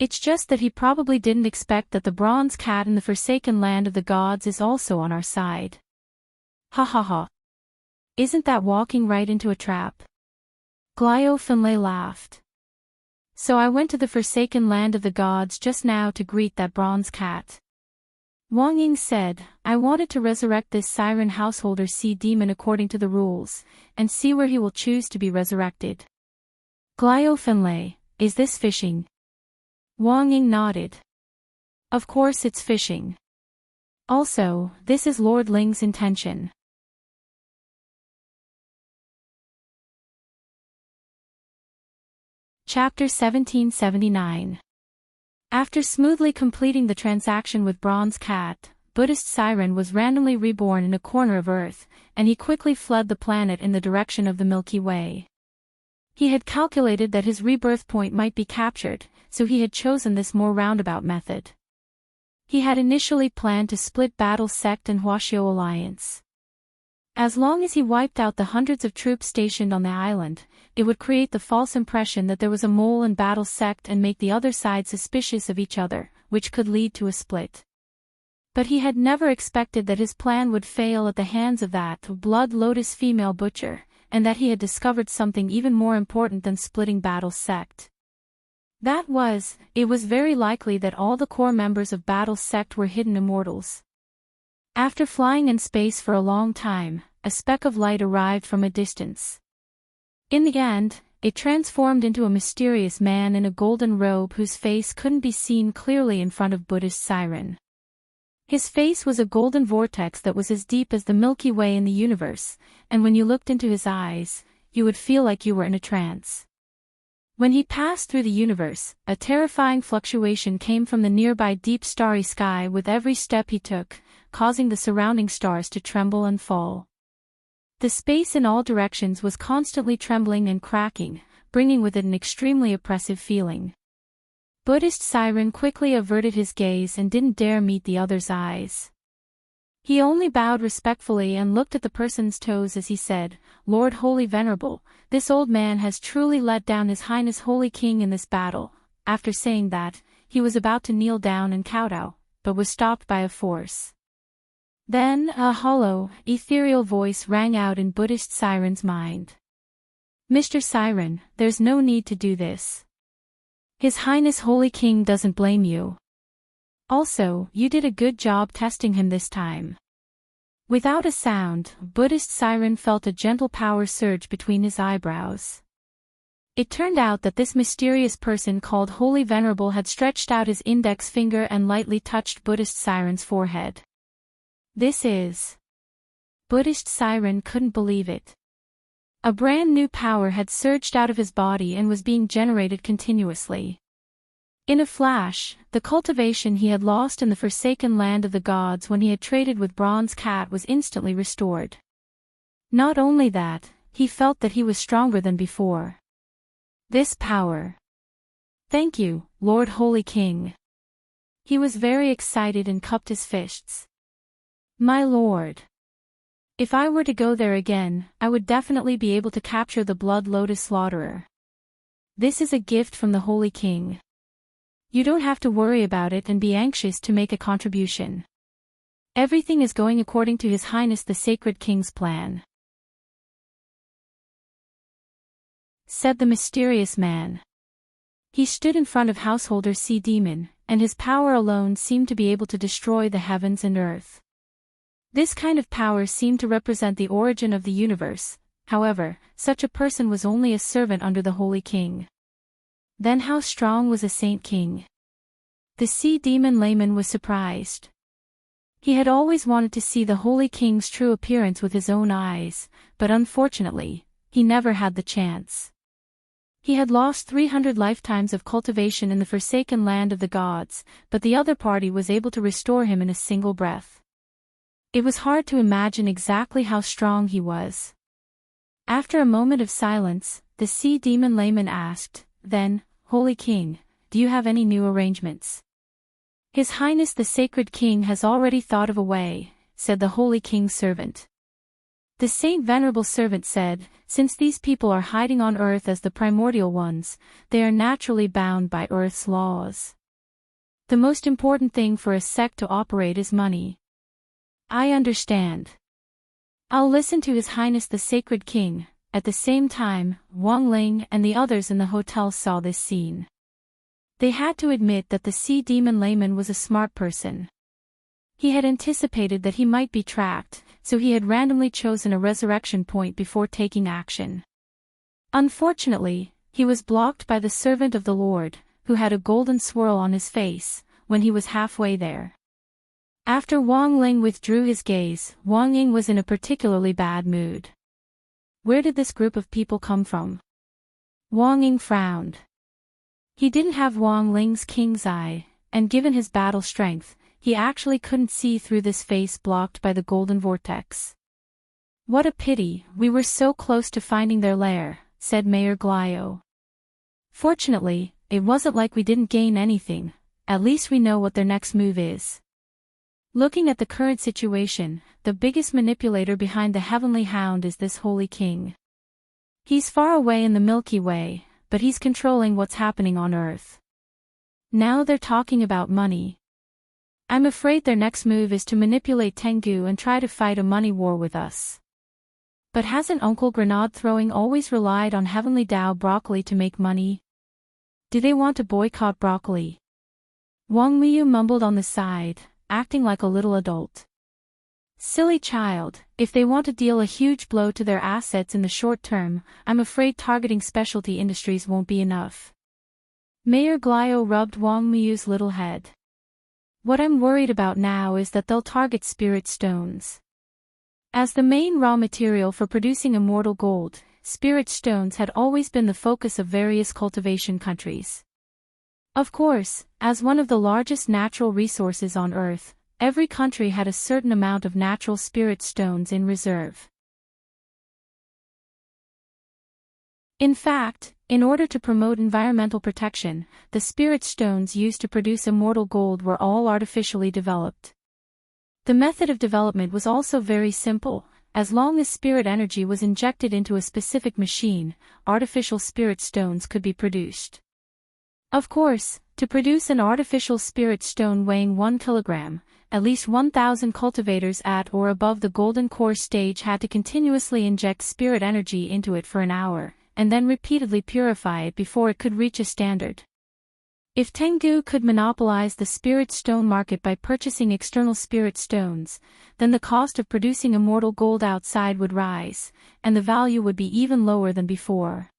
It's just that he probably didn't expect that the bronze cat in the forsaken land of the gods is also on our side. Ha ha ha. Isn't that walking right into a trap? Glio Finlay laughed. So I went to the forsaken land of the gods just now to greet that bronze cat. Wang Ying said, I wanted to resurrect this Siren Householder Sea Demon according to the rules, and see where he will choose to be resurrected. Glio Finlay, is this fishing? Wang Ying nodded. Of course it's fishing. Also, this is Lord Ling's intention. Chapter 1779. After smoothly completing the transaction with Bronze Cat, Buddhist Siren was randomly reborn in a corner of Earth, and he quickly fled the planet in the direction of the Milky Way. He had calculated that his rebirth point might be captured, so he had chosen this more roundabout method. He had initially planned to split Battle Sect and Huaxiao Alliance. As long as he wiped out the hundreds of troops stationed on the island, it would create the false impression that there was a mole in Battle Sect and make the other side suspicious of each other, which could lead to a split. But he had never expected that his plan would fail at the hands of that Blood Lotus female butcher, and that he had discovered something even more important than splitting Battle Sect. It was very likely that all the core members of Battle Sect were hidden immortals. After flying in space for a long time, a speck of light arrived from a distance. In the end, it transformed into a mysterious man in a golden robe whose face couldn't be seen clearly in front of Buddhist Siren. His face was a golden vortex that was as deep as the Milky Way in the universe, and when you looked into his eyes, you would feel like you were in a trance. When he passed through the universe, a terrifying fluctuation came from the nearby deep starry sky with every step he took, causing the surrounding stars to tremble and fall. The space in all directions was constantly trembling and cracking, bringing with it an extremely oppressive feeling. Buddhist Siren quickly averted his gaze and didn't dare meet the other's eyes. He only bowed respectfully and looked at the person's toes as he said, "Lord Holy Venerable, this old man has truly let down His Highness Holy King in this battle." After saying that, he was about to kneel down and kowtow, but was stopped by a force. Then a hollow, ethereal voice rang out in Buddhist Siren's mind. "Mr. Siren, there's no need to do this. His Highness Holy King doesn't blame you. Also, you did a good job testing him this time." Without a sound, Buddhist Siren felt a gentle power surge between his eyebrows. It turned out that this mysterious person called Holy Venerable had stretched out his index finger and lightly touched Buddhist Siren's forehead. "This is..." Buddhist Siren couldn't believe it. A brand new power had surged out of his body and was being generated continuously. In a flash, the cultivation he had lost in the forsaken land of the gods when he had traded with Bronze Cat was instantly restored. Not only that, he felt that he was stronger than before. This power. "Thank you, Lord Holy King." He was very excited and cupped his fists. "My lord. If I were to go there again, I would definitely be able to capture the Blood Lotus Slaughterer. This is a gift from the Holy King. You don't have to worry about it and be anxious to make a contribution. Everything is going according to His Highness the Sacred King's plan," said the mysterious man. He stood in front of Householder Sea Demon, and his power alone seemed to be able to destroy the heavens and earth. This kind of power seemed to represent the origin of the universe. However, such a person was only a servant under the Holy King. Then how strong was a Saint King? The Sea Demon layman was surprised. He had always wanted to see the Holy King's true appearance with his own eyes, but unfortunately, he never had the chance. He had lost 300 lifetimes of cultivation in the forsaken land of the gods, but the other party was able to restore him in a single breath. It was hard to imagine exactly how strong he was. After a moment of silence, the Sea Demon layman asked, "Then, Holy King, do you have any new arrangements?" "His Highness the Sacred King has already thought of a way," said the Holy King's servant. The Saint Venerable servant said, "Since these people are hiding on Earth as the primordial ones, they are naturally bound by Earth's laws. The most important thing for a sect to operate is money." "I understand. I'll listen to His Highness the Sacred King." At the same time, Wang Ling and the others in the hotel saw this scene. They had to admit that the Sea Demon layman was a smart person. He had anticipated that he might be tracked, so he had randomly chosen a resurrection point before taking action. Unfortunately, he was blocked by the servant of the Lord, who had a golden swirl on his face, when he was halfway there. After Wang Ling withdrew his gaze, Wang Ying was in a particularly bad mood. Where did this group of people come from? Wang Ying frowned. He didn't have Wang Ling's king's eye, and given his battle strength, he actually couldn't see through this face blocked by the golden vortex. "What a pity, we were so close to finding their lair," said Mayor Glio. "Fortunately, it wasn't like we didn't gain anything, at least we know what their next move is." Looking at the current situation, the biggest manipulator behind the Heavenly Hound is this Holy King. He's far away in the Milky Way, but he's controlling what's happening on Earth. Now they're talking about money. I'm afraid their next move is to manipulate Tengu and try to fight a money war with us. But hasn't Uncle Grenade Throwing always relied on Heavenly Dao Broccoli to make money? Do they want to boycott broccoli? Wang Miyu mumbled on the side, acting like a little adult. Silly child, if they want to deal a huge blow to their assets in the short term, I'm afraid targeting specialty industries won't be enough. Mayor Glio rubbed Wang Miyu's little head. What I'm worried about now is that they'll target spirit stones. As the main raw material for producing immortal gold, spirit stones had always been the focus of various cultivation countries. Of course, as one of the largest natural resources on Earth, every country had a certain amount of natural spirit stones in reserve. In fact, in order to promote environmental protection, the spirit stones used to produce immortal gold were all artificially developed. The method of development was also very simple. As long as spirit energy was injected into a specific machine, artificial spirit stones could be produced. Of course, to produce an artificial spirit stone weighing 1 kilogram, at least 1,000 cultivators at or above the golden core stage had to continuously inject spirit energy into it for an hour, and then repeatedly purify it before it could reach a standard. If Tengu could monopolize the spirit stone market by purchasing external spirit stones, then the cost of producing immortal gold outside would rise, and the value would be even lower than before.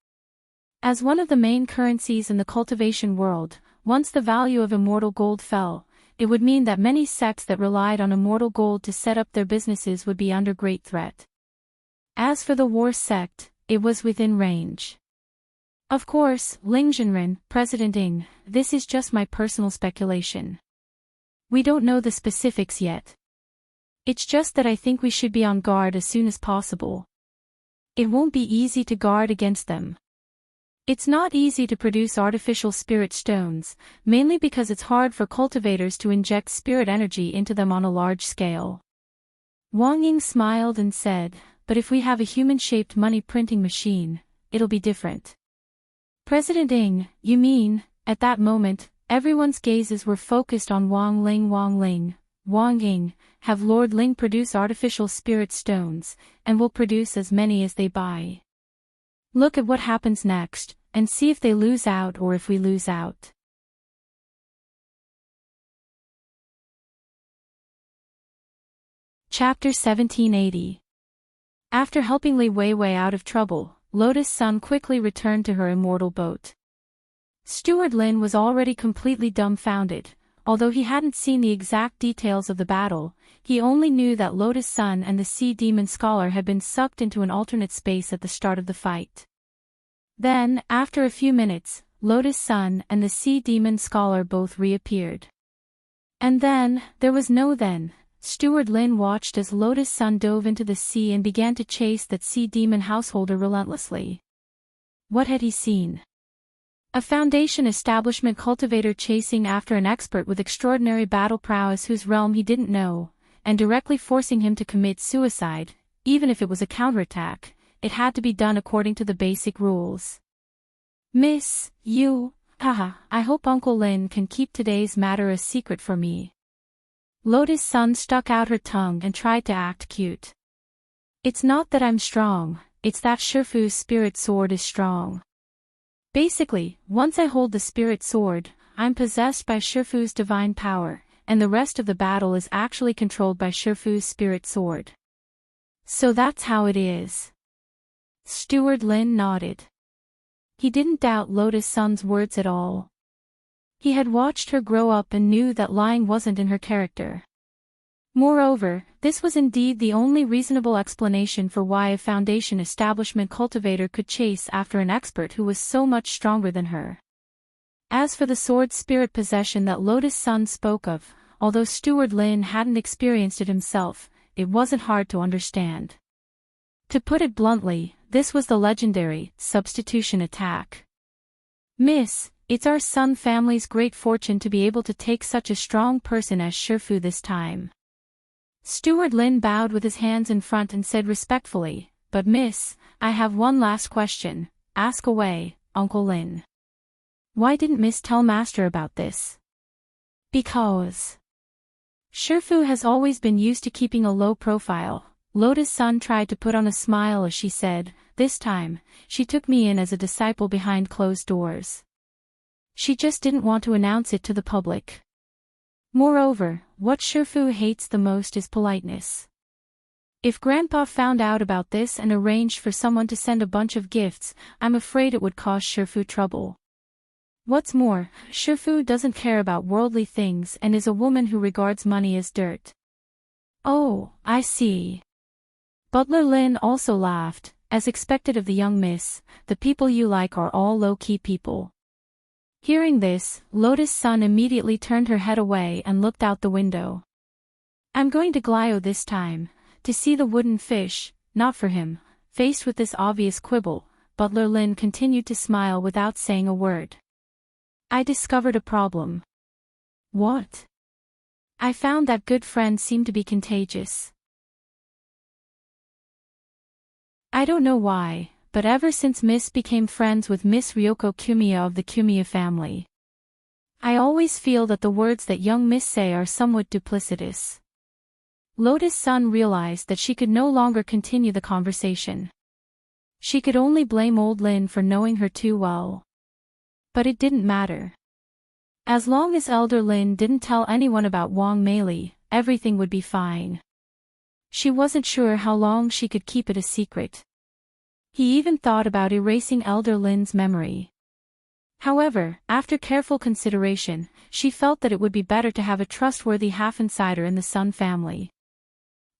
As one of the main currencies in the cultivation world, once the value of immortal gold fell, it would mean that many sects that relied on immortal gold to set up their businesses would be under great threat. As for the war sect, it was within range. Of course, Ling Jinren, President Ing, this is just my personal speculation. We don't know the specifics yet. It's just that I think we should be on guard as soon as possible. It won't be easy to guard against them. It's not easy to produce artificial spirit stones, mainly because it's hard for cultivators to inject spirit energy into them on a large scale. Wang Ying smiled and said, but if we have a human-shaped money printing machine, it'll be different. President Ing, you mean, at that moment, everyone's gazes were focused on Wang Ling. Wang Ying, have Lord Ling produce artificial spirit stones, and will produce as many as they buy. Look at what happens next, and see if they lose out or if we lose out. Chapter 1780. After helping Li Weiwei out of trouble, Lotus Sun quickly returned to her immortal boat. Steward Lin was already completely dumbfounded. Although he hadn't seen the exact details of the battle, he only knew that Lotus Sun and the Sea Demon Scholar had been sucked into an alternate space at the start of the fight. Then, after a few minutes, Lotus Sun and the Sea Demon Scholar both reappeared. And then, there was no then. Steward Lin watched as Lotus Sun dove into the sea and began to chase that sea demon householder relentlessly. What had he seen? A Foundation establishment cultivator chasing after an expert with extraordinary battle prowess whose realm he didn't know, and directly forcing him to commit suicide. Even if it was a counterattack, it had to be done according to the basic rules. Miss, you, I hope Uncle Lin can keep today's matter a secret for me. Lotus Sun stuck out her tongue and tried to act cute. It's not that I'm strong, it's that Shifu's spirit sword is strong. Basically, once I hold the spirit sword, I'm possessed by Shifu's divine power, and the rest of the battle is actually controlled by Shifu's spirit sword. So that's how it is. Steward Lin nodded. He didn't doubt Lotus Sun's words at all. He had watched her grow up and knew that lying wasn't in her character. Moreover, this was indeed the only reasonable explanation for why a Foundation establishment cultivator could chase after an expert who was so much stronger than her. As for the sword spirit possession that Lotus Sun spoke of, although Steward Lin hadn't experienced it himself, it wasn't hard to understand. To put it bluntly, this was the legendary substitution attack. Miss, it's our Sun family's great fortune to be able to take such a strong person as Shifu this time. Steward Lin bowed with his hands in front and said respectfully, "But miss, I have one last question. Ask away, Uncle Lin." "Why didn't miss tell master about this?" "Because Shifu has always been used to keeping a low profile." Lotus Sun tried to put on a smile as she said, "This time, she took me in as a disciple behind closed doors. She just didn't want to announce it to the public. Moreover, what Shifu hates the most is politeness. If Grandpa found out about this and arranged for someone to send a bunch of gifts, I'm afraid it would cause Shifu trouble. What's more, Shifu doesn't care about worldly things and is a woman who regards money as dirt." "Oh, I see." Butler Lin also laughed. "As expected of the young miss, the people you like are all low-key people." Hearing this, Lotus Sun immediately turned her head away and looked out the window. "I'm going to Glio this time, to see the wooden fish, not for him." Faced with this obvious quibble, Butler Lin continued to smile without saying a word. "I discovered a problem." "What?" "I found that good friends seem to be contagious. I don't know why, but ever since Miss became friends with Miss Ryoko Kumiya of the Kumiya family, I always feel that the words that young Miss say are somewhat duplicitous." Lotus Sun realized that she could no longer continue the conversation. She could only blame old Lin for knowing her too well. But it didn't matter. As long as Elder Lin didn't tell anyone about Wang Meili, everything would be fine. She wasn't sure how long she could keep it a secret. He even thought about erasing Elder Lin's memory. However, after careful consideration, she felt that it would be better to have a trustworthy half-insider in the Sun family.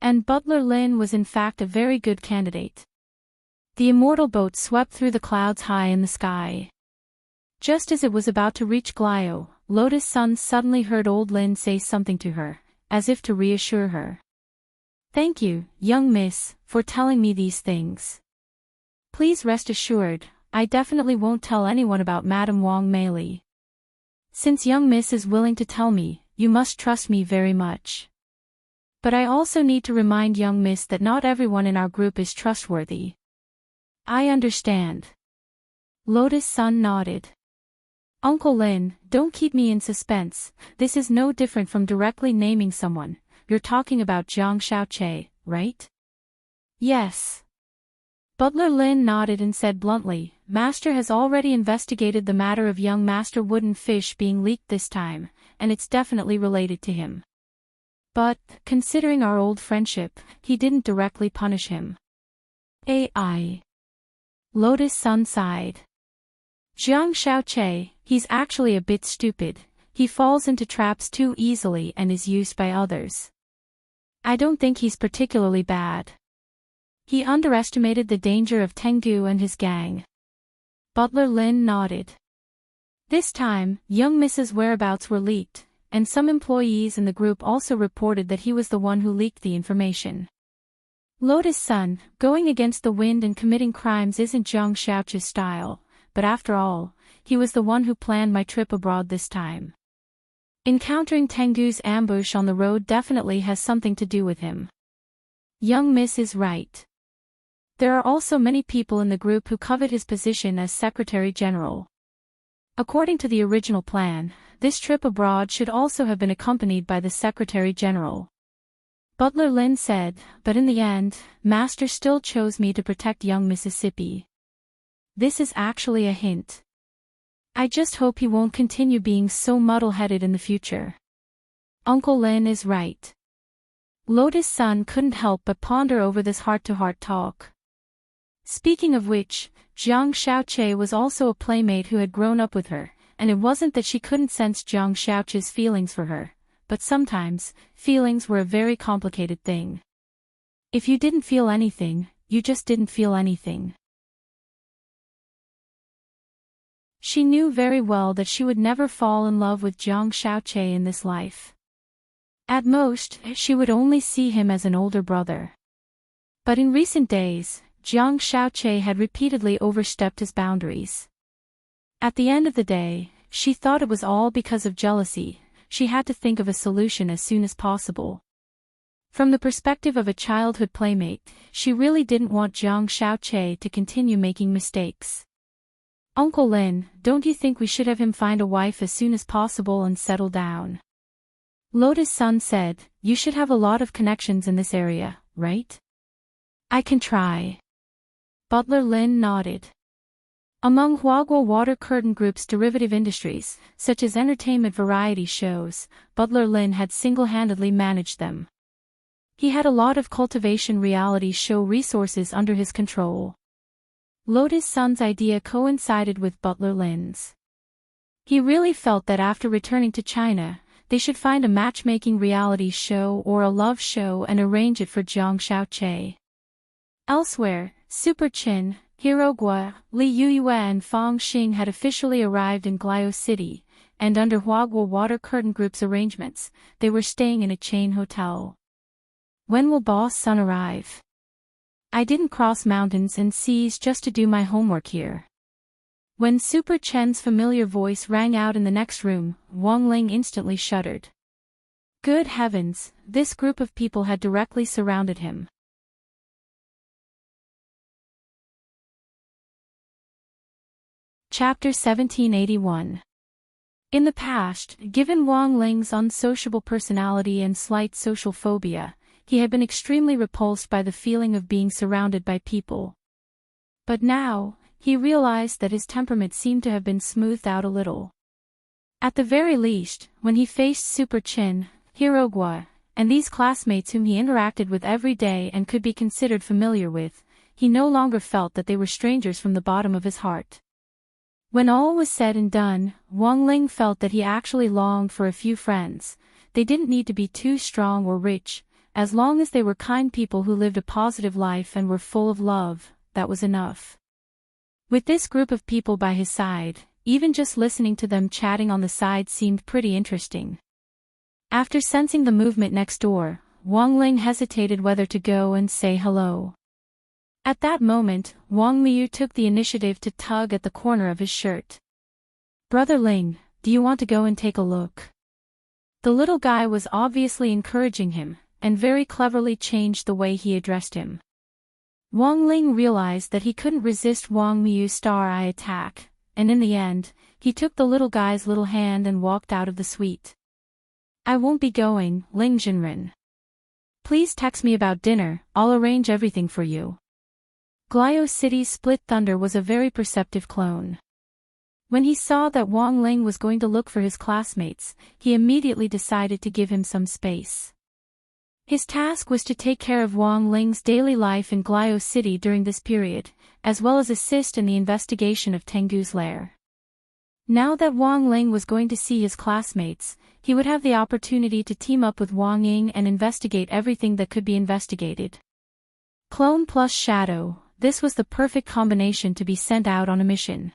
And Butler Lin was in fact a very good candidate. The immortal boat swept through the clouds high in the sky. Just as it was about to reach Glio, Lotus Sun suddenly heard old Lin say something to her, as if to reassure her. "Thank you, young miss, for telling me these things. Please rest assured, I definitely won't tell anyone about Madame Wang Meili. Since young miss is willing to tell me, you must trust me very much. But I also need to remind young miss that not everyone in our group is trustworthy." "I understand." Lotus Sun nodded. "Uncle Lin, don't keep me in suspense. This is no different from directly naming someone. You're talking about Jiang Xiaoche, right?" "Yes." Butler Lin nodded and said bluntly, "Master has already investigated the matter of young Master Wooden Fish being leaked this time, and it's definitely related to him. But, considering our old friendship, he didn't directly punish him." "AI." Lotus Sun sighed. "Jiang Xiaoche, he's actually a bit stupid. He falls into traps too easily and is used by others. I don't think he's particularly bad. He underestimated the danger of Tengu and his gang." Butler Lin nodded. This time, young Mrs. whereabouts were leaked, and some employees in the group also reported that he was the one who leaked the information. Lotus Sun, going against the wind and committing crimes isn't Jiang Xiaoche's style, but after all, he was the one who planned my trip abroad this time. Encountering Tengu's ambush on the road definitely has something to do with him. Young Miss is right. There are also many people in the group who covet his position as Secretary General. According to the original plan, this trip abroad should also have been accompanied by the Secretary General. Butler Lin said, "But in the end, Master still chose me to protect young Mississippi. This is actually a hint. I just hope he won't continue being so muddle-headed in the future." Uncle Lin is right. Lotus Sun couldn't help but ponder over this heart-to-heart talk. Speaking of which, Jiang Xiaoche was also a playmate who had grown up with her, and it wasn't that she couldn't sense Jiang Xiaoche's feelings for her, but sometimes, feelings were a very complicated thing. If you didn't feel anything, you just didn't feel anything. She knew very well that she would never fall in love with Jiang Xiaoche in this life. At most, she would only see him as an older brother. But in recent days, Jiang Xiaoche had repeatedly overstepped his boundaries. At the end of the day, she thought it was all because of jealousy. She had to think of a solution as soon as possible. From the perspective of a childhood playmate, she really didn't want Jiang Xiaoqi to continue making mistakes. Uncle Lin, don't you think we should have him find a wife as soon as possible and settle down? Lotus Sun said, you should have a lot of connections in this area, right? I can try. Butler Lin nodded. Among Huaguo Water Curtain Group's derivative industries, such as entertainment variety shows, Butler Lin had single-handedly managed them. He had a lot of cultivation reality show resources under his control. Lotus Sun's idea coincided with Butler Lin's. He really felt that after returning to China, they should find a matchmaking reality show or a love show and arrange it for Jiang Xiaoqi. Elsewhere, Super Chin, Hero Gua, Li Yuyue and Fang Xing had officially arrived in Glio City, and under Huaguo Water Curtain Group's arrangements, they were staying in a chain hotel. When will Boss Sun arrive? I didn't cross mountains and seas just to do my homework here. When Super Chen's familiar voice rang out in the next room, Wang Ling instantly shuddered. Good heavens, this group of people had directly surrounded him. Chapter 1781. In the past, given Wang Ling's unsociable personality and slight social phobia, he had been extremely repulsed by the feeling of being surrounded by people. But now, he realized that his temperament seemed to have been smoothed out a little. At the very least, when he faced Super Chin, Hirogwa, and these classmates whom he interacted with every day and could be considered familiar with, he no longer felt that they were strangers from the bottom of his heart. When all was said and done, Wang Ling felt that he actually longed for a few friends. They didn't need to be too strong or rich, as long as they were kind people who lived a positive life and were full of love, that was enough. With this group of people by his side, even just listening to them chatting on the side seemed pretty interesting. After sensing the movement next door, Wang Ling hesitated whether to go and say hello. At that moment, Wang Liu took the initiative to tug at the corner of his shirt. Brother Ling, do you want to go and take a look? The little guy was obviously encouraging him, and very cleverly changed the way he addressed him. Wang Ling realized that he couldn't resist Wang Liu's star-eye attack, and in the end, he took the little guy's little hand and walked out of the suite. I won't be going, Ling Jinren. Please text me about dinner, I'll arrange everything for you. Glio City's Split Thunder was a very perceptive clone. When he saw that Wang Ling was going to look for his classmates, he immediately decided to give him some space. His task was to take care of Wang Ling's daily life in Glio City during this period, as well as assist in the investigation of Tengu's lair. Now that Wang Ling was going to see his classmates, he would have the opportunity to team up with Wang Ying and investigate everything that could be investigated. Clone plus shadow, this was the perfect combination to be sent out on a mission.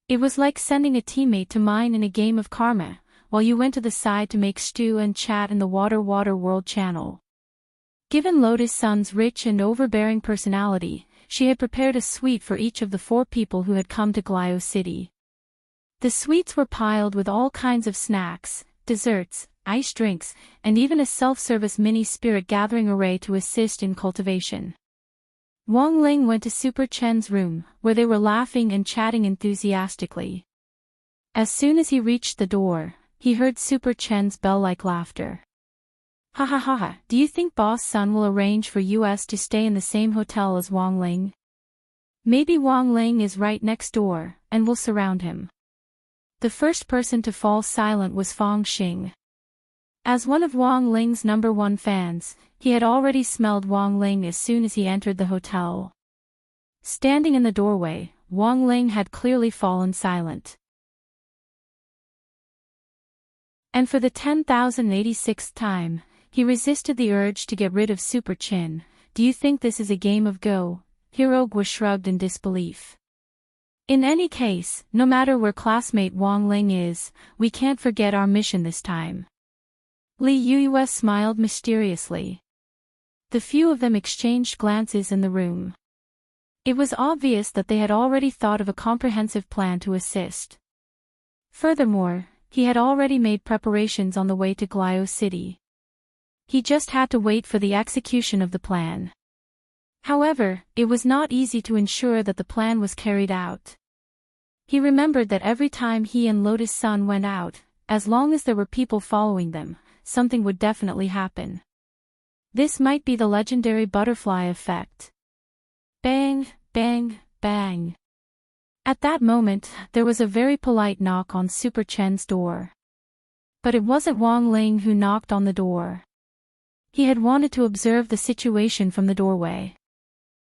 It was like sending a teammate to mine in a game of karma, while you went to the side to make stew and chat in the Water World channel. Given Lotus Sun's rich and overbearing personality, she had prepared a suite for each of the 4 people who had come to Glio City. The suites were piled with all kinds of snacks, desserts, iced drinks, and even a self-service mini spirit gathering array to assist in cultivation. Wang Ling went to Super Chen's room, where they were laughing and chatting enthusiastically. As soon as he reached the door, he heard Super Chen's bell-like laughter. Ha ha ha ha, do you think Boss Sun will arrange for us to stay in the same hotel as Wang Ling? Maybe Wang Ling is right next door, and will surround him. The first person to fall silent was Fang Xing. As one of Wang Ling's #1 fans, he had already smelled Wang Ling as soon as he entered the hotel. Standing in the doorway, Wang Ling had clearly fallen silent. And for the 10,086th time, he resisted the urge to get rid of Super Chin. Do you think this is a game of Go? Hirogwa shrugged in disbelief. In any case, no matter where classmate Wang Ling is, we can't forget our mission this time. Li Yuyue smiled mysteriously. The few of them exchanged glances in the room. It was obvious that they had already thought of a comprehensive plan to assist. Furthermore, he had already made preparations on the way to Glio City. He just had to wait for the execution of the plan. However, it was not easy to ensure that the plan was carried out. He remembered that every time he and Lotus Sun went out, as long as there were people following them, something would definitely happen. This might be the legendary butterfly effect. Bang, bang, bang. At that moment, there was a very polite knock on Super Chen's door. But it wasn't Wang Ling who knocked on the door. He had wanted to observe the situation from the doorway.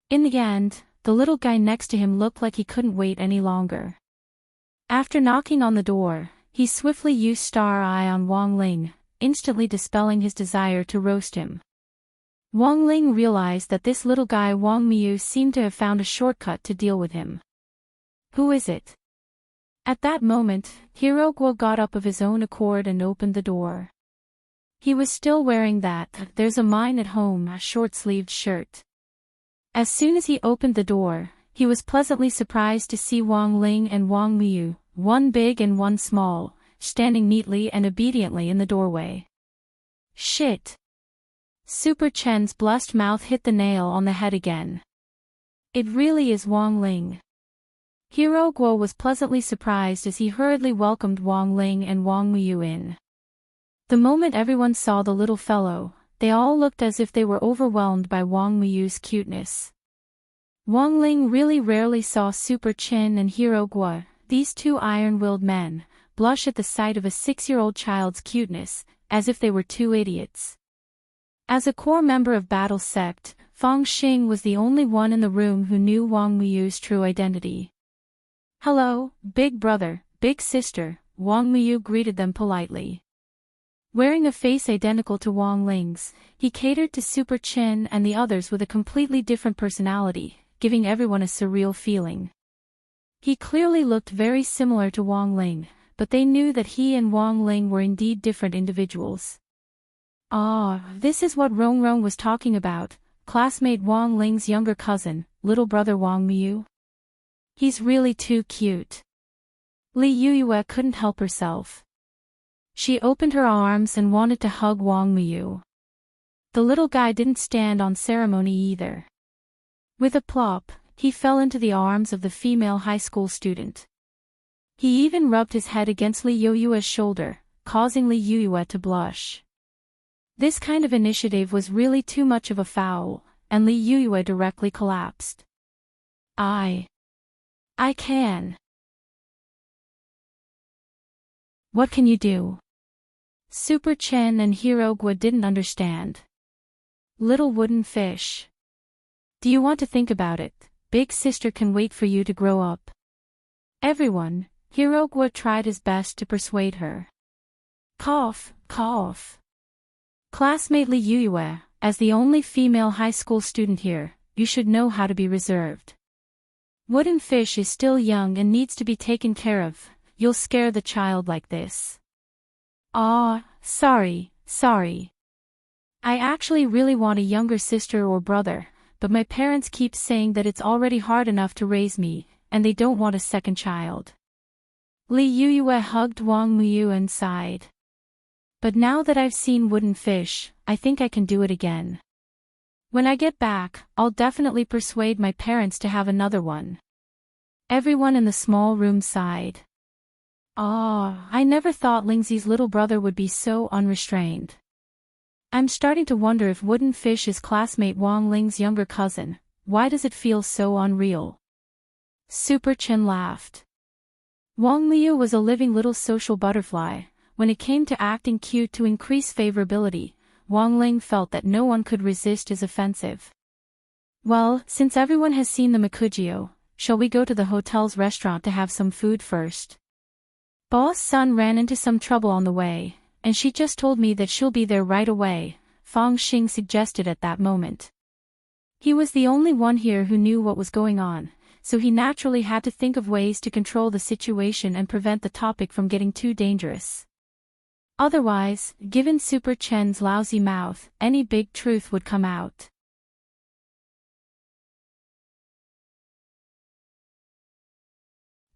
In the end, the little guy next to him looked like he couldn't wait any longer. After knocking on the door, he swiftly used Star Eye on Wang Ling, instantly dispelling his desire to roast him. Wang Ling realized that this little guy Wang Miu seemed to have found a shortcut to deal with him. Who is it? At that moment, Hero Guo got up of his own accord and opened the door. He was still wearing that "there's a mine at home" short-sleeved shirt. As soon as he opened the door, he was pleasantly surprised to see Wang Ling and Wang Miu, one big and one small, standing neatly and obediently in the doorway. Shit! Super Chen's blunt mouth hit the nail on the head again. It really is Wang Ling. Hero Guo was pleasantly surprised as he hurriedly welcomed Wang Ling and Wang Miu in. The moment everyone saw the little fellow, they all looked as if they were overwhelmed by Wang Miu's cuteness. Wang Ling really rarely saw Super Chen and Hero Guo, these two iron-willed men, blush at the sight of a 6-year-old child's cuteness, as if they were two idiots. As a core member of Battle Sect, Fang Xing was the only one in the room who knew Wang Miu's true identity. "Hello, big brother, big sister," Wang Miu greeted them politely. Wearing a face identical to Wang Ling's, he catered to Super Chen and the others with a completely different personality, giving everyone a surreal feeling. He clearly looked very similar to Wang Ling, but they knew that he and Wang Ling were indeed different individuals. Ah, this is what Rong Rong was talking about, classmate Wang Ling's younger cousin, little brother Wang Miu. He's really too cute. Li Yuyue couldn't help herself. She opened her arms and wanted to hug Wang Miu. The little guy didn't stand on ceremony either. With a plop, he fell into the arms of the female high school student. He even rubbed his head against Li Yuyue's shoulder, causing Li Yuyue to blush. This kind of initiative was really too much of a foul, and Li Yuyue directly collapsed. I can. What can you do? Super Chen and Hero Guo didn't understand. Little wooden fish. Do you want to think about it? Big sister can wait for you to grow up. Everyone, Hero Guo tried his best to persuade her. Cough, cough. Classmate Li Yuyue, as the only female high school student here, you should know how to be reserved. Wooden fish is still young and needs to be taken care of. You'll scare the child like this. Ah, sorry. I actually really want a younger sister or brother, but my parents keep saying that it's already hard enough to raise me, and they don't want a second child. Li Yuyue hugged Wang Miu and sighed. But now that I've seen wooden fish, I think I can do it again. When I get back, I'll definitely persuade my parents to have another one. Everyone in the small room sighed. Ah, I never thought Lingzi's little brother would be so unrestrained. I'm starting to wonder if wooden fish is classmate Wang Ling's younger cousin. Why does it feel so unreal? Super Chen laughed. Wang Miu was a living little social butterfly. When it came to acting cute to increase favorability, Wang Ling felt that no one could resist his offensive. Well, since everyone has seen the Makujio, shall we go to the hotel's restaurant to have some food first? Boss Sun ran into some trouble on the way, and she just told me that she'll be there right away, Fang Xing suggested at that moment. He was the only one here who knew what was going on, so he naturally had to think of ways to control the situation and prevent the topic from getting too dangerous. Otherwise, given Super Chen's lousy mouth, any big truth would come out.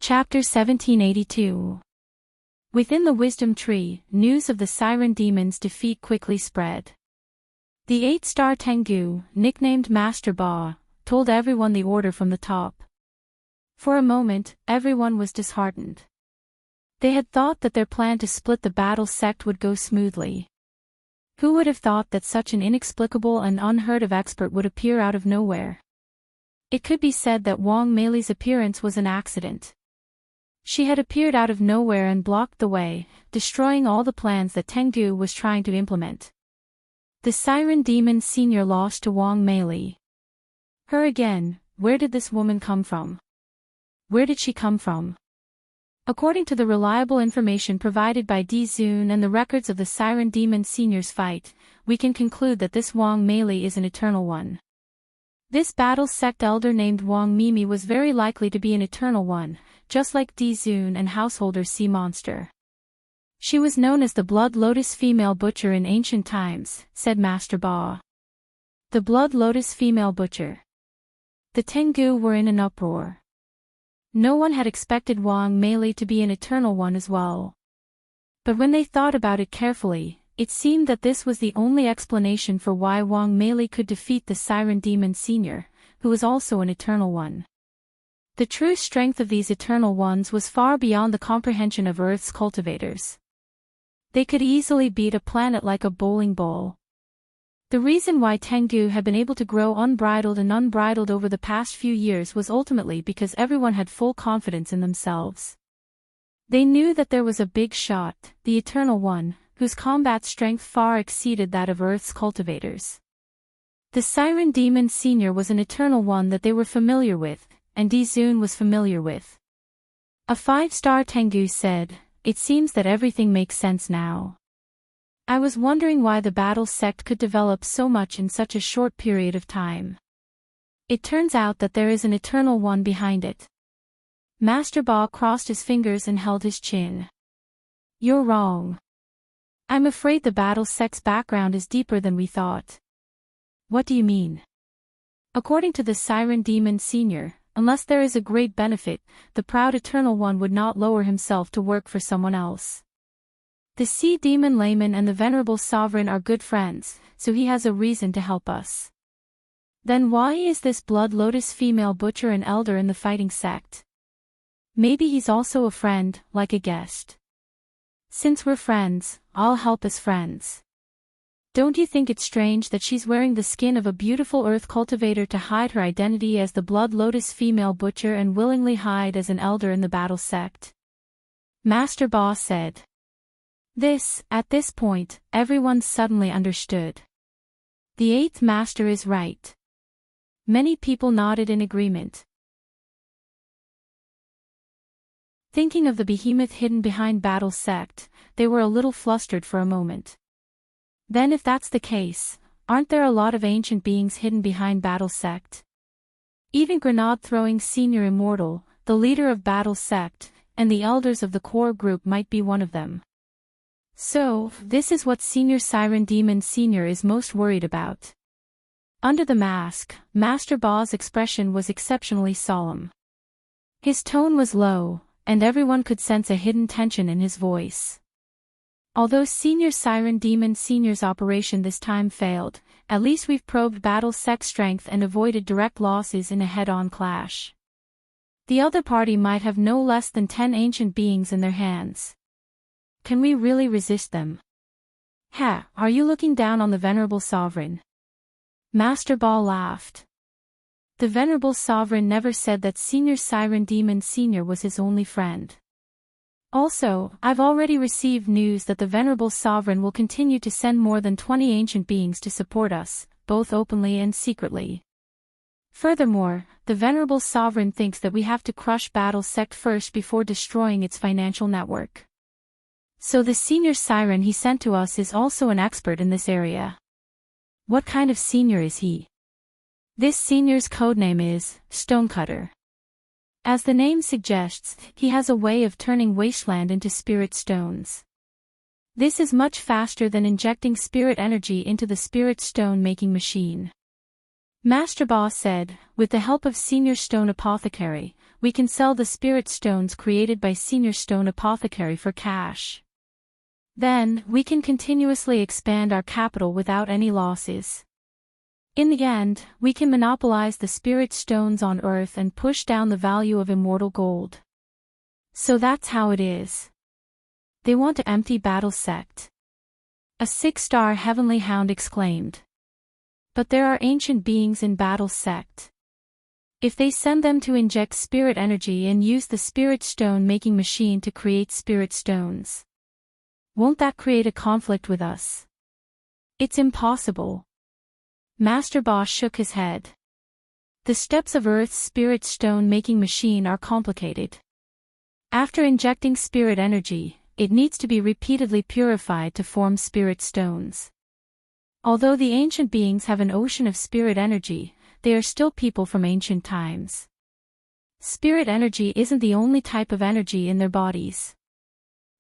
Chapter 1782. Within the wisdom tree, news of the siren demon's defeat quickly spread. The 8-star Tengu, nicknamed Master Ba, told everyone the order from the top. For a moment, everyone was disheartened. They had thought that their plan to split the battle sect would go smoothly. Who would have thought that such an inexplicable and unheard-of expert would appear out of nowhere? It could be said that Wang Mei's appearance was an accident. She had appeared out of nowhere and blocked the way, destroying all the plans that Tengu was trying to implement. The Siren Demon Senior lost to Wang Mei. Her again, where did this woman come from? Where did she come from? According to the reliable information provided by Di Zun and the records of the Siren Demon Senior's fight, we can conclude that this Wang Mei is an Eternal One. This battle sect elder named Wang Mimi was very likely to be an Eternal One, just like Di Zun and Householder Sea Monster. She was known as the Blood Lotus Female Butcher in ancient times, said Master Ba. The Blood Lotus Female Butcher. The Tengu were in an uproar. No one had expected Wang Mei to be an Eternal One as well. But when they thought about it carefully, it seemed that this was the only explanation for why Wang Mei could defeat the Siren Demon Senior, who was also an Eternal One. The true strength of these Eternal Ones was far beyond the comprehension of Earth's cultivators. They could easily beat a planet like a bowling ball. The reason why Tengu had been able to grow unbridled over the past few years was ultimately because everyone had full confidence in themselves. They knew that there was a big shot, the Eternal One, whose combat strength far exceeded that of Earth's cultivators. The Siren Demon Senior was an Eternal One that they were familiar with, and Di Zun was familiar with. A 5-star Tengu said, "It seems that everything makes sense now. I was wondering why the battle sect could develop so much in such a short period of time. It turns out that there is an Eternal One behind it." Master Ba crossed his fingers and held his chin. "You're wrong. I'm afraid the battle sect's background is deeper than we thought." "What do you mean?" "According to the Siren Demon Senior, unless there is a great benefit, the proud Eternal One would not lower himself to work for someone else. The Sea Demon Layman and the Venerable Sovereign are good friends, so he has a reason to help us." "Then why is this Blood Lotus Female Butcher an elder in the fighting sect?" "Maybe he's also a friend, like a guest. Since we're friends, I'll help as friends. Don't you think it's strange that she's wearing the skin of a beautiful earth cultivator to hide her identity as the Blood Lotus Female Butcher and willingly hide as an elder in the battle sect?" Master Ba said. At this point, everyone suddenly understood. The 8th Master is right. Many people nodded in agreement. Thinking of the behemoth hidden behind battle sect, they were a little flustered for a moment. Then if that's the case, aren't there a lot of ancient beings hidden behind battle sect? Even grenade-throwing Senior Immortal, the leader of battle sect, and the elders of the core group might be one of them. So, this is what Senior Siren Demon Senior is most worried about. Under the mask, Master Ba's expression was exceptionally solemn. His tone was low, and everyone could sense a hidden tension in his voice. Although Senior Siren Demon Senior's operation this time failed, at least we've probed battle sect strength and avoided direct losses in a head-on clash. The other party might have no less than 10 ancient beings in their hands. Can we really resist them? Are you looking down on the Venerable Sovereign? Master Ba laughed. The Venerable Sovereign never said that Senior Siren Demon Senior was his only friend. Also, I've already received news that the Venerable Sovereign will continue to send more than 20 ancient beings to support us, both openly and secretly. Furthermore, the Venerable Sovereign thinks that we have to crush Battle Sect first before destroying its financial network. So the Senior Siren he sent to us is also an expert in this area. What kind of senior is he? This senior's codename is Stonecutter. As the name suggests, he has a way of turning wasteland into spirit stones. This is much faster than injecting spirit energy into the spirit stone-making machine. Master Ba said, with the help of Senior Stone Apothecary, we can sell the spirit stones created by Senior Stone Apothecary for cash. Then, we can continuously expand our capital without any losses. In the end, we can monopolize the spirit stones on Earth and push down the value of immortal gold. So that's how it is. They want to empty Battle Sect. A 6-star heavenly hound exclaimed. But there are ancient beings in Battle Sect. If they send them to inject spirit energy and use the spirit stone making machine to create spirit stones, won't that create a conflict with us? It's impossible. Master Boss shook his head. The steps of Earth's spirit stone making machine are complicated. After injecting spirit energy, it needs to be repeatedly purified to form spirit stones. Although the ancient beings have an ocean of spirit energy, they are still people from ancient times. Spirit energy isn't the only type of energy in their bodies.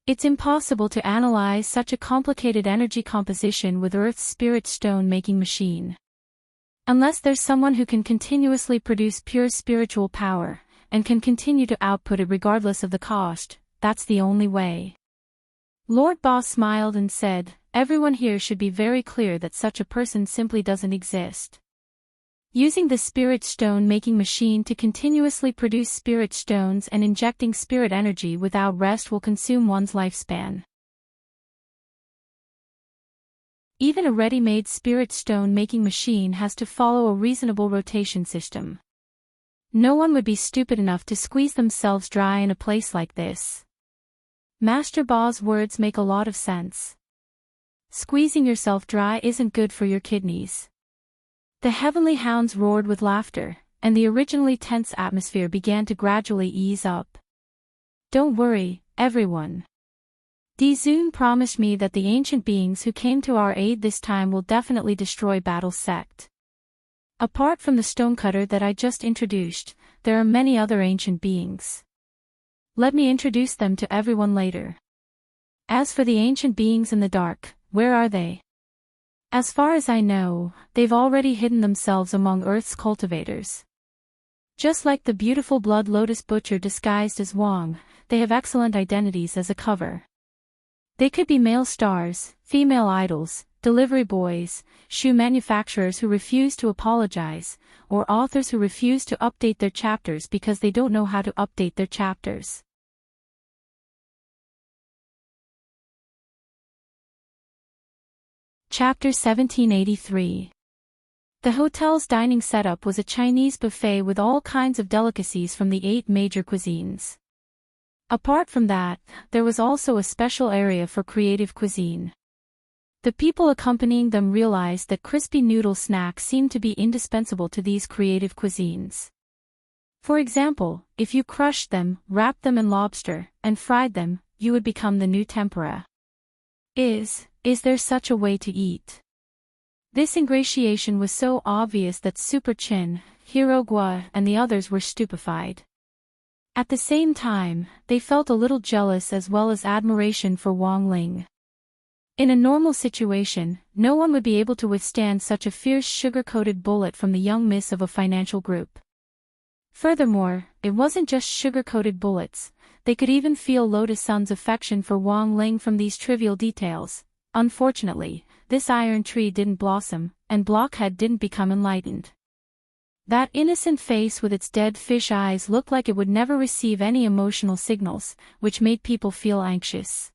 It's impossible to analyze such a complicated energy composition with Earth's spirit stone making machine. Unless there's someone who can continuously produce pure spiritual power, and can continue to output it regardless of the cost, that's the only way. Lord Boss smiled and said, everyone here should be very clear that such a person simply doesn't exist. Using the spirit stone making machine to continuously produce spirit stones and injecting spirit energy without rest will consume one's lifespan. Even a ready-made spirit stone making machine has to follow a reasonable rotation system. No one would be stupid enough to squeeze themselves dry in a place like this. Master Ba's words make a lot of sense. Squeezing yourself dry isn't good for your kidneys. The heavenly hounds roared with laughter, and the originally tense atmosphere began to gradually ease up. Don't worry, everyone. Dizun promised me that the ancient beings who came to our aid this time will definitely destroy Battle Sect. Apart from the stonecutter that I just introduced, there are many other ancient beings. Let me introduce them to everyone later. As for the ancient beings in the dark, where are they? As far as I know, they've already hidden themselves among Earth's cultivators. Just like the beautiful Blood Lotus Butcher disguised as Wong, they have excellent identities as a cover. They could be male stars, female idols, delivery boys, shoe manufacturers who refuse to apologize, or authors who refuse to update their chapters because they don't know how to update their chapters. Chapter 1783. The hotel's dining setup was a Chinese buffet with all kinds of delicacies from the 8 major cuisines. Apart from that, there was also a special area for creative cuisine. The people accompanying them realized that crispy noodle snacks seemed to be indispensable to these creative cuisines. For example, if you crushed them, wrapped them in lobster, and fried them, you would become the new tempura. Is there such a way to eat? This ingratiation was so obvious that Super Chin, Hirogwa, and the others were stupefied. At the same time, they felt a little jealous as well as admiration for Wang Ling. In a normal situation, no one would be able to withstand such a fierce sugar-coated bullet from the young miss of a financial group. Furthermore, it wasn't just sugar-coated bullets, they could even feel Lotus Sun's affection for Wang Ling from these trivial details. Unfortunately, this iron tree didn't blossom, and Blockhead didn't become enlightened. That innocent face with its dead fish eyes looked like it would never receive any emotional signals, which made people feel anxious.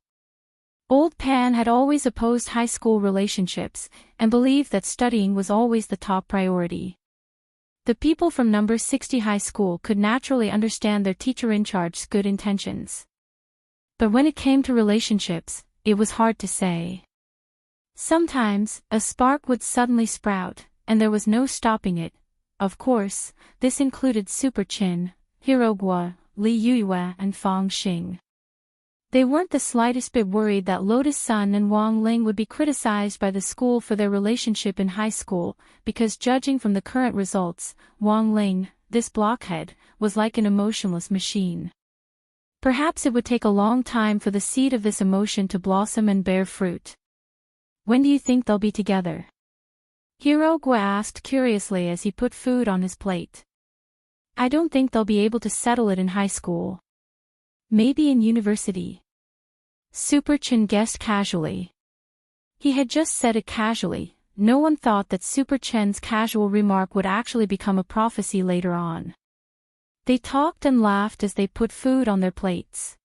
Old Pan had always opposed high school relationships, and believed that studying was always the top priority. The people from number 60 high school could naturally understand their teacher-in-charge's good intentions. But when it came to relationships, it was hard to say. Sometimes, a spark would suddenly sprout, and there was no stopping it. Of course, this included Super Chin, Hirogwa, Li Yuyue, and Fang Xing. They weren't the slightest bit worried that Lotus Sun and Wang Ling would be criticized by the school for their relationship in high school, because judging from the current results, Wang Ling, this blockhead, was like an emotionless machine. Perhaps it would take a long time for the seed of this emotion to blossom and bear fruit. When do you think they'll be together? Hirogwa asked curiously as he put food on his plate. I don't think they'll be able to settle it in high school. Maybe in university. Super Chen guessed casually. He had just said it casually. No one thought that Super Chen's casual remark would actually become a prophecy later on. They talked and laughed as they put food on their plates.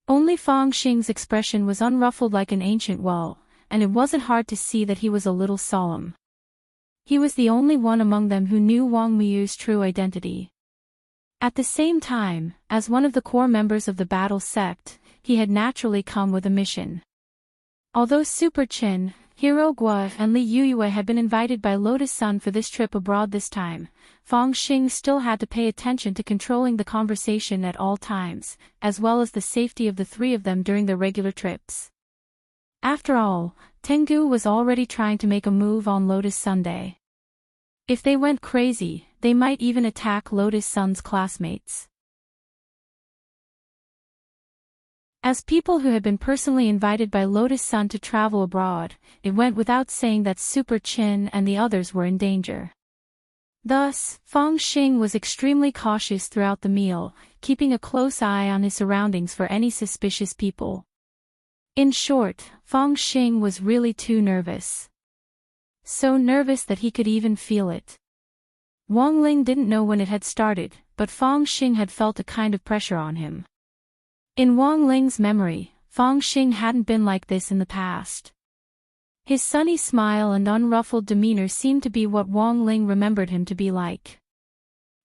Only Fang Xing's expression was unruffled like an ancient well, and it wasn't hard to see that he was a little solemn. He was the only one among them who knew Wang Miyu's true identity. At the same time, as one of the core members of the battle sect, he had naturally come with a mission. Although Super Chen, Hero Guo and Li Yuyue had been invited by Lotus Sun for this trip abroad this time, Fang Xing still had to pay attention to controlling the conversation at all times, as well as the safety of the three of them during their regular trips. After all, Tengu was already trying to make a move on Lotus Sunday. If they went crazy, they might even attack Lotus Sun's classmates. As people who had been personally invited by Lotus Sun to travel abroad, it went without saying that Super Chen and the others were in danger. Thus, Fang Xing was extremely cautious throughout the meal, keeping a close eye on his surroundings for any suspicious people. In short, Fang Xing was really too nervous. So nervous that he could even feel it. Wang Ling didn't know when it had started, but Fang Xing had felt a kind of pressure on him. In Wang Ling's memory, Fang Xing hadn't been like this in the past. His sunny smile and unruffled demeanor seemed to be what Wang Ling remembered him to be like.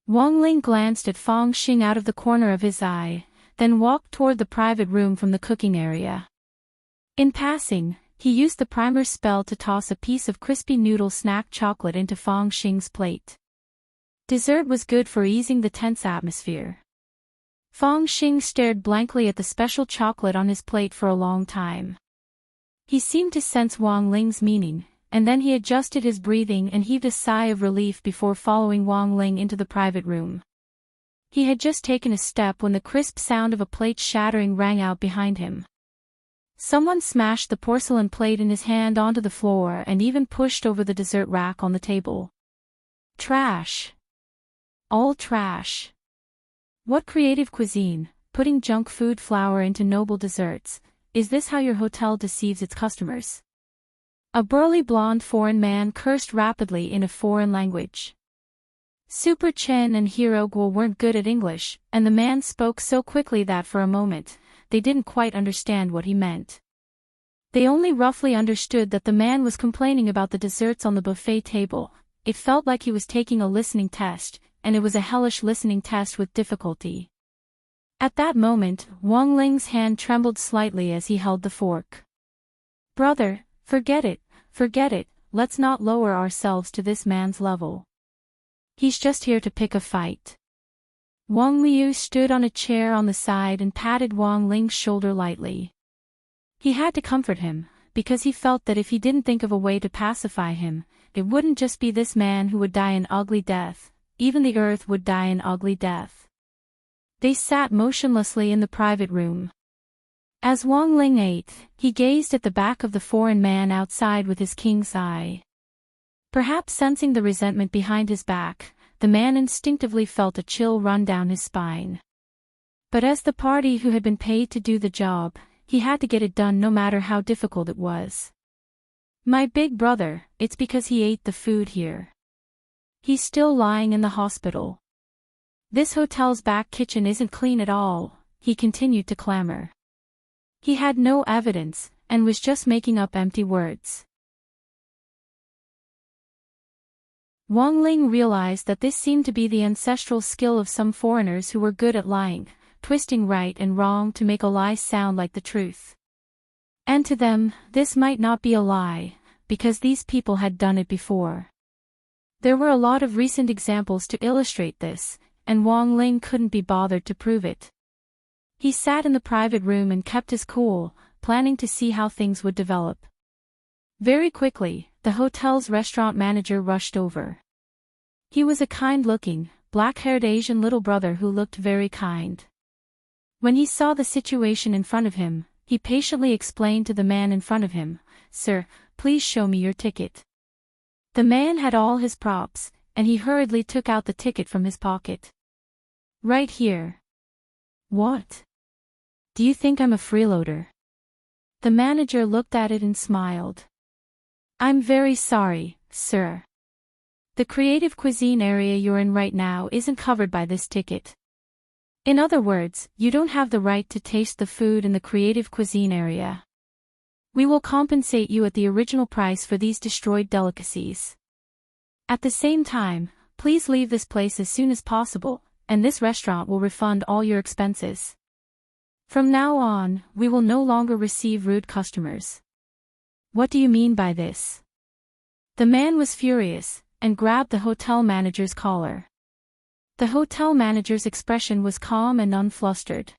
Wang Ling glanced at Fang Xing out of the corner of his eye, then walked toward the private room from the cooking area. In passing, he used the primer spell to toss a piece of crispy noodle snack chocolate into Fang Xing's plate. Dessert was good for easing the tense atmosphere. Fang Xing stared blankly at the special chocolate on his plate for a long time. He seemed to sense Wang Ling's meaning, and then he adjusted his breathing and heaved a sigh of relief before following Wang Ling into the private room. He had just taken a step when the crisp sound of a plate shattering rang out behind him. Someone smashed the porcelain plate in his hand onto the floor and even pushed over the dessert rack on the table. Trash. All trash. What creative cuisine, putting junk food flour into noble desserts, is this how your hotel deceives its customers? A burly blonde foreign man cursed rapidly in a foreign language. Super Chen and Hero Guo weren't good at English, and the man spoke so quickly that for a moment, they didn't quite understand what he meant. They only roughly understood that the man was complaining about the desserts on the buffet table. It felt like he was taking a listening test, and it was a hellish listening test with difficulty. At that moment, Wang Ling's hand trembled slightly as he held the fork. Brother, forget it, let's not lower ourselves to this man's level. He's just here to pick a fight. Wang Miyu stood on a chair on the side and patted Wang Ling's shoulder lightly. He had to comfort him, because he felt that if he didn't think of a way to pacify him, it wouldn't just be this man who would die an ugly death. Even the earth would die an ugly death. They sat motionlessly in the private room. As Wang Ling ate, he gazed at the back of the foreign man outside with his king's eye. Perhaps sensing the resentment behind his back, the man instinctively felt a chill run down his spine. But as the party who had been paid to do the job, he had to get it done no matter how difficult it was. My big brother, it's because he ate the food here. He's still lying in the hospital. This hotel's back kitchen isn't clean at all, he continued to clamor. He had no evidence, and was just making up empty words. Wang Ling realized that this seemed to be the ancestral skill of some foreigners who were good at lying, twisting right and wrong to make a lie sound like the truth. And to them, this might not be a lie, because these people had done it before. There were a lot of recent examples to illustrate this, and Wang Ling couldn't be bothered to prove it. He sat in the private room and kept his cool, planning to see how things would develop. Very quickly, the hotel's restaurant manager rushed over. He was a kind-looking, black-haired Asian little brother who looked very kind. When he saw the situation in front of him, he patiently explained to the man in front of him, "Sir, please show me your ticket." The man had all his props, and he hurriedly took out the ticket from his pocket. "Right here." "What? Do you think I'm a freeloader?" The manager looked at it and smiled. I'm very sorry, sir. The creative cuisine area you're in right now isn't covered by this ticket. In other words, you don't have the right to taste the food in the creative cuisine area. We will compensate you at the original price for these destroyed delicacies. At the same time, please leave this place as soon as possible, and this restaurant will refund all your expenses. From now on, we will no longer receive rude customers. What do you mean by this? The man was furious, and grabbed the hotel manager's collar. The hotel manager's expression was calm and unflustered.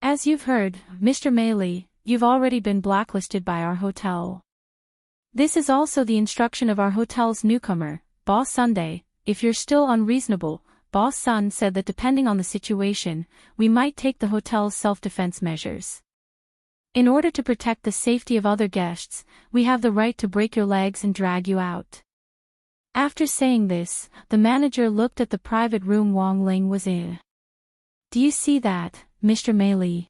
As you've heard, Mr. Meili, you've already been blacklisted by our hotel. This is also the instruction of our hotel's newcomer, Boss Sunday. If you're still unreasonable, Boss Sun said that depending on the situation, we might take the hotel's self-defense measures. In order to protect the safety of other guests, we have the right to break your legs and drag you out. After saying this, the manager looked at the private room Wang Ling was in. Do you see that, Mr. Meili?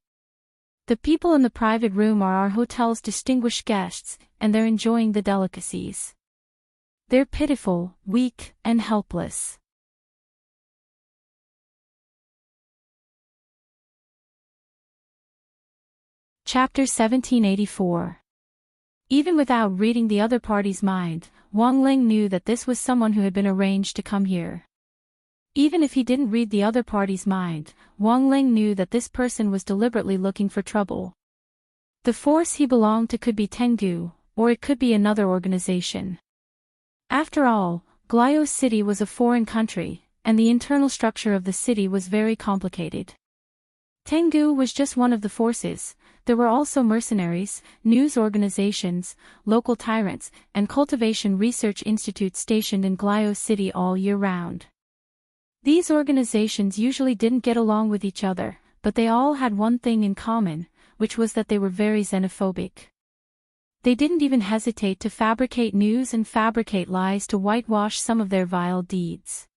The people in the private room are our hotel's distinguished guests, and they're enjoying the delicacies. They're pitiful, weak, and helpless. Chapter 1784. Even without reading the other party's mind, Wang Ling knew that this was someone who had been arranged to come here. Even if he didn't read the other party's mind, Wang Ling knew that this person was deliberately looking for trouble. The force he belonged to could be Tengu, or it could be another organization. After all, Glio City was a foreign country, and the internal structure of the city was very complicated. Tengu was just one of the forces. There were also mercenaries, news organizations, local tyrants, and cultivation research institutes stationed in Glio City all year round. These organizations usually didn't get along with each other, but they all had one thing in common, which was that they were very xenophobic. They didn't even hesitate to fabricate news and fabricate lies to whitewash some of their vile deeds.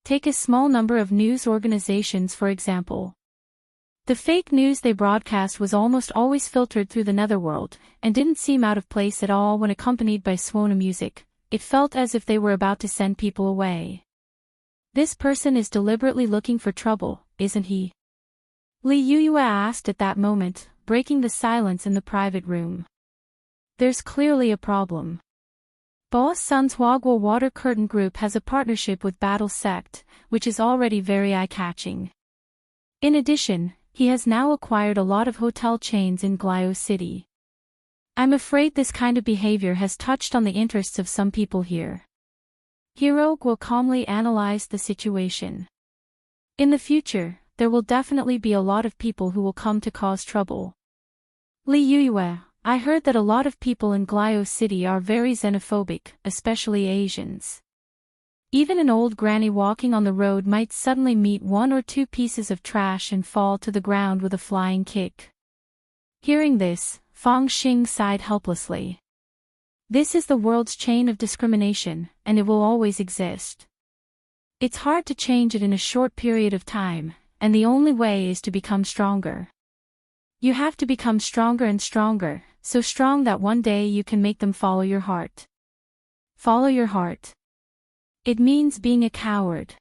Take a small number of news organizations for example. The fake news they broadcast was almost always filtered through the netherworld, and didn't seem out of place at all when accompanied by Swona music. It felt as if they were about to send people away. This person is deliberately looking for trouble, isn't he? Li Yuyue asked at that moment, breaking the silence in the private room. There's clearly a problem. Boss Sun's Huagua Water Curtain Group has a partnership with Battle Sect, which is already very eye-catching. In addition, he has now acquired a lot of hotel chains in Glio City. I'm afraid this kind of behavior has touched on the interests of some people here. Hiro will calmly analyze the situation. In the future, there will definitely be a lot of people who will come to cause trouble. Li Yuyue, I heard that a lot of people in Glio City are very xenophobic, especially Asians. Even an old granny walking on the road might suddenly meet one or two pieces of trash and fall to the ground with a flying kick. Hearing this, Fang Xing sighed helplessly. This is the world's chain of discrimination, and it will always exist. It's hard to change it in a short period of time, and the only way is to become stronger. You have to become stronger and stronger, so strong that one day you can make them follow your heart. Follow your heart. It means being a coward.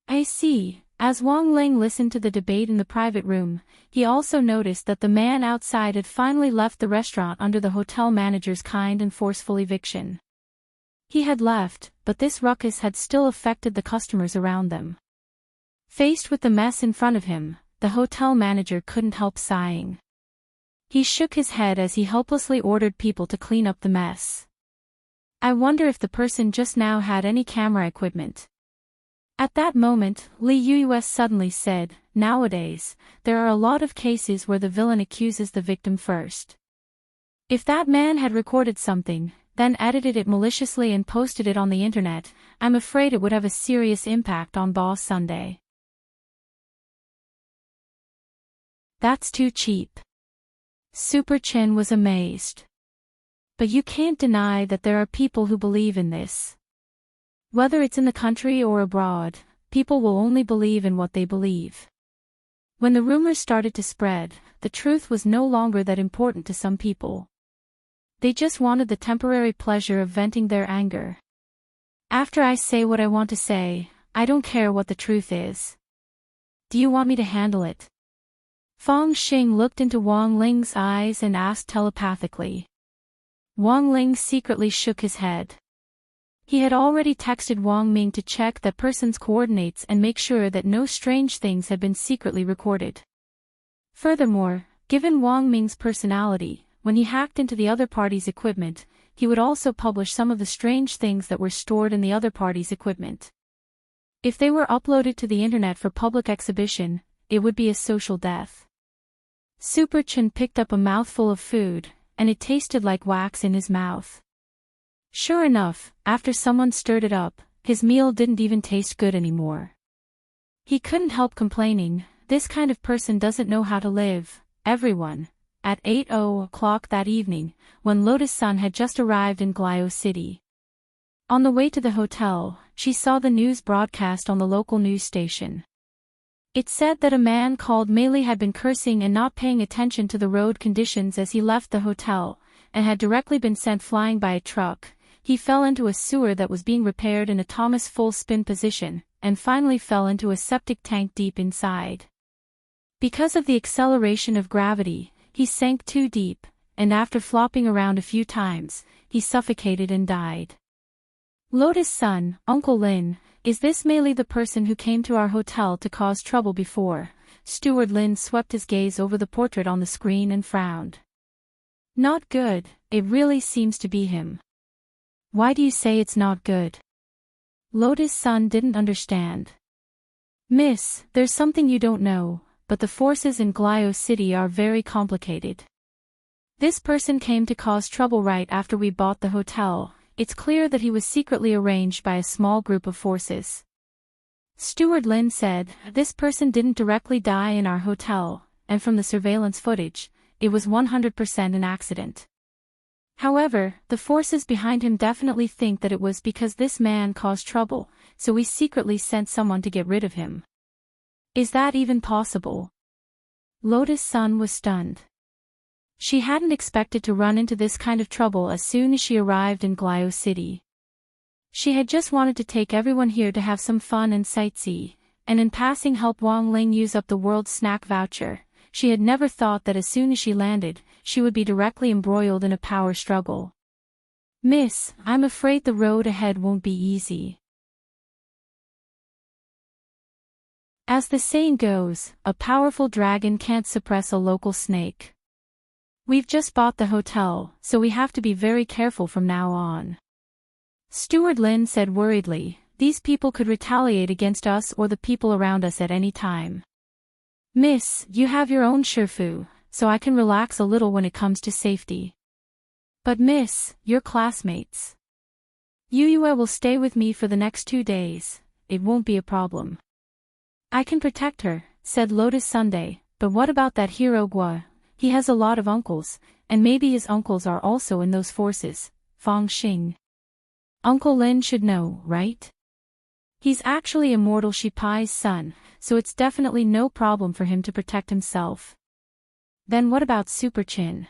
I see. As Wang Ling listened to the debate in the private room, he also noticed that the man outside had finally left the restaurant under the hotel manager's kind and forceful eviction. He had left, but this ruckus had still affected the customers around them. Faced with the mess in front of him, the hotel manager couldn't help sighing. He shook his head as he helplessly ordered people to clean up the mess. I wonder if the person just now had any camera equipment. At that moment, Li Yuyue suddenly said, nowadays, there are a lot of cases where the villain accuses the victim first. If that man had recorded something, then edited it maliciously and posted it on the internet, I'm afraid it would have a serious impact on Boss Sunday. That's too cheap. Super Chin was amazed. But you can't deny that there are people who believe in this. Whether it's in the country or abroad, people will only believe in what they believe. When the rumors started to spread, the truth was no longer that important to some people. They just wanted the temporary pleasure of venting their anger. After I say what I want to say, I don't care what the truth is. Do you want me to handle it? Fang Xing looked into Wang Ling's eyes and asked telepathically. Wang Ling secretly shook his head. He had already texted Wang Ming to check that person's coordinates and make sure that no strange things had been secretly recorded. Furthermore, given Wang Ming's personality, when he hacked into the other party's equipment, he would also publish some of the strange things that were stored in the other party's equipment. If they were uploaded to the internet for public exhibition, it would be a social death. Super Chen picked up a mouthful of food, and it tasted like wax in his mouth. Sure enough, after someone stirred it up, his meal didn't even taste good anymore. He couldn't help complaining, this kind of person doesn't know how to live. Everyone. At 8:00 that evening, when Lotus Sun had just arrived in Glio City. On the way to the hotel, she saw the news broadcast on the local news station. It said that a man called Meili had been cursing and not paying attention to the road conditions as he left the hotel, and had directly been sent flying by a truck. He fell into a sewer that was being repaired in a Thomas full spin position, and finally fell into a septic tank deep inside. Because of the acceleration of gravity, he sank too deep, and after flopping around a few times, he suffocated and died. Lotus Sun, Uncle Lin, is this Meili the person who came to our hotel to cause trouble before? Steward Lin swept his gaze over the portrait on the screen and frowned. Not good, it really seems to be him. Why do you say it's not good? Lotus Sun didn't understand. Miss, there's something you don't know, but the forces in Glio City are very complicated. This person came to cause trouble right after we bought the hotel. It's clear that he was secretly arranged by a small group of forces. Steward Lin said, this person didn't directly die in our hotel, and from the surveillance footage, it was 100% an accident. However, the forces behind him definitely think that it was because this man caused trouble, so we secretly sent someone to get rid of him. Is that even possible? Lotus Sun was stunned. She hadn't expected to run into this kind of trouble as soon as she arrived in Glio City. She had just wanted to take everyone here to have some fun and sightsee, and in passing help Wang Ling use up the world's snack voucher. She had never thought that as soon as she landed, she would be directly embroiled in a power struggle. Miss, I'm afraid the road ahead won't be easy. As the saying goes, a powerful dragon can't suppress a local snake. We've just bought the hotel, so we have to be very careful from now on. Steward Lin said worriedly, these people could retaliate against us or the people around us at any time. Miss, you have your own Shifu, so I can relax a little when it comes to safety. But miss, your classmates. Yuyue will stay with me for the next 2 days, it won't be a problem. I can protect her, said Lotus Sunday, but what about that hero Gua? He has a lot of uncles, and maybe his uncles are also in those forces, Fang Xing. Uncle Lin should know, right? He's actually Immortal Shipai's son, so it's definitely no problem for him to protect himself. Then what about Super Chin?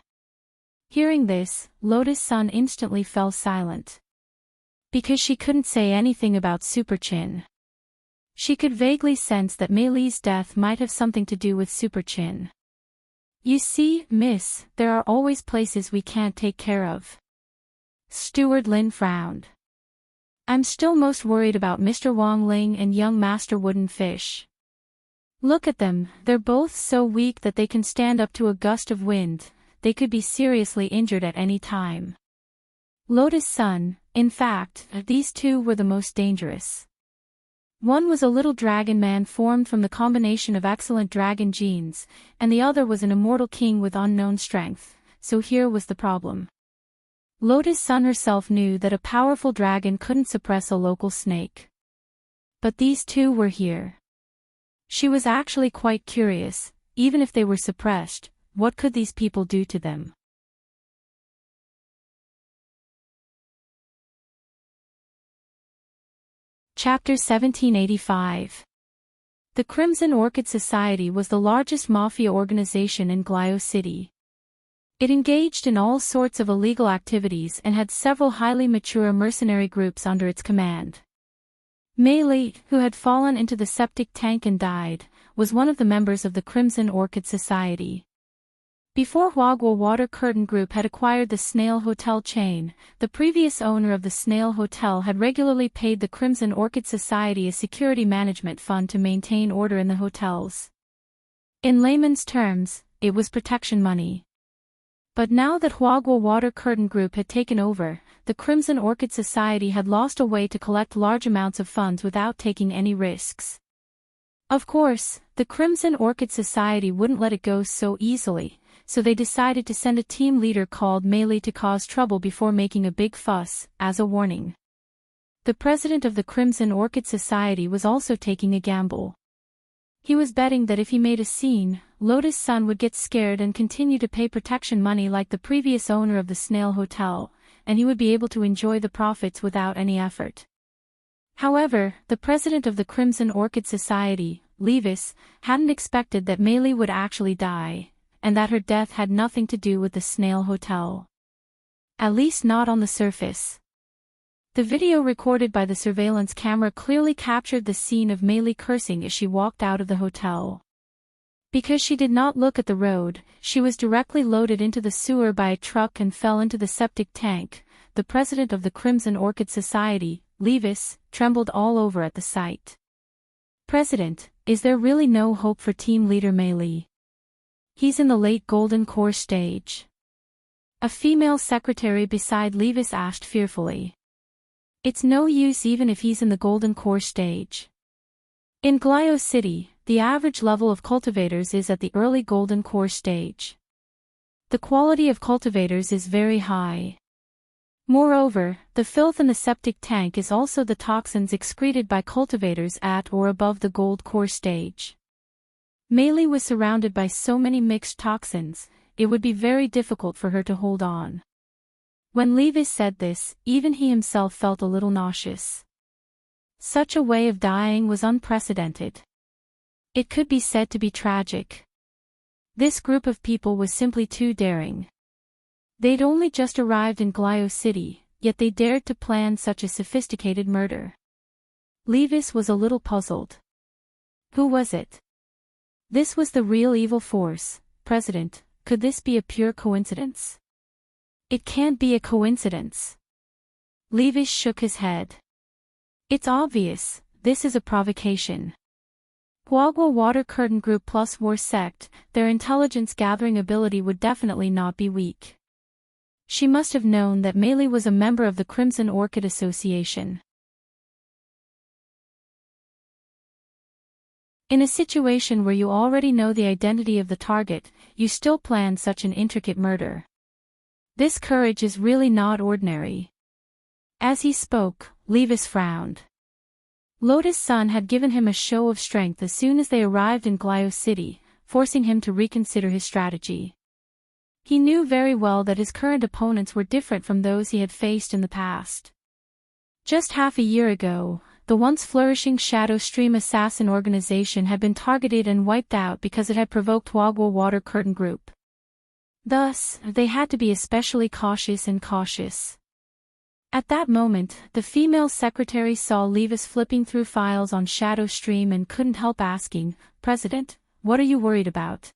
Hearing this, Lotus Sun instantly fell silent. Because she couldn't say anything about Super Chin. She could vaguely sense that Meili's death might have something to do with Super Chin. You see, miss, there are always places we can't take care of. Steward Lin frowned. I'm still most worried about Mr. Wang Ling and young Master Wooden Fish. Look at them, they're both so weak that they can stand up to a gust of wind, they could be seriously injured at any time. Lotus Sun, in fact, these two were the most dangerous. One was a little dragon man formed from the combination of excellent dragon genes, and the other was an immortal king with unknown strength, so here was the problem. Lotus Sun herself knew that a powerful dragon couldn't suppress a local snake. But these two were here. She was actually quite curious, even if they were suppressed, what could these people do to them? Chapter 1785. The Crimson Orchid Society was the largest mafia organization in Glio City. It engaged in all sorts of illegal activities and had several highly mature mercenary groups under its command. Meili, who had fallen into the septic tank and died, was one of the members of the Crimson Orchid Society. Before Huagua Water Curtain Group had acquired the Snail Hotel chain, the previous owner of the Snail Hotel had regularly paid the Crimson Orchid Society a security management fund to maintain order in the hotels. In layman's terms, it was protection money. But now that Huagua Water Curtain Group had taken over, the Crimson Orchid Society had lost a way to collect large amounts of funds without taking any risks. Of course, the Crimson Orchid Society wouldn't let it go so easily, so they decided to send a team leader called Meili to cause trouble before making a big fuss, as a warning. The president of the Crimson Orchid Society was also taking a gamble. He was betting that if he made a scene, Lotus Sun would get scared and continue to pay protection money like the previous owner of the Snail Hotel, and he would be able to enjoy the profits without any effort. However, the president of the Crimson Orchid Society, Levis, hadn't expected that Meili would actually die, and that her death had nothing to do with the Snail Hotel. At least not on the surface. The video recorded by the surveillance camera clearly captured the scene of Meili cursing as she walked out of the hotel. Because she did not look at the road, she was directly loaded into the sewer by a truck and fell into the septic tank. The president of the Crimson Orchid Society, Levis, trembled all over at the sight. "President, is there really no hope for team leader Meili? He's in the late golden core stage." A female secretary beside Levis asked fearfully. "It's no use even if he's in the golden core stage. In Glio City, the average level of cultivators is at the early golden core stage. The quality of cultivators is very high. Moreover, the filth in the septic tank is also the toxins excreted by cultivators at or above the gold core stage. Meili was surrounded by so many mixed toxins, it would be very difficult for her to hold on." When Levis said this, even he himself felt a little nauseous. Such a way of dying was unprecedented. It could be said to be tragic. This group of people was simply too daring. They'd only just arrived in Glio City, yet they dared to plan such a sophisticated murder. Levis was a little puzzled. Who was it? This was the real evil force, President. Could this be a pure coincidence? It can't be a coincidence. Levis shook his head. It's obvious, this is a provocation. Huagua Water Curtain Group plus War Sect, their intelligence-gathering ability would definitely not be weak. She must have known that Meili was a member of the Crimson Orchid Association. In a situation where you already know the identity of the target, you still plan such an intricate murder. This courage is really not ordinary. As he spoke, Levis frowned. Lotus Sun had given him a show of strength as soon as they arrived in Glio City, forcing him to reconsider his strategy. He knew very well that his current opponents were different from those he had faced in the past. Just half a year ago, the once flourishing Shadow Stream assassin organization had been targeted and wiped out because it had provoked Huagua Water Curtain Group. Thus, they had to be especially cautious. At that moment, the female secretary saw Levis flipping through files on Shadow Stream and couldn't help asking, "President, what are you worried about?"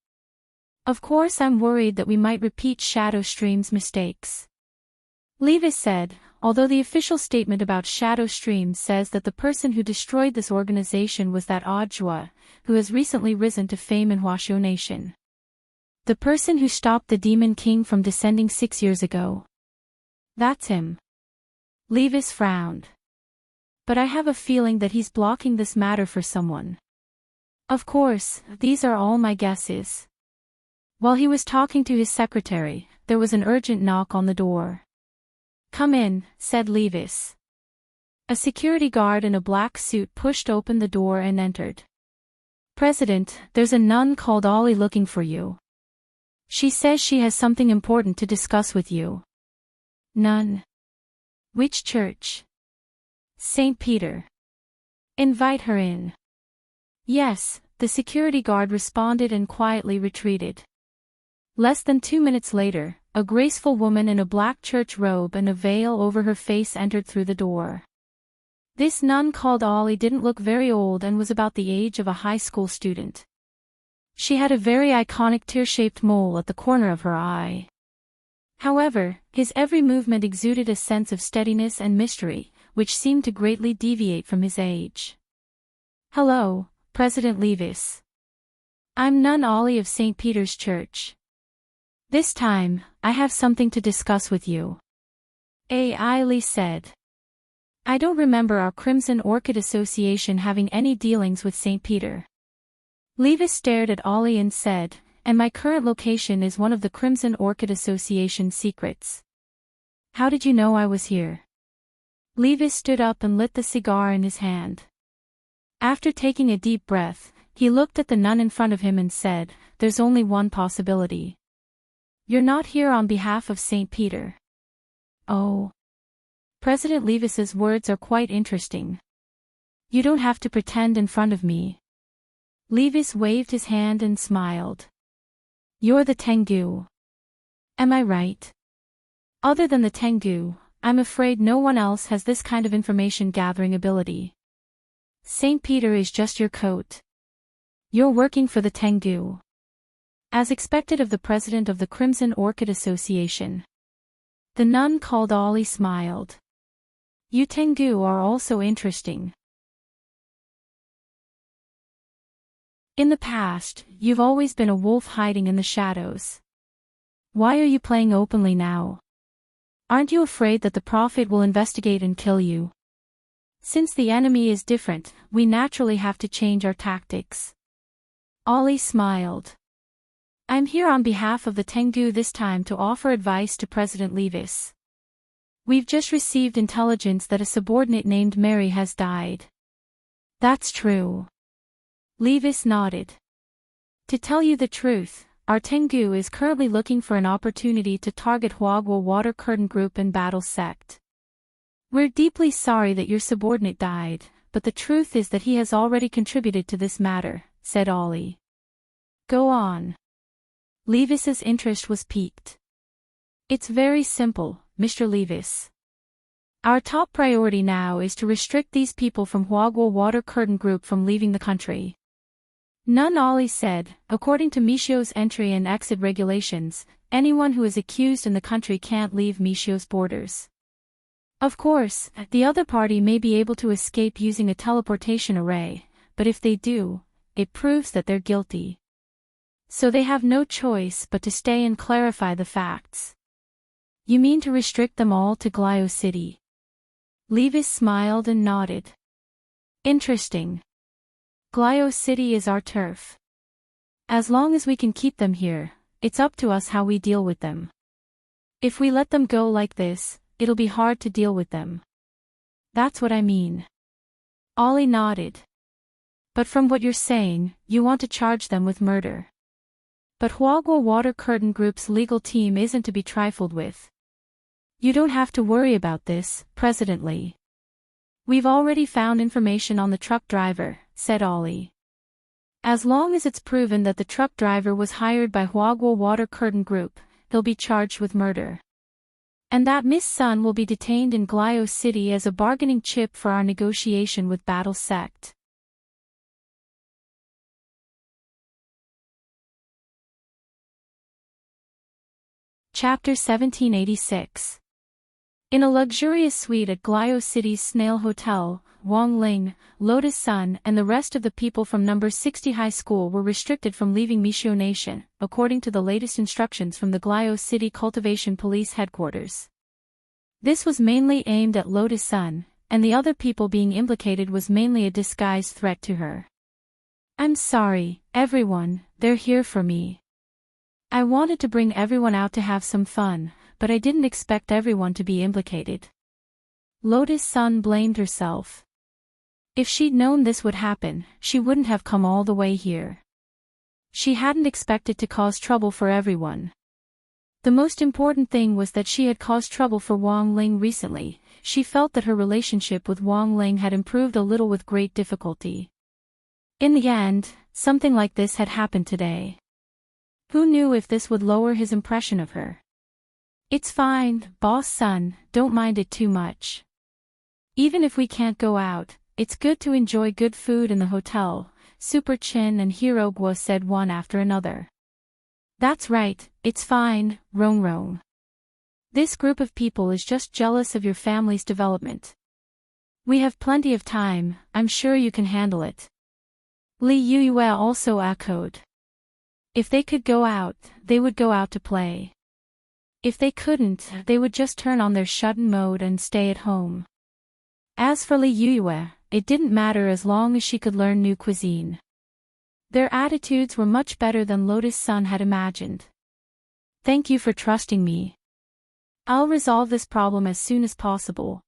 "Of course I'm worried that we might repeat Shadow Stream's mistakes," Levis said, although the official statement about Shadow Stream says that the person who destroyed this organization was that Audjua, who has recently risen to fame in Huaxiu Nation. The person who stopped the Demon King from descending 6 years ago. That's him. Levis frowned. But I have a feeling that he's blocking this matter for someone. Of course, these are all my guesses. While he was talking to his secretary, there was an urgent knock on the door. "Come in," said Levis. A security guard in a black suit pushed open the door and entered. "President, there's a nun called Ollie looking for you. She says she has something important to discuss with you." "Nun? Which church?" "St. Peter." "Invite her in." Yes, the security guard responded and quietly retreated. Less than 2 minutes later, a graceful woman in a black church robe and a veil over her face entered through the door. This nun called Ollie didn't look very old and was about the age of a high school student. She had a very iconic tear-shaped mole at the corner of her eye. However, his every movement exuded a sense of steadiness and mystery, which seemed to greatly deviate from his age. "Hello, President Levis. I'm Nun Ollie of St. Peter's Church. This time, I have something to discuss with you," Ailey said. "I don't remember our Crimson Orchid Association having any dealings with St. Peter." Levis stared at Ollie and said, "And my current location is one of the Crimson Orchid Association's secrets. How did you know I was here?" Levis stood up and lit the cigar in his hand. After taking a deep breath, he looked at the nun in front of him and said, "There's only one possibility. You're not here on behalf of St. Peter." "Oh." President Levis's words are quite interesting. "You don't have to pretend in front of me." Levis waved his hand and smiled. "You're the Tengu. Am I right? Other than the Tengu, I'm afraid no one else has this kind of information gathering ability. St. Peter is just your coat. You're working for the Tengu." As expected of the president of the Crimson Orchid Association, the nun called Ollie smiled. "You Tengu are also interesting. In the past, you've always been a wolf hiding in the shadows. Why are you playing openly now? Aren't you afraid that the Prophet will investigate and kill you? Since the enemy is different, we naturally have to change our tactics." Ollie smiled. "I'm here on behalf of the Tengu this time to offer advice to President Levis. We've just received intelligence that a subordinate named Mary has died." "That's true." Levis nodded. "To tell you the truth, our Tengu is currently looking for an opportunity to target Huagwa Water Curtain Group and Battle Sect. We're deeply sorry that your subordinate died, but the truth is that he has already contributed to this matter," said Ollie. "Go on." Levis's interest was piqued. "It's very simple, Mr. Levis. Our top priority now is to restrict these people from Huagwa Water Curtain Group from leaving the country." Nun Ollie said, "According to Mishio's entry and exit regulations, anyone who is accused in the country can't leave Mishio's borders. Of course, the other party may be able to escape using a teleportation array, but if they do, it proves that they're guilty. So they have no choice but to stay and clarify the facts." "You mean to restrict them all to Glio City?" Levis smiled and nodded. "Interesting. Glio City is our turf. As long as we can keep them here, it's up to us how we deal with them. If we let them go like this, it'll be hard to deal with them." "That's what I mean." Ollie nodded. "But from what you're saying, you want to charge them with murder. But Huagwa Water Curtain Group's legal team isn't to be trifled with. You don't have to worry about this, President Lee. We've already found information on the truck driver," said Ollie. "As long as it's proven that the truck driver was hired by Huagwa Water Curtain Group, he'll be charged with murder. And that Miss Sun will be detained in Glio City as a bargaining chip for our negotiation with Battle Sect." Chapter 1786. In a luxurious suite at Glio City's Snail Hotel, Wang Ling, Lotus Sun and the rest of the people from number 60 High School were restricted from leaving Mishio Nation, according to the latest instructions from the Glio City Cultivation Police Headquarters. This was mainly aimed at Lotus Sun, and the other people being implicated was mainly a disguised threat to her. "I'm sorry, everyone, they're here for me. I wanted to bring everyone out to have some fun, but I didn't expect everyone to be implicated." Lotus Sun blamed herself. If she'd known this would happen, she wouldn't have come all the way here. She hadn't expected to cause trouble for everyone. The most important thing was that she had caused trouble for Wang Ling recently. She felt that her relationship with Wang Ling had improved a little with great difficulty. In the end, something like this had happened today. Who knew if this would lower his impression of her? It's fine, boss son, don't mind it too much. Even if we can't go out, it's good to enjoy good food in the hotel, Super Chin and Hirogwa said one after another. That's right, it's fine, Rong Rong. This group of people is just jealous of your family's development. We have plenty of time, I'm sure you can handle it. Li Yue also echoed. If they could go out, they would go out to play. If they couldn't, they would just turn on their shut-in mode and stay at home. As for Li Yue, it didn't matter as long as she could learn new cuisine. Their attitudes were much better than Lotus Sun had imagined. Thank you for trusting me. I'll resolve this problem as soon as possible.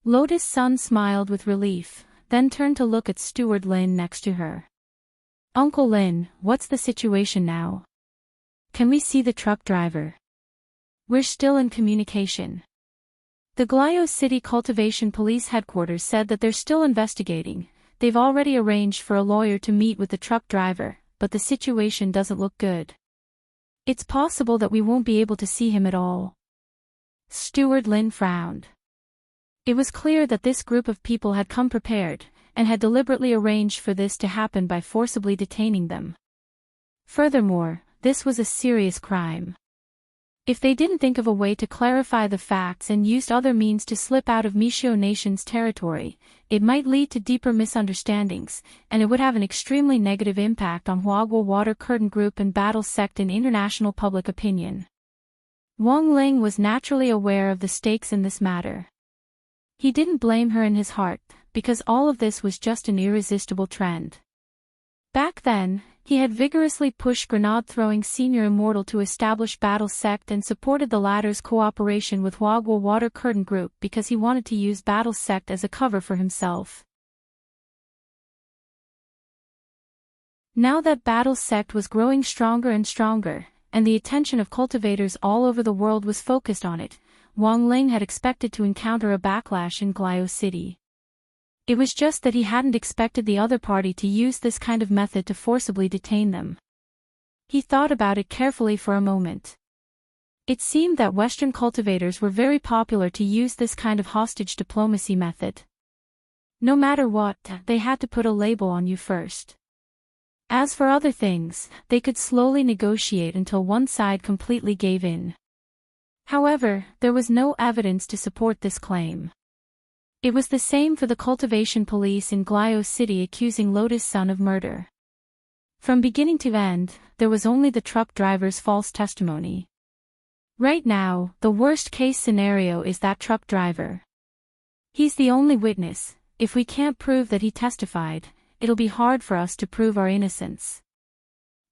Lotus Sun smiled with relief, then turned to look at Steward Lin next to her. Uncle Lin, what's the situation now? Can we see the truck driver? We're still in communication. The Glio City Cultivation Police Headquarters said that they're still investigating. They've already arranged for a lawyer to meet with the truck driver, but the situation doesn't look good. It's possible that we won't be able to see him at all. Steward Lin frowned. It was clear that this group of people had come prepared, and had deliberately arranged for this to happen by forcibly detaining them. Furthermore, this was a serious crime. If they didn't think of a way to clarify the facts and used other means to slip out of Mishio Nation's territory, it might lead to deeper misunderstandings, and it would have an extremely negative impact on Huagua Water Curtain Group and Battle Sect in international public opinion. Wang Ling was naturally aware of the stakes in this matter. He didn't blame her in his heart, because all of this was just an irresistible trend. Back then, he had vigorously pushed grenade-throwing Senior Immortal to establish Battle Sect and supported the latter's cooperation with Huagua Water Curtain Group because he wanted to use Battle Sect as a cover for himself. Now that Battle Sect was growing stronger and stronger, and the attention of cultivators all over the world was focused on it, Wang Ling had expected to encounter a backlash in Glio City. It was just that he hadn't expected the other party to use this kind of method to forcibly detain them. He thought about it carefully for a moment. It seemed that Western cultivators were very popular to use this kind of hostage diplomacy method. No matter what, they had to put a label on you first. As for other things, they could slowly negotiate until one side completely gave in. However, there was no evidence to support this claim. It was the same for the cultivation police in Glio City accusing Lotus Sun of murder. From beginning to end, there was only the truck driver's false testimony. Right now, the worst-case scenario is that truck driver. He's the only witness. If we can't prove that he testified, it'll be hard for us to prove our innocence.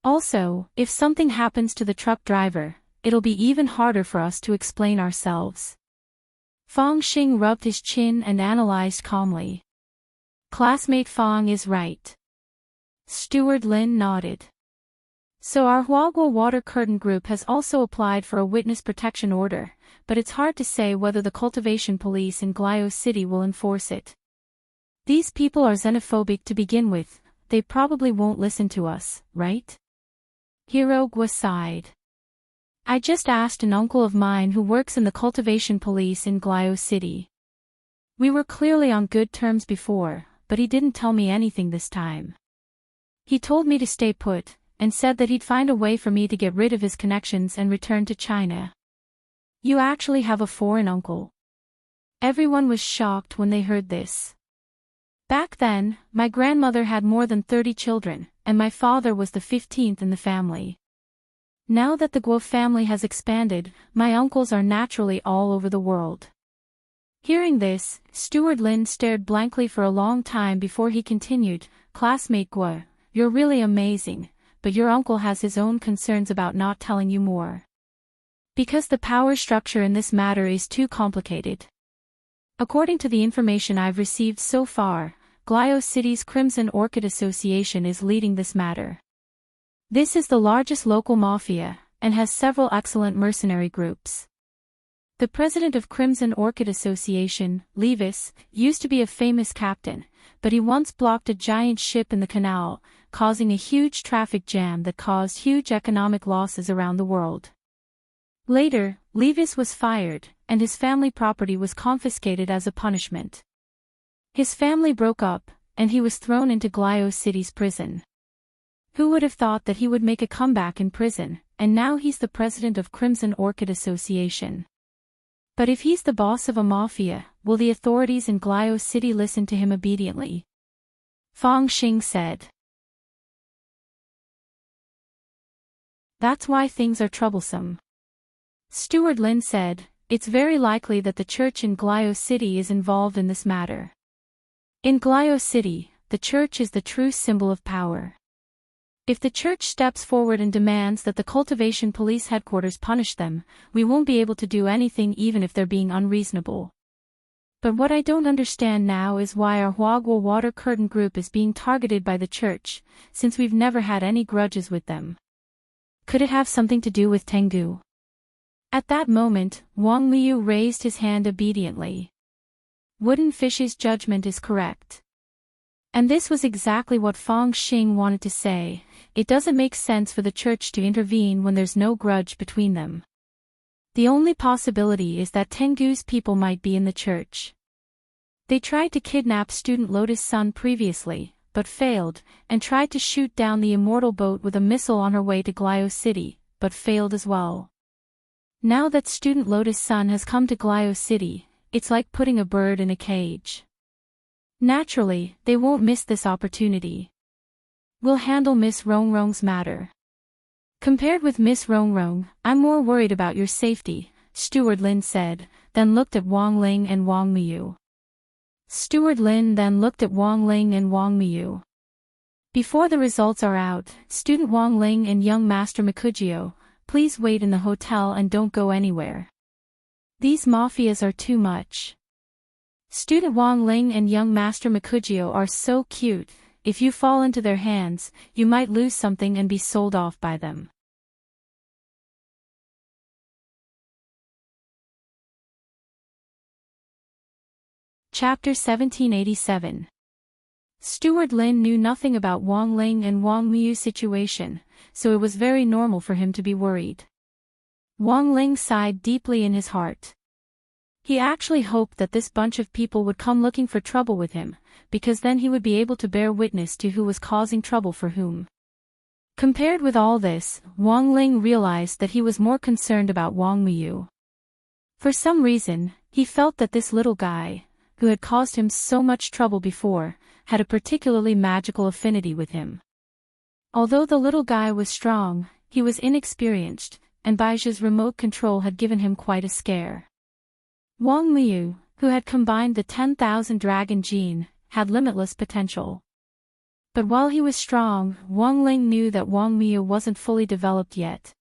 Also, if something happens to the truck driver, it'll be even harder for us to explain ourselves. Fang Xing rubbed his chin and analyzed calmly. Classmate Fang is right. Steward Lin nodded. So our Huagua Water Curtain Group has also applied for a witness protection order, but it's hard to say whether the cultivation police in Glio City will enforce it. These people are xenophobic to begin with, they probably won't listen to us, right? Hirogwa sighed. I just asked an uncle of mine who works in the cultivation police in Glio City. We were clearly on good terms before, but he didn't tell me anything this time. He told me to stay put, and said that he'd find a way for me to get rid of his connections and return to China. You actually have a foreign uncle. Everyone was shocked when they heard this. Back then, my grandmother had more than 30 children, and my father was the 15th in the family. Now that the Guo family has expanded, my uncles are naturally all over the world. Hearing this, Steward Lin stared blankly for a long time before he continued, Classmate Guo, you're really amazing, but your uncle has his own concerns about not telling you more. Because the power structure in this matter is too complicated. According to the information I've received so far, Glio City's Crimson Orchid Association is leading this matter. This is the largest local mafia, and has several excellent mercenary groups. The president of Crimson Orchid Association, Levis, used to be a famous captain, but he once blocked a giant ship in the canal, causing a huge traffic jam that caused huge economic losses around the world. Later, Levis was fired, and his family property was confiscated as a punishment. His family broke up, and he was thrown into Glio City's prison. Who would have thought that he would make a comeback in prison, and now he's the president of Crimson Orchid Association. But if he's the boss of a mafia, will the authorities in Glio City listen to him obediently? Fong Xing said. That's why things are troublesome. Steward Lin said, it's very likely that the church in Glio City is involved in this matter. In Glio City, the church is the true symbol of power. If the church steps forward and demands that the cultivation police headquarters punish them, we won't be able to do anything even if they're being unreasonable. But what I don't understand now is why our Huagua Water Curtain group is being targeted by the church, since we've never had any grudges with them. Could it have something to do with Tengu? At that moment, Wang Liu raised his hand obediently. Wooden Fish's judgment is correct. And this was exactly what Fong Xing wanted to say. It doesn't make sense for the church to intervene when there's no grudge between them. The only possibility is that Tengu's people might be in the church. They tried to kidnap student Lotus Sun previously, but failed, and tried to shoot down the immortal boat with a missile on her way to Glio City, but failed as well. Now that student Lotus Sun has come to Glio City, it's like putting a bird in a cage. Naturally, they won't miss this opportunity. We'll handle Miss Rongrong's matter. Compared with Miss Rongrong, I'm more worried about your safety, Steward Lin said, then looked at Wang Ling and Wang Miyu. Steward Lin then looked at Wang Ling and Wang Miyu. Before the results are out, student Wang Ling and young Master Mikujio, please wait in the hotel and don't go anywhere. These mafias are too much. Student Wang Ling and young Master Mikujio are so cute. If you fall into their hands, you might lose something and be sold off by them. Chapter 1787. Steward Lin knew nothing about Wang Ling and Wang Miyu's situation, so it was very normal for him to be worried. Wang Ling sighed deeply in his heart. He actually hoped that this bunch of people would come looking for trouble with him, because then he would be able to bear witness to who was causing trouble for whom. Compared with all this, Wang Ling realized that he was more concerned about Wang Miyu. For some reason, he felt that this little guy, who had caused him so much trouble before, had a particularly magical affinity with him. Although the little guy was strong, he was inexperienced, and Baijia's remote control had given him quite a scare. Wang Miyu, who had combined the 10,000 dragon gene, had limitless potential. But while he was strong, Wang Ling knew that Wang Miyu wasn't fully developed yet.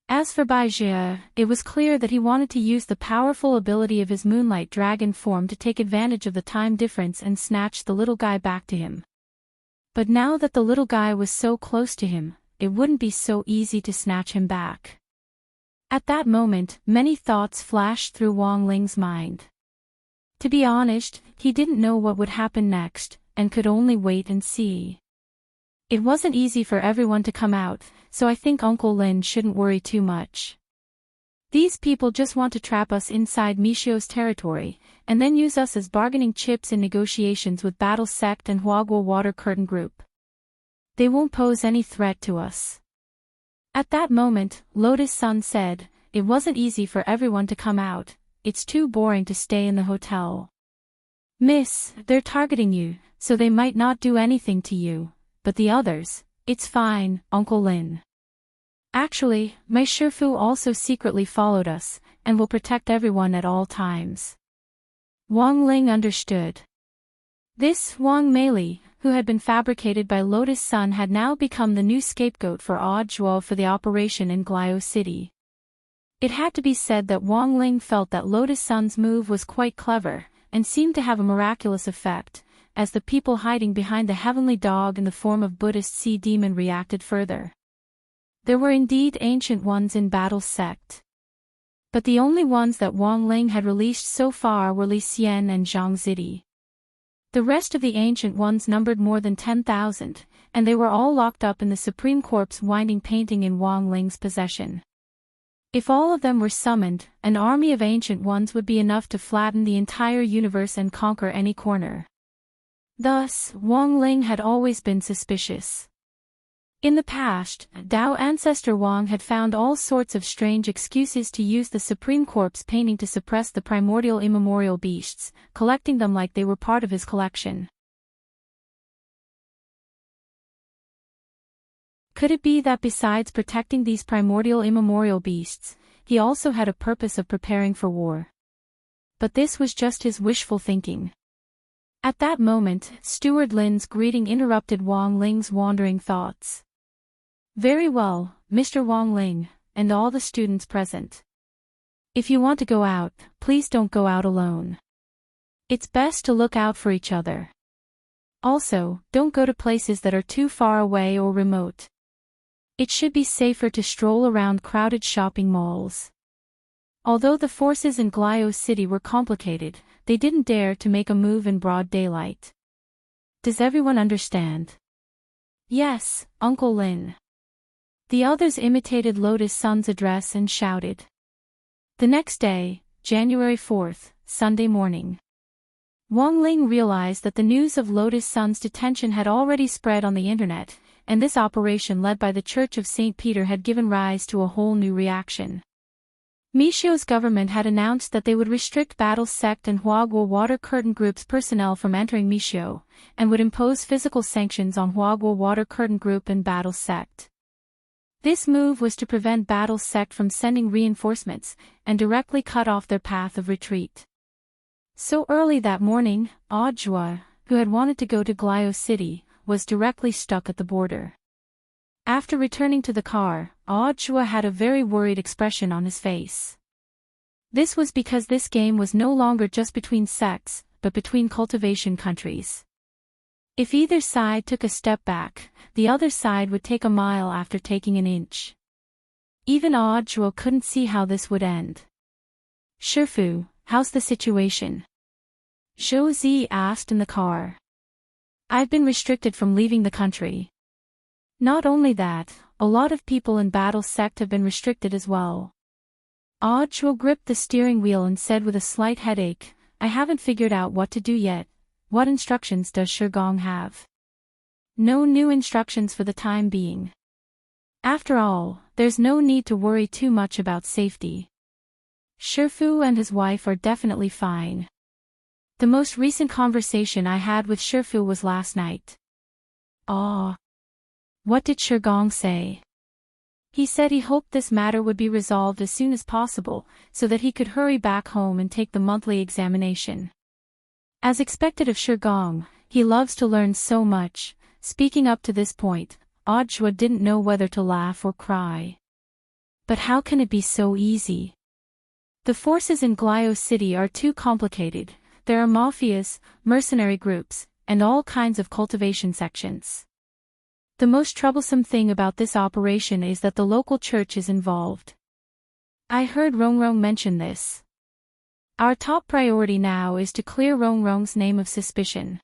As for Baijia, it was clear that he wanted to use the powerful ability of his moonlight dragon form to take advantage of the time difference and snatch the little guy back to him. But now that the little guy was so close to him, it wouldn't be so easy to snatch him back. At that moment, many thoughts flashed through Wang Ling's mind. To be honest, he didn't know what would happen next, and could only wait and see. It wasn't easy for everyone to come out, so I think Uncle Lin shouldn't worry too much. These people just want to trap us inside Michio's territory, and then use us as bargaining chips in negotiations with Battle Sect and Huagua Water Curtain Group. They won't pose any threat to us. At that moment, Lotus Sun said, it wasn't easy for everyone to come out, it's too boring to stay in the hotel. Miss, they're targeting you, so they might not do anything to you, but the others, it's fine, Uncle Lin. Actually, my Shifu also secretly followed us, and will protect everyone at all times. Wang Ling understood. This Wang Meili, who had been fabricated by Lotus Sun, had now become the new scapegoat for Odd Zhuo for the operation in Glio City. It had to be said that Wang Ling felt that Lotus Sun's move was quite clever, and seemed to have a miraculous effect, as the people hiding behind the heavenly dog in the form of Buddhist sea demon reacted further. There were indeed ancient ones in Battle Sect. But the only ones that Wang Ling had released so far were Li Xian and Zhang Zidi. The rest of the ancient ones numbered more than 10,000, and they were all locked up in the Supreme Corp's winding painting in Wang Ling's possession. If all of them were summoned, an army of ancient ones would be enough to flatten the entire universe and conquer any corner. Thus, Wang Ling had always been suspicious. In the past, Dao ancestor Wang had found all sorts of strange excuses to use the Supreme Corp's painting to suppress the primordial immemorial beasts, collecting them like they were part of his collection. Could it be that besides protecting these primordial immemorial beasts, he also had a purpose of preparing for war? But this was just his wishful thinking. At that moment, Steward Lin's greeting interrupted Wang Ling's wandering thoughts. "Very well, Mr. Wang Ling, and all the students present. If you want to go out, please don't go out alone. It's best to look out for each other. Also, don't go to places that are too far away or remote. It should be safer to stroll around crowded shopping malls." Although the forces in Glio City were complicated, they didn't dare to make a move in broad daylight. "Does everyone understand?" "Yes, Uncle Lin." The others imitated Lotus Sun's address and shouted. The next day, January 4th, Sunday morning. Wang Ling realized that the news of Lotus Sun's detention had already spread on the internet, and this operation led by the Church of St. Peter had given rise to a whole new reaction. Mixiu's government had announced that they would restrict Battle Sect and Huaguo Water Curtain Group's personnel from entering Mixiu, and would impose physical sanctions on Huaguo Water Curtain Group and Battle Sect. This move was to prevent Battle Sect from sending reinforcements, and directly cut off their path of retreat. So early that morning, Audjua, who had wanted to go to Glio City, was directly stuck at the border. After returning to the car, Audjua had a very worried expression on his face. This was because this game was no longer just between sects, but between cultivation countries. If either side took a step back, the other side would take a mile after taking an inch. Even Audjua couldn't see how this would end. "Shifu, how's the situation?" Zhou Zi asked in the car. "I've been restricted from leaving the country." Not only that, a lot of people in Battle Sect have been restricted as well. Audjua gripped the steering wheel and said with a slight headache, "I haven't figured out what to do yet. What instructions does Shigong have?" "No new instructions for the time being. After all, there's no need to worry too much about safety. Shifu and his wife are definitely fine. The most recent conversation I had with Shifu was last night." "Ah. What did Shigong say?" "He said he hoped this matter would be resolved as soon as possible, so that he could hurry back home and take the monthly examination. As expected of Shigong, he loves to learn so much." Speaking up to this point, Audjua didn't know whether to laugh or cry. But how can it be so easy? The forces in Glio City are too complicated. There are mafias, mercenary groups, and all kinds of cultivation sections. The most troublesome thing about this operation is that the local church is involved. I heard Rongrong mention this. Our top priority now is to clear Rongrong's name of suspicion.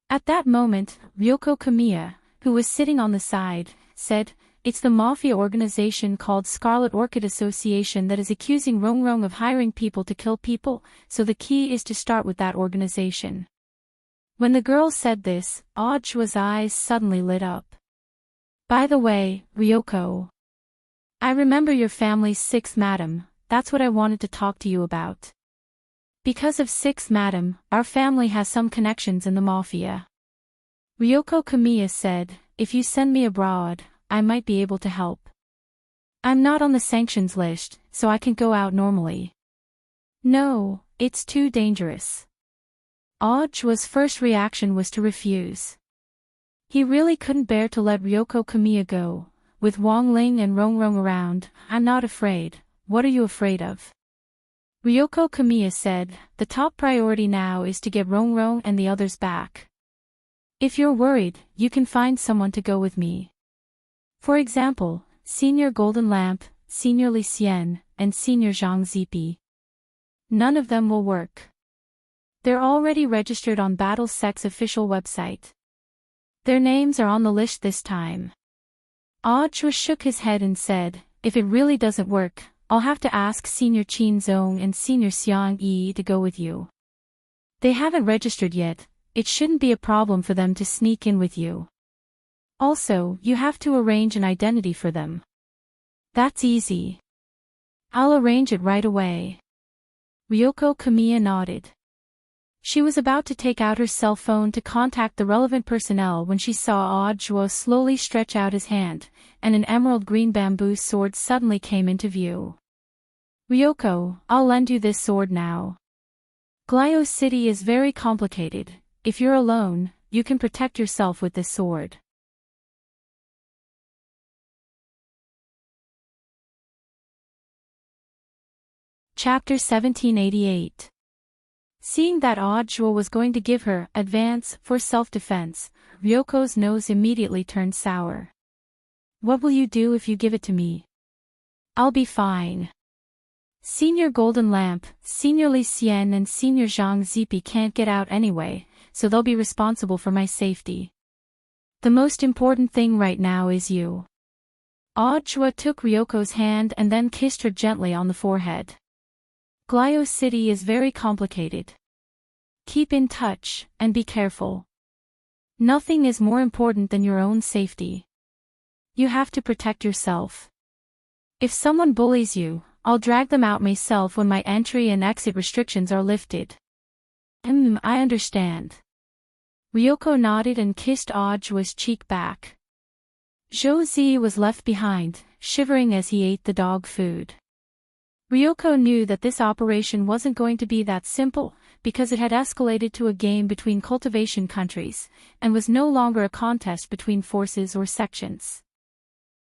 At that moment, Ryoko Kamiya, who was sitting on the side, said, "It's the mafia organization called Scarlet Orchid Association that is accusing Rongrong of hiring people to kill people, so the key is to start with that organization." When the girl said this, Audjua's eyes suddenly lit up. "By the way, Ryoko, I remember your family's sixth madam. That's what I wanted to talk to you about. Because of sixth madam, our family has some connections in the mafia." Ryoko Kamiya said, "If you send me abroad, I might be able to help. I'm not on the sanctions list, so I can go out normally." "No, it's too dangerous." Audjua's first reaction was to refuse. He really couldn't bear to let Ryoko Kamiya go. "With Wang Ling and Rongrong around, I'm not afraid. What are you afraid of?" Ryoko Kamiya said, "The top priority now is to get Rongrong and the others back. If you're worried, you can find someone to go with me. For example, Senior Golden Lamp, Senior Li Xian, and Senior Zhang Zipi. None of them will work. They're already registered on BattleSec's official website. Their names are on the list this time. Audrey shook his head and said, if it really doesn't work, I'll have to ask Senior Qin Zong and Senior Xiang Yi to go with you. They haven't registered yet, it shouldn't be a problem for them to sneak in with you. Also, you have to arrange an identity for them. That's easy. I'll arrange it right away. Ryoko Kamiya nodded. She was about to take out her cell phone to contact the relevant personnel when she saw Audrey slowly stretch out his hand, and an emerald green bamboo sword suddenly came into view. Ryoko, I'll lend you this sword now. Glio City is very complicated. If you're alone, you can protect yourself with this sword. Chapter 1788. Seeing that Audrey was going to give her advance for self-defense, Ryoko's nose immediately turned sour. What will you do if you give it to me? I'll be fine. Senior Golden Lamp, Senior Li Xian and Senior Zhang Zipi can't get out anyway, so they'll be responsible for my safety. The most important thing right now is you. Audrey took Ryoko's hand and then kissed her gently on the forehead. Glio City is very complicated. Keep in touch, and be careful. Nothing is more important than your own safety. You have to protect yourself. If someone bullies you, I'll drag them out myself when my entry and exit restrictions are lifted. I understand. Ryoko nodded and kissed Audrey's cheek back. Zhou Zi was left behind, shivering as he ate the dog food. Ryoko knew that this operation wasn't going to be that simple, because it had escalated to a game between cultivation countries, and was no longer a contest between forces or sections.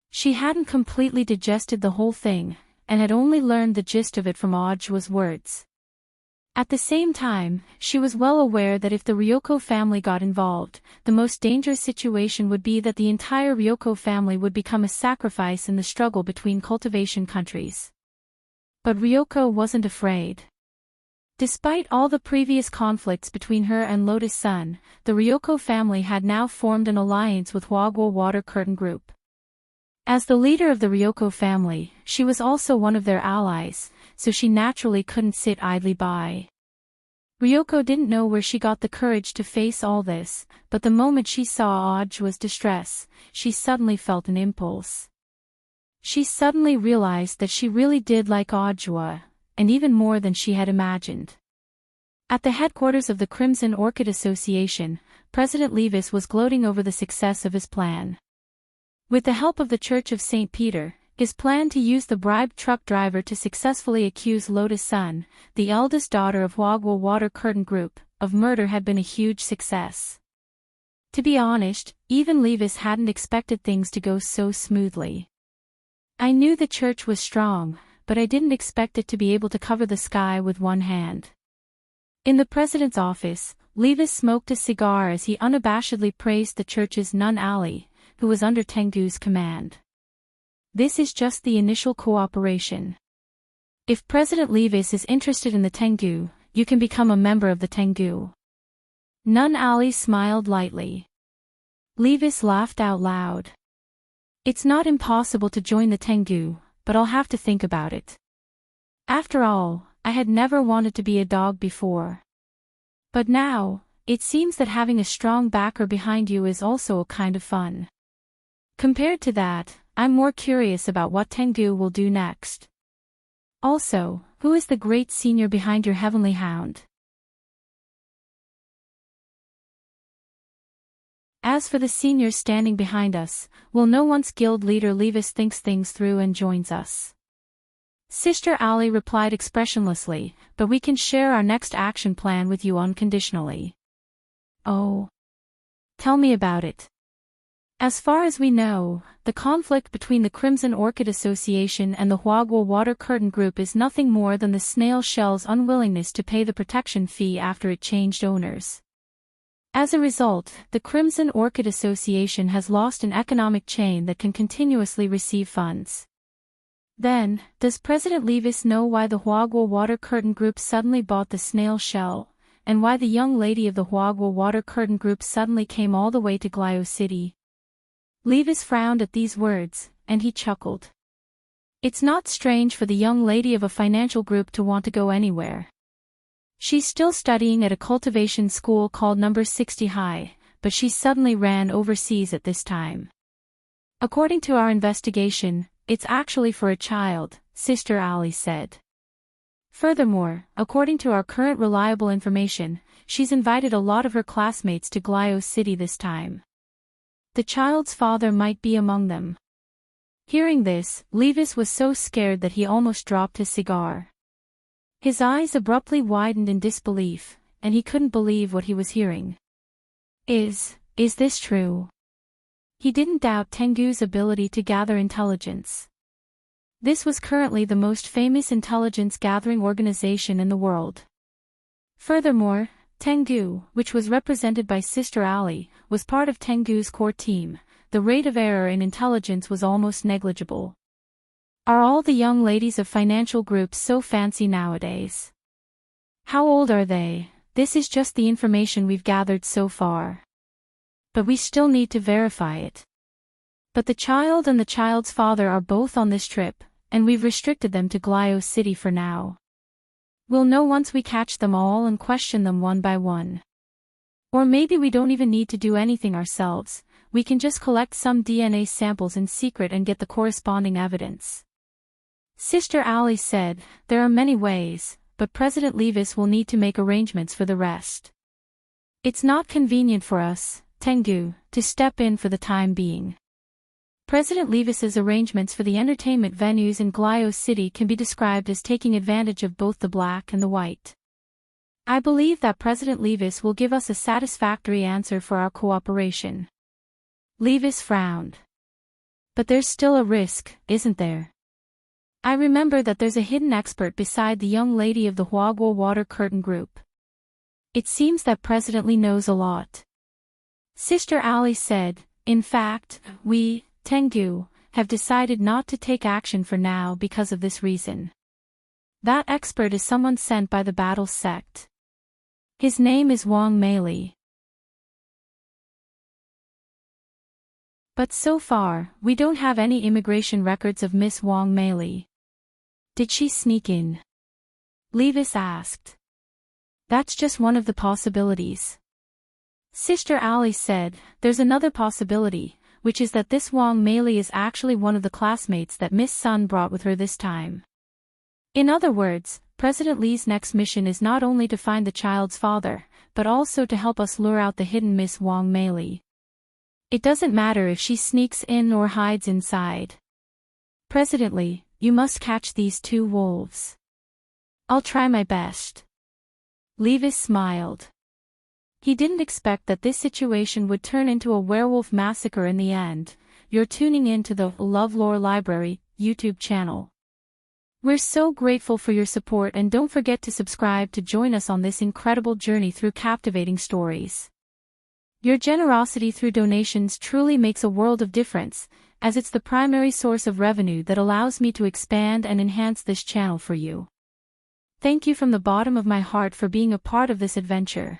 She hadn't completely digested the whole thing, and had only learned the gist of it from Audrey's words. At the same time, she was well aware that if the Ryoko family got involved, the most dangerous situation would be that the entire Ryoko family would become a sacrifice in the struggle between cultivation countries. But Ryoko wasn't afraid. Despite all the previous conflicts between her and Lotus Sun, the Ryoko family had now formed an alliance with Hwagwoo Water Curtain Group. As the leader of the Ryoko family, she was also one of their allies, so she naturally couldn't sit idly by. Ryoko didn't know where she got the courage to face all this, but the moment she saw Audrey's distress, she suddenly felt an impulse. She suddenly realized that she really did like Audrey, and even more than she had imagined. At the headquarters of the Crimson Orchid Association, President Levis was gloating over the success of his plan. With the help of the Church of St. Peter, his plan to use the bribed truck driver to successfully accuse Lotus Sun, the eldest daughter of Hwagwoo Water Curtain Group, of murder had been a huge success. To be honest, even Levis hadn't expected things to go so smoothly. I knew the church was strong, but I didn't expect it to be able to cover the sky with one hand. In the president's office, Levis smoked a cigar as he unabashedly praised the church's nun Ali, who was under Tengu's command. This is just the initial cooperation. If President Levis is interested in the Tengu, you can become a member of the Tengu. Nun Ali smiled lightly. Levis laughed out loud. It's not impossible to join the Tengu, but I'll have to think about it. After all, I had never wanted to be a dog before. But now, it seems that having a strong backer behind you is also a kind of fun. Compared to that, I'm more curious about what Tengu will do next. Also, who is the great senior behind your heavenly hound? As for the seniors standing behind us, we'll know once guild leader Levis thinks things through and joins us. Sister Ali replied expressionlessly, but we can share our next action plan with you unconditionally. Oh. Tell me about it. As far as we know, the conflict between the Crimson Orchid Association and the Hwagwoo Water Curtain Group is nothing more than the snail shell's unwillingness to pay the protection fee after it changed owners. As a result, the Crimson Orchid Association has lost an economic chain that can continuously receive funds. Then, does President Levis know why the Huagua Water Curtain Group suddenly bought the snail shell, and why the young lady of the Huagua Water Curtain Group suddenly came all the way to Glio City? Levis frowned at these words, and he chuckled. It's not strange for the young lady of a financial group to want to go anywhere. She's still studying at a cultivation school called Number 60 High, but she suddenly ran overseas at this time. According to our investigation, it's actually for a child, Sister Ali said. Furthermore, according to our current reliable information, she's invited a lot of her classmates to Glio City this time. The child's father might be among them. Hearing this, Levis was so scared that he almost dropped his cigar. His eyes abruptly widened in disbelief, and he couldn't believe what he was hearing. Is this true? He didn't doubt Tengu's ability to gather intelligence. This was currently the most famous intelligence-gathering organization in the world. Furthermore, Tengu, which was represented by Sister Ali, was part of Tengu's core team. The rate of error in intelligence was almost negligible. Are all the young ladies of financial groups so fancy nowadays? How old are they? This is just the information we've gathered so far. But we still need to verify it. But the child and the child's father are both on this trip, and we've restricted them to Glio City for now. We'll know once we catch them all and question them one by one. Or maybe we don't even need to do anything ourselves, we can just collect some DNA samples in secret and get the corresponding evidence. Sister Ali said, there are many ways, but President Levis will need to make arrangements for the rest. It's not convenient for us, Tengu, to step in for the time being. President Levis's arrangements for the entertainment venues in Glio City can be described as taking advantage of both the black and the white. I believe that President Levis will give us a satisfactory answer for our cooperation. Levis frowned. But there's still a risk, isn't there? I remember that there's a hidden expert beside the young lady of the Huagua Water Curtain Group. It seems that President Lee knows a lot. Sister Ali said, in fact, we, Tengu, have decided not to take action for now because of this reason. That expert is someone sent by the Battle Sect. His name is Wang Meili. But so far, we don't have any immigration records of Miss Wang Meili. Did she sneak in? Levis asked. That's just one of the possibilities. Sister Ali said, there's another possibility, which is that this Wang Meili is actually one of the classmates that Miss Sun brought with her this time. In other words, President Lee's next mission is not only to find the child's father, but also to help us lure out the hidden Miss Wang Meili. It doesn't matter if she sneaks in or hides inside. President Lee, you must catch these two wolves. I'll try my best. Levis smiled. He didn't expect that this situation would turn into a werewolf massacre in the end. You're tuning in to the LoveLore Library YouTube channel. We're so grateful for your support, and don't forget to subscribe to join us on this incredible journey through captivating stories. Your generosity through donations truly makes a world of difference, as it's the primary source of revenue that allows me to expand and enhance this channel for you. Thank you from the bottom of my heart for being a part of this adventure.